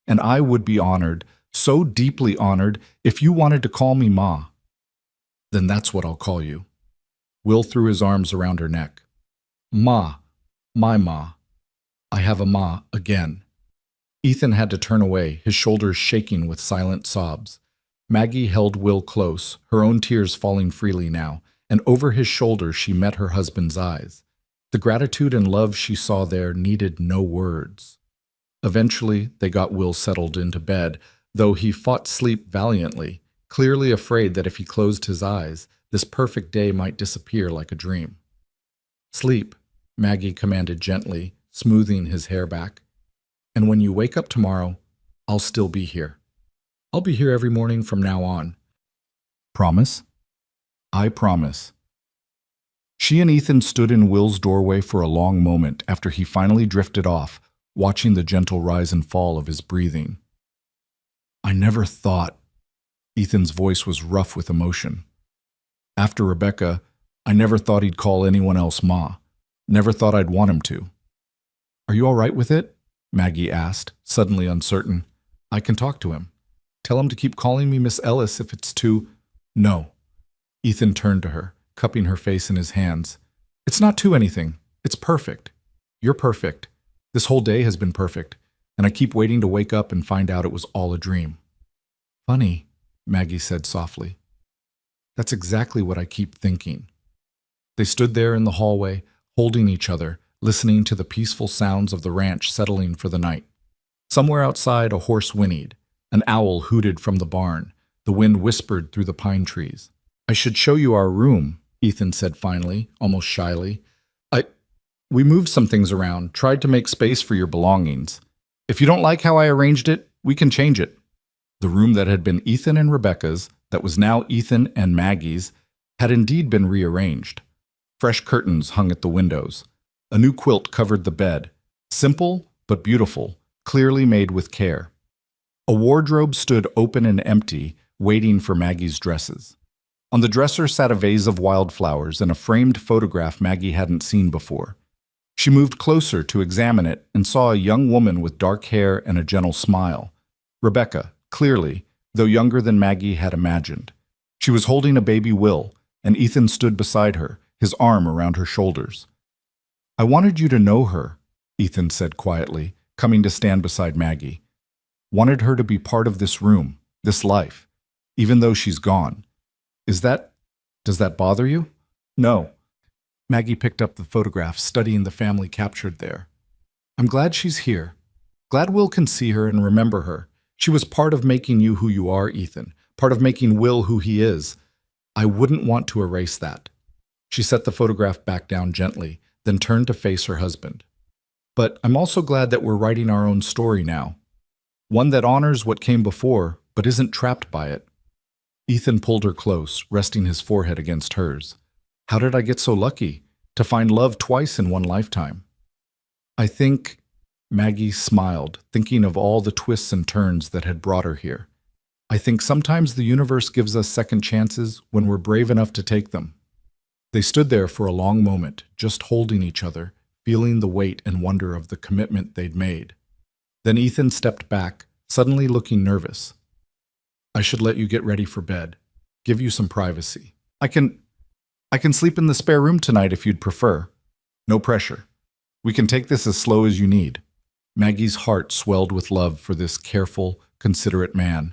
And I would be honored, so deeply honored, if you wanted to call me Ma. Then that's what I'll call you. Will threw his arms around her neck. Ma, my Ma. I have a Ma again. Ethan had to turn away, his shoulders shaking with silent sobs. Maggie held Will close, her own tears falling freely now, and over his shoulder she met her husband's eyes. The gratitude and love she saw there needed no words. Eventually, they got Will settled into bed, though he fought sleep valiantly, clearly afraid that if he closed his eyes, this perfect day might disappear like a dream. Sleep, Maggie commanded gently, smoothing his hair back. And when you wake up tomorrow, I'll still be here. I'll be here every morning from now on. Promise? I promise. She and Ethan stood in Will's doorway for a long moment after he finally drifted off, watching the gentle rise and fall of his breathing. I never thought. Ethan's voice was rough with emotion. After Rebecca, I never thought he'd call anyone else Ma. Never thought I'd want him to. Are you all right with it? Maggie asked, suddenly uncertain. I can talk to him. Tell him to keep calling me Miss Ellis if it's too... No. Ethan turned to her, cupping her face in his hands. It's not too anything. It's perfect. You're perfect. This whole day has been perfect, and I keep waiting to wake up and find out it was all a dream. Funny, Maggie said softly. That's exactly what I keep thinking. They stood there in the hallway, holding each other, listening to the peaceful sounds of the ranch settling for the night. Somewhere outside, a horse whinnied. An owl hooted from the barn. The wind whispered through the pine trees. I should show you our room, Ethan said finally, almost shyly. We moved some things around, tried to make space for your belongings. If you don't like how I arranged it, we can change it. The room that had been Ethan and Rebecca's, that was now Ethan and Maggie's, had indeed been rearranged. Fresh curtains hung at the windows. A new quilt covered the bed. Simple, but beautiful, clearly made with care. A wardrobe stood open and empty, waiting for Maggie's dresses. On the dresser sat a vase of wildflowers and a framed photograph Maggie hadn't seen before. She moved closer to examine it and saw a young woman with dark hair and a gentle smile. Rebecca, clearly, though younger than Maggie had imagined. She was holding a baby Will, and Ethan stood beside her, his arm around her shoulders. I wanted you to know her, Ethan said quietly, coming to stand beside Maggie. Wanted her to be part of this room, this life, even though she's gone. Does that bother you? No. Maggie picked up the photograph, studying the family captured there. I'm glad she's here. Glad Will can see her and remember her. She was part of making you who you are, Ethan. Part of making Will who he is. I wouldn't want to erase that. She set the photograph back down gently, then turned to face her husband. But I'm also glad that we're writing our own story now. One that honors what came before, but isn't trapped by it. Ethan pulled her close, resting his forehead against hers. How did I get so lucky to find love twice in one lifetime? I think, Maggie smiled, thinking of all the twists and turns that had brought her here. I think sometimes the universe gives us second chances when we're brave enough to take them. They stood there for a long moment, just holding each other, feeling the weight and wonder of the commitment they'd made. Then Ethan stepped back, suddenly looking nervous. I should let you get ready for bed, give you some privacy. I can sleep in the spare room tonight if you'd prefer. No pressure. We can take this as slow as you need. Maggie's heart swelled with love for this careful, considerate man.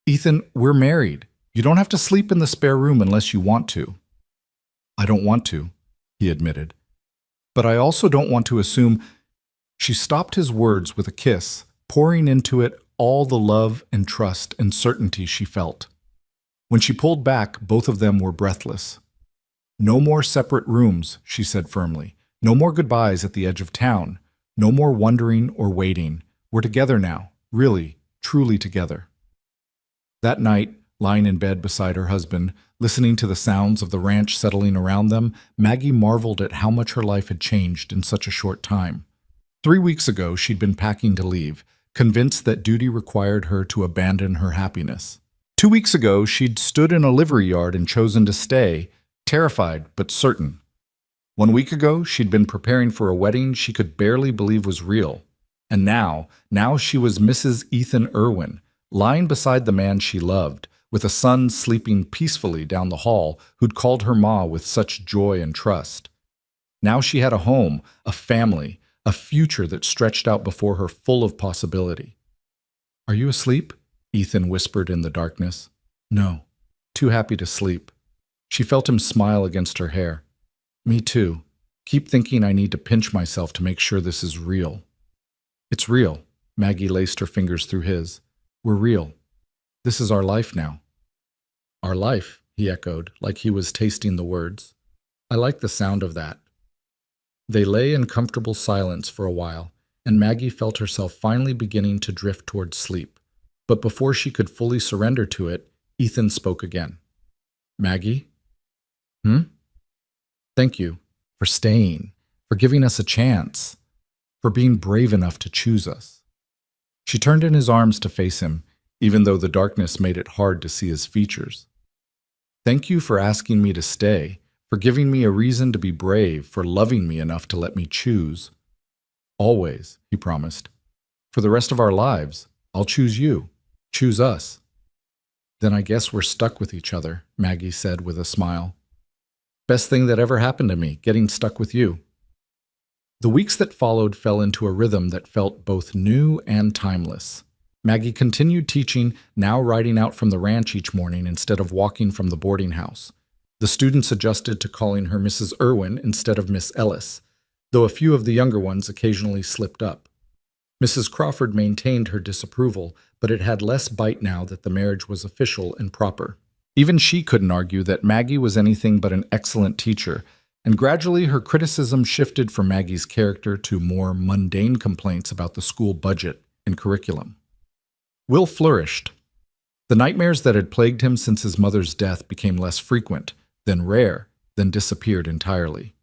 Ethan, we're married. You don't have to sleep in the spare room unless you want to. I don't want to, he admitted. But I also don't want to assume... She stopped his words with a kiss, pouring into it all the love and trust and certainty she felt. When she pulled back, both of them were breathless. No more separate rooms, she said firmly. No more goodbyes at the edge of town. No more wondering or waiting. We're together now, really, truly together. That night, lying in bed beside her husband, listening to the sounds of the ranch settling around them, Maggie marveled at how much her life had changed in such a short time. 3 weeks ago, she'd been packing to leave, convinced that duty required her to abandon her happiness. 2 weeks ago, she'd stood in a livery yard and chosen to stay, terrified but certain. 1 week ago, she'd been preparing for a wedding she could barely believe was real. And now she was Mrs. Ethan Irwin, lying beside the man she loved, with a son sleeping peacefully down the hall who'd called her ma with such joy and trust. Now she had a home, a family, a future that stretched out before her full of possibility. "Are you asleep?" Ethan whispered in the darkness. "No, too happy to sleep." She felt him smile against her hair. "Me too. Keep thinking I need to pinch myself to make sure this is real." "It's real." Maggie laced her fingers through his. "We're real. This is our life now." "Our life," he echoed, like he was tasting the words. "I like the sound of that." They lay in comfortable silence for a while, and Maggie felt herself finally beginning to drift towards sleep. But before she could fully surrender to it, Ethan spoke again. "Maggie?" "Thank you for staying, for giving us a chance, for being brave enough to choose us." She turned in his arms to face him, even though the darkness made it hard to see his features. "Thank you for asking me to stay, for giving me a reason to be brave, for loving me enough to let me choose. Always," he promised. "For the rest of our lives, I'll choose you. Choose us." "Then I guess we're stuck with each other," Maggie said with a smile. "Best thing that ever happened to me, getting stuck with you." The weeks that followed fell into a rhythm that felt both new and timeless. Maggie continued teaching, now riding out from the ranch each morning instead of walking from the boarding house. The students adjusted to calling her Mrs. Irwin instead of Miss Ellis, though a few of the younger ones occasionally slipped up. Mrs. Crawford maintained her disapproval, but it had less bite now that the marriage was official and proper. Even she couldn't argue that Maggie was anything but an excellent teacher, and gradually her criticism shifted from Maggie's character to more mundane complaints about the school budget and curriculum. Will flourished. The nightmares that had plagued him since his mother's death became less frequent, then rare, then disappeared entirely.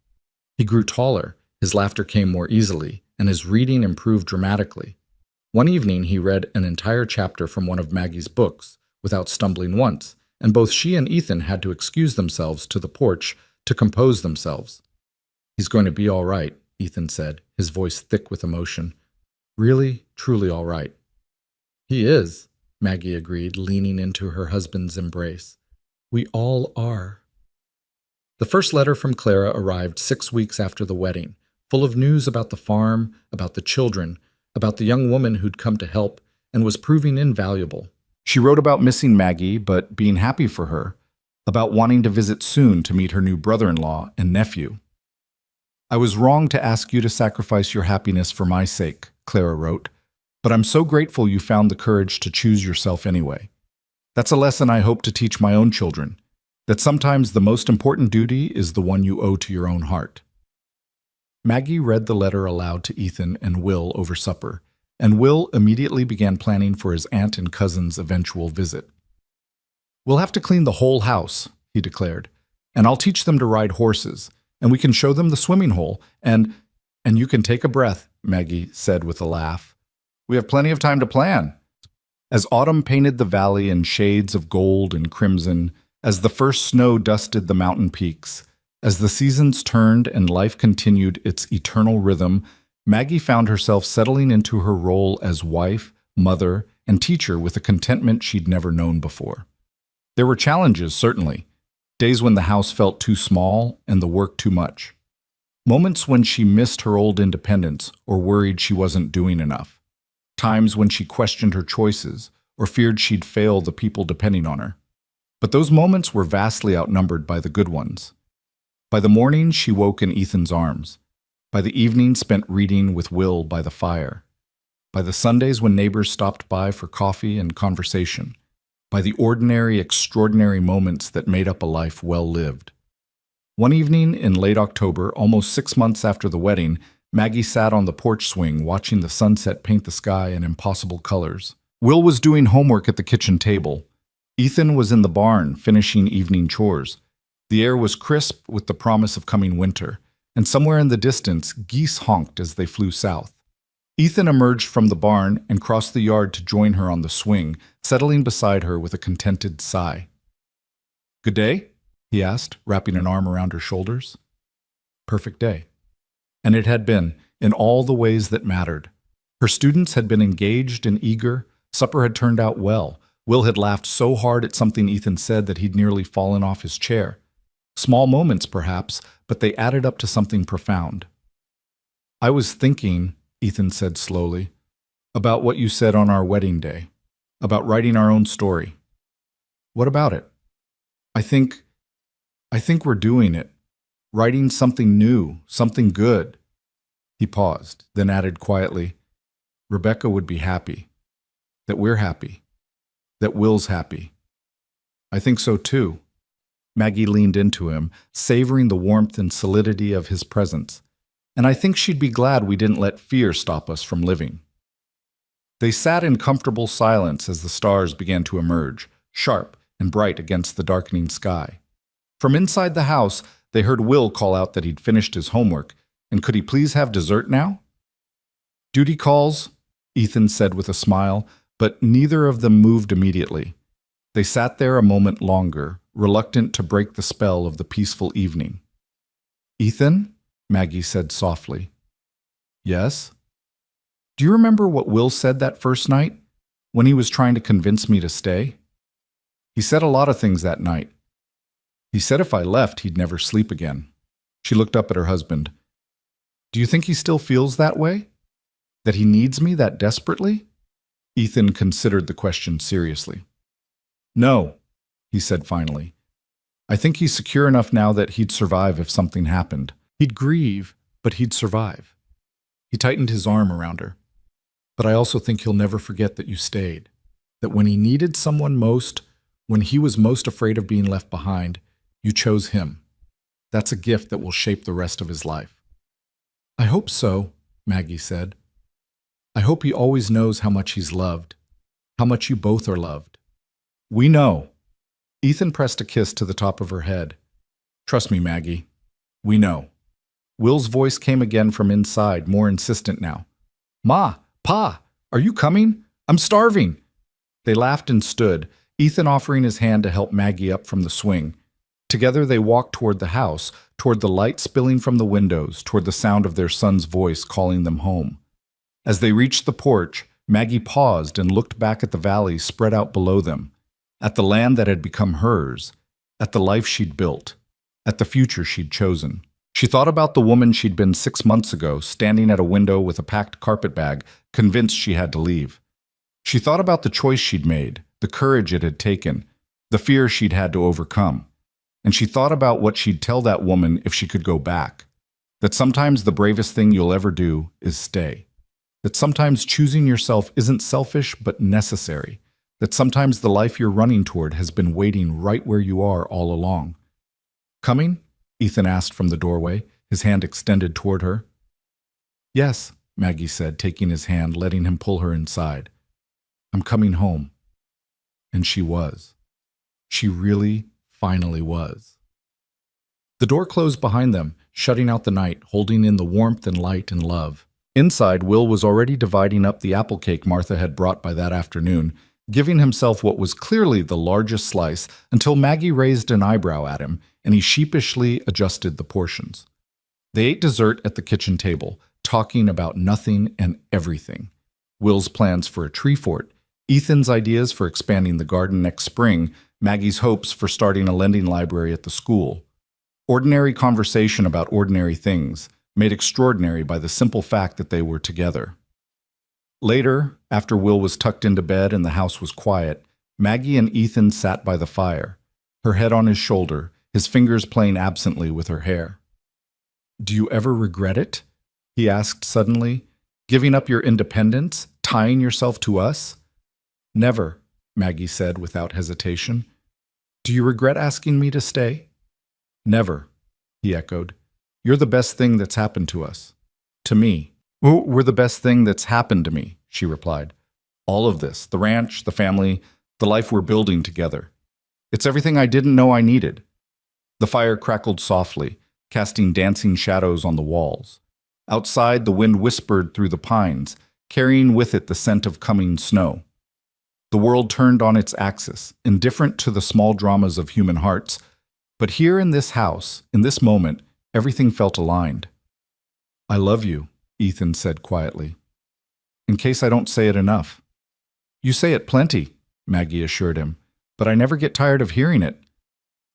He grew taller, his laughter came more easily, and his reading improved dramatically. One evening he read an entire chapter from one of Maggie's books, without stumbling once, and both she and Ethan had to excuse themselves to the porch to compose themselves. "He's going to be all right," Ethan said, his voice thick with emotion. "Really, truly all right." "He is," Maggie agreed, leaning into her husband's embrace. "We all are." The first letter from Clara arrived 6 weeks after the wedding, full of news about the farm, about the children, about the young woman who'd come to help and was proving invaluable. She wrote about missing Maggie, but being happy for her, about wanting to visit soon to meet her new brother-in-law and nephew. "I was wrong to ask you to sacrifice your happiness for my sake," Clara wrote, "but I'm so grateful you found the courage to choose yourself anyway. That's a lesson I hope to teach my own children, that sometimes the most important duty is the one you owe to your own heart." Maggie read the letter aloud to Ethan and Will over supper, and Will immediately began planning for his aunt and cousin's eventual visit. "We'll have to clean the whole house," he declared, "and I'll teach them to ride horses, and we can show them the swimming hole, and you can take a breath," Maggie said with a laugh. "We have plenty of time to plan." As autumn painted the valley in shades of gold and crimson, as the first snow dusted the mountain peaks, as the seasons turned and life continued its eternal rhythm, Maggie found herself settling into her role as wife, mother, and teacher with a contentment she'd never known before. There were challenges, certainly. Days when the house felt too small and the work too much. Moments when she missed her old independence or worried she wasn't doing enough. Times when she questioned her choices or feared she'd fail the people depending on her. But those moments were vastly outnumbered by the good ones. By the morning, she woke in Ethan's arms. By the evening, spent reading with Will by the fire. By the Sundays when neighbors stopped by for coffee and conversation. By the ordinary, extraordinary moments that made up a life well lived. One evening in late October, almost 6 months after the wedding, Maggie sat on the porch swing watching the sunset paint the sky in impossible colors. Will was doing homework at the kitchen table. Ethan was in the barn, finishing evening chores. The air was crisp with the promise of coming winter, and somewhere in the distance, geese honked as they flew south. Ethan emerged from the barn and crossed the yard to join her on the swing, settling beside her with a contented sigh. "Good day?" he asked, wrapping an arm around her shoulders. Perfect day. And it had been, in all the ways that mattered. Her students had been engaged and eager, supper had turned out well, Will had laughed so hard at something Ethan said that he'd nearly fallen off his chair. Small moments, perhaps, but they added up to something profound. "I was thinking," Ethan said slowly, "about what you said on our wedding day, about writing our own story. What about it? I think we're doing it, writing something new, something good." He paused, then added quietly, "Rebecca would be happy, that we're happy, that Will's happy." "I think so too." Maggie leaned into him, savoring the warmth and solidity of his presence. "And I think she'd be glad we didn't let fear stop us from living." They sat in comfortable silence as the stars began to emerge, sharp and bright against the darkening sky. From inside the house, they heard Will call out that he'd finished his homework, and could he please have dessert now? "Duty calls," Ethan said with a smile, but neither of them moved immediately. They sat there a moment longer, reluctant to break the spell of the peaceful evening. "Ethan?" Maggie said softly. "Yes?" "Do you remember what Will said that first night, when he was trying to convince me to stay?" "He said a lot of things that night. He said if I left, he'd never sleep again." She looked up at her husband. "Do you think he still feels that way? That he needs me that desperately?" Ethan considered the question seriously. "No," he said finally. "I think he's secure enough now that he'd survive if something happened. He'd grieve, but he'd survive." He tightened his arm around her. "But I also think he'll never forget that you stayed. That when he needed someone most, when he was most afraid of being left behind, you chose him. That's a gift that will shape the rest of his life." "I hope so," Maggie said. "I hope he always knows how much he's loved, how much you both are loved." "We know." Ethan pressed a kiss to the top of her head. "Trust me, Maggie. We know." Will's voice came again from inside, more insistent now. "Ma, Pa, are you coming? I'm starving." They laughed and stood, Ethan offering his hand to help Maggie up from the swing. Together they walked toward the house, toward the light spilling from the windows, toward the sound of their son's voice calling them home. As they reached the porch, Maggie paused and looked back at the valley spread out below them, at the land that had become hers, at the life she'd built, at the future she'd chosen. She thought about the woman she'd been 6 months ago, standing at a window with a packed carpet bag, convinced she had to leave. She thought about the choice she'd made, the courage it had taken, the fear she'd had to overcome. And she thought about what she'd tell that woman if she could go back. That sometimes the bravest thing you'll ever do is stay. That sometimes choosing yourself isn't selfish but necessary. That sometimes the life you're running toward has been waiting right where you are all along. "Coming?" Ethan asked from the doorway, his hand extended toward her. "Yes," Maggie said, taking his hand, letting him pull her inside. "I'm coming home." And she was. She really, finally was. The door closed behind them, shutting out the night, holding in the warmth and light and love. Inside, Will was already dividing up the apple cake Martha had brought by that afternoon, giving himself what was clearly the largest slice until Maggie raised an eyebrow at him, and he sheepishly adjusted the portions. They ate dessert at the kitchen table, talking about nothing and everything. Will's plans for a tree fort, Ethan's ideas for expanding the garden next spring, Maggie's hopes for starting a lending library at the school. Ordinary conversation about ordinary things, made extraordinary by the simple fact that they were together. Later, after Will was tucked into bed and the house was quiet, Maggie and Ethan sat by the fire, her head on his shoulder, his fingers playing absently with her hair. "Do you ever regret it?" he asked suddenly. "Giving up your independence, tying yourself to us?" "Never," Maggie said without hesitation. "Do you regret asking me to stay?" "Never," he echoed. "You're the best thing that's happened to us. To me." "We're the best thing that's happened to me," she replied. "All of this, the ranch, the family, the life we're building together. It's everything I didn't know I needed. The fire crackled softly, casting dancing shadows on the walls. Outside, the wind whispered through the pines, carrying with it the scent of coming snow. The world turned on its axis, indifferent to the small dramas of human hearts. But here in this house, in this moment, everything felt aligned. "I love you," Ethan said quietly. "In case I don't say it enough." "You say it plenty," Maggie assured him, "but I never get tired of hearing it."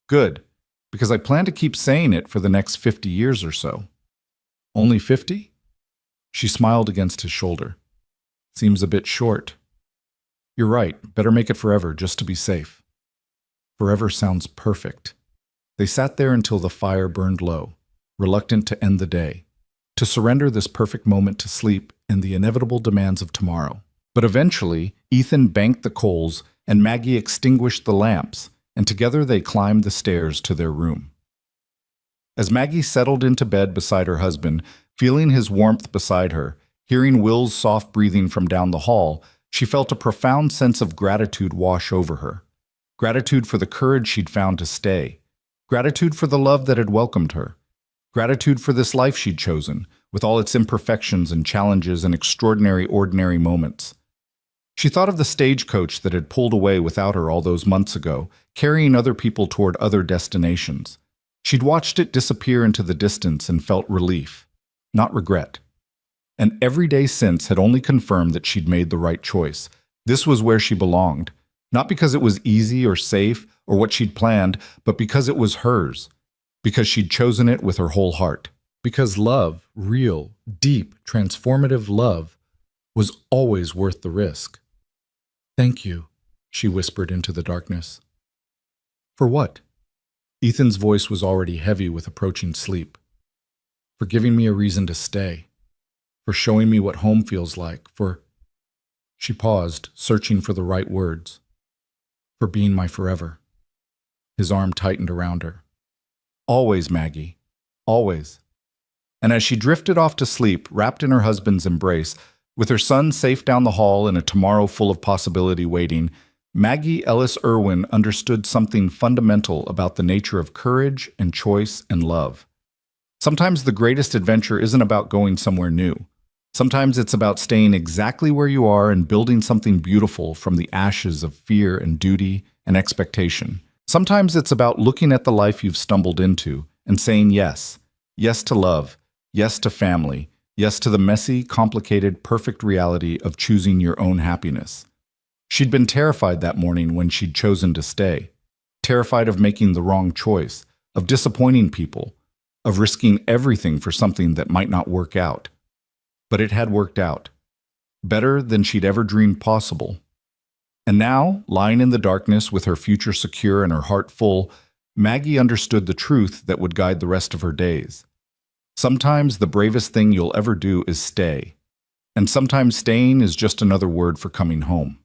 "Good, because I plan to keep saying it for the next 50 years or so." "Only 50?" She smiled against his shoulder. "Seems a bit short." "You're right, better make it forever just to be safe." Forever sounds perfect. They sat there until the fire burned low, reluctant to end the day, to surrender this perfect moment to sleep and the inevitable demands of tomorrow. But eventually, Ethan banked the coals and Maggie extinguished the lamps, and together they climbed the stairs to their room. As Maggie settled into bed beside her husband, feeling his warmth beside her, hearing Will's soft breathing from down the hall, she felt a profound sense of gratitude wash over her. Gratitude for the courage she'd found to stay. Gratitude for the love that had welcomed her. Gratitude for this life she'd chosen, with all its imperfections and challenges and extraordinary ordinary moments. She thought of the stagecoach that had pulled away without her all those months ago, carrying other people toward other destinations. She'd watched it disappear into the distance and felt relief, not regret. And every day since had only confirmed that she'd made the right choice. This was where she belonged, not because it was easy or safe or what she'd planned, but because it was hers, because she'd chosen it with her whole heart. Because love, real, deep, transformative love, was always worth the risk. "Thank you," she whispered into the darkness. "For what?" Ethan's voice was already heavy with approaching sleep. "For giving me a reason to stay. For showing me what home feels like. For—" She paused, searching for the right words. "For being my forever." His arm tightened around her. "Always, Maggie. Always." And as she drifted off to sleep, wrapped in her husband's embrace, with her son safe down the hall and a tomorrow full of possibility waiting, Maggie Ellis Irwin understood something fundamental about the nature of courage and choice and love. Sometimes the greatest adventure isn't about going somewhere new. Sometimes it's about staying exactly where you are and building something beautiful from the ashes of fear and duty and expectation. Sometimes it's about looking at the life you've stumbled into and saying yes. Yes to love. Yes to family. Yes to the messy, complicated, perfect reality of choosing your own happiness. She'd been terrified that morning when she'd chosen to stay. Terrified of making the wrong choice, of disappointing people, of risking everything for something that might not work out. But it had worked out. Better than she'd ever dreamed possible. And now, lying in the darkness with her future secure and her heart full, Maggie understood the truth that would guide the rest of her days. Sometimes the bravest thing you'll ever do is stay. And sometimes staying is just another word for coming home.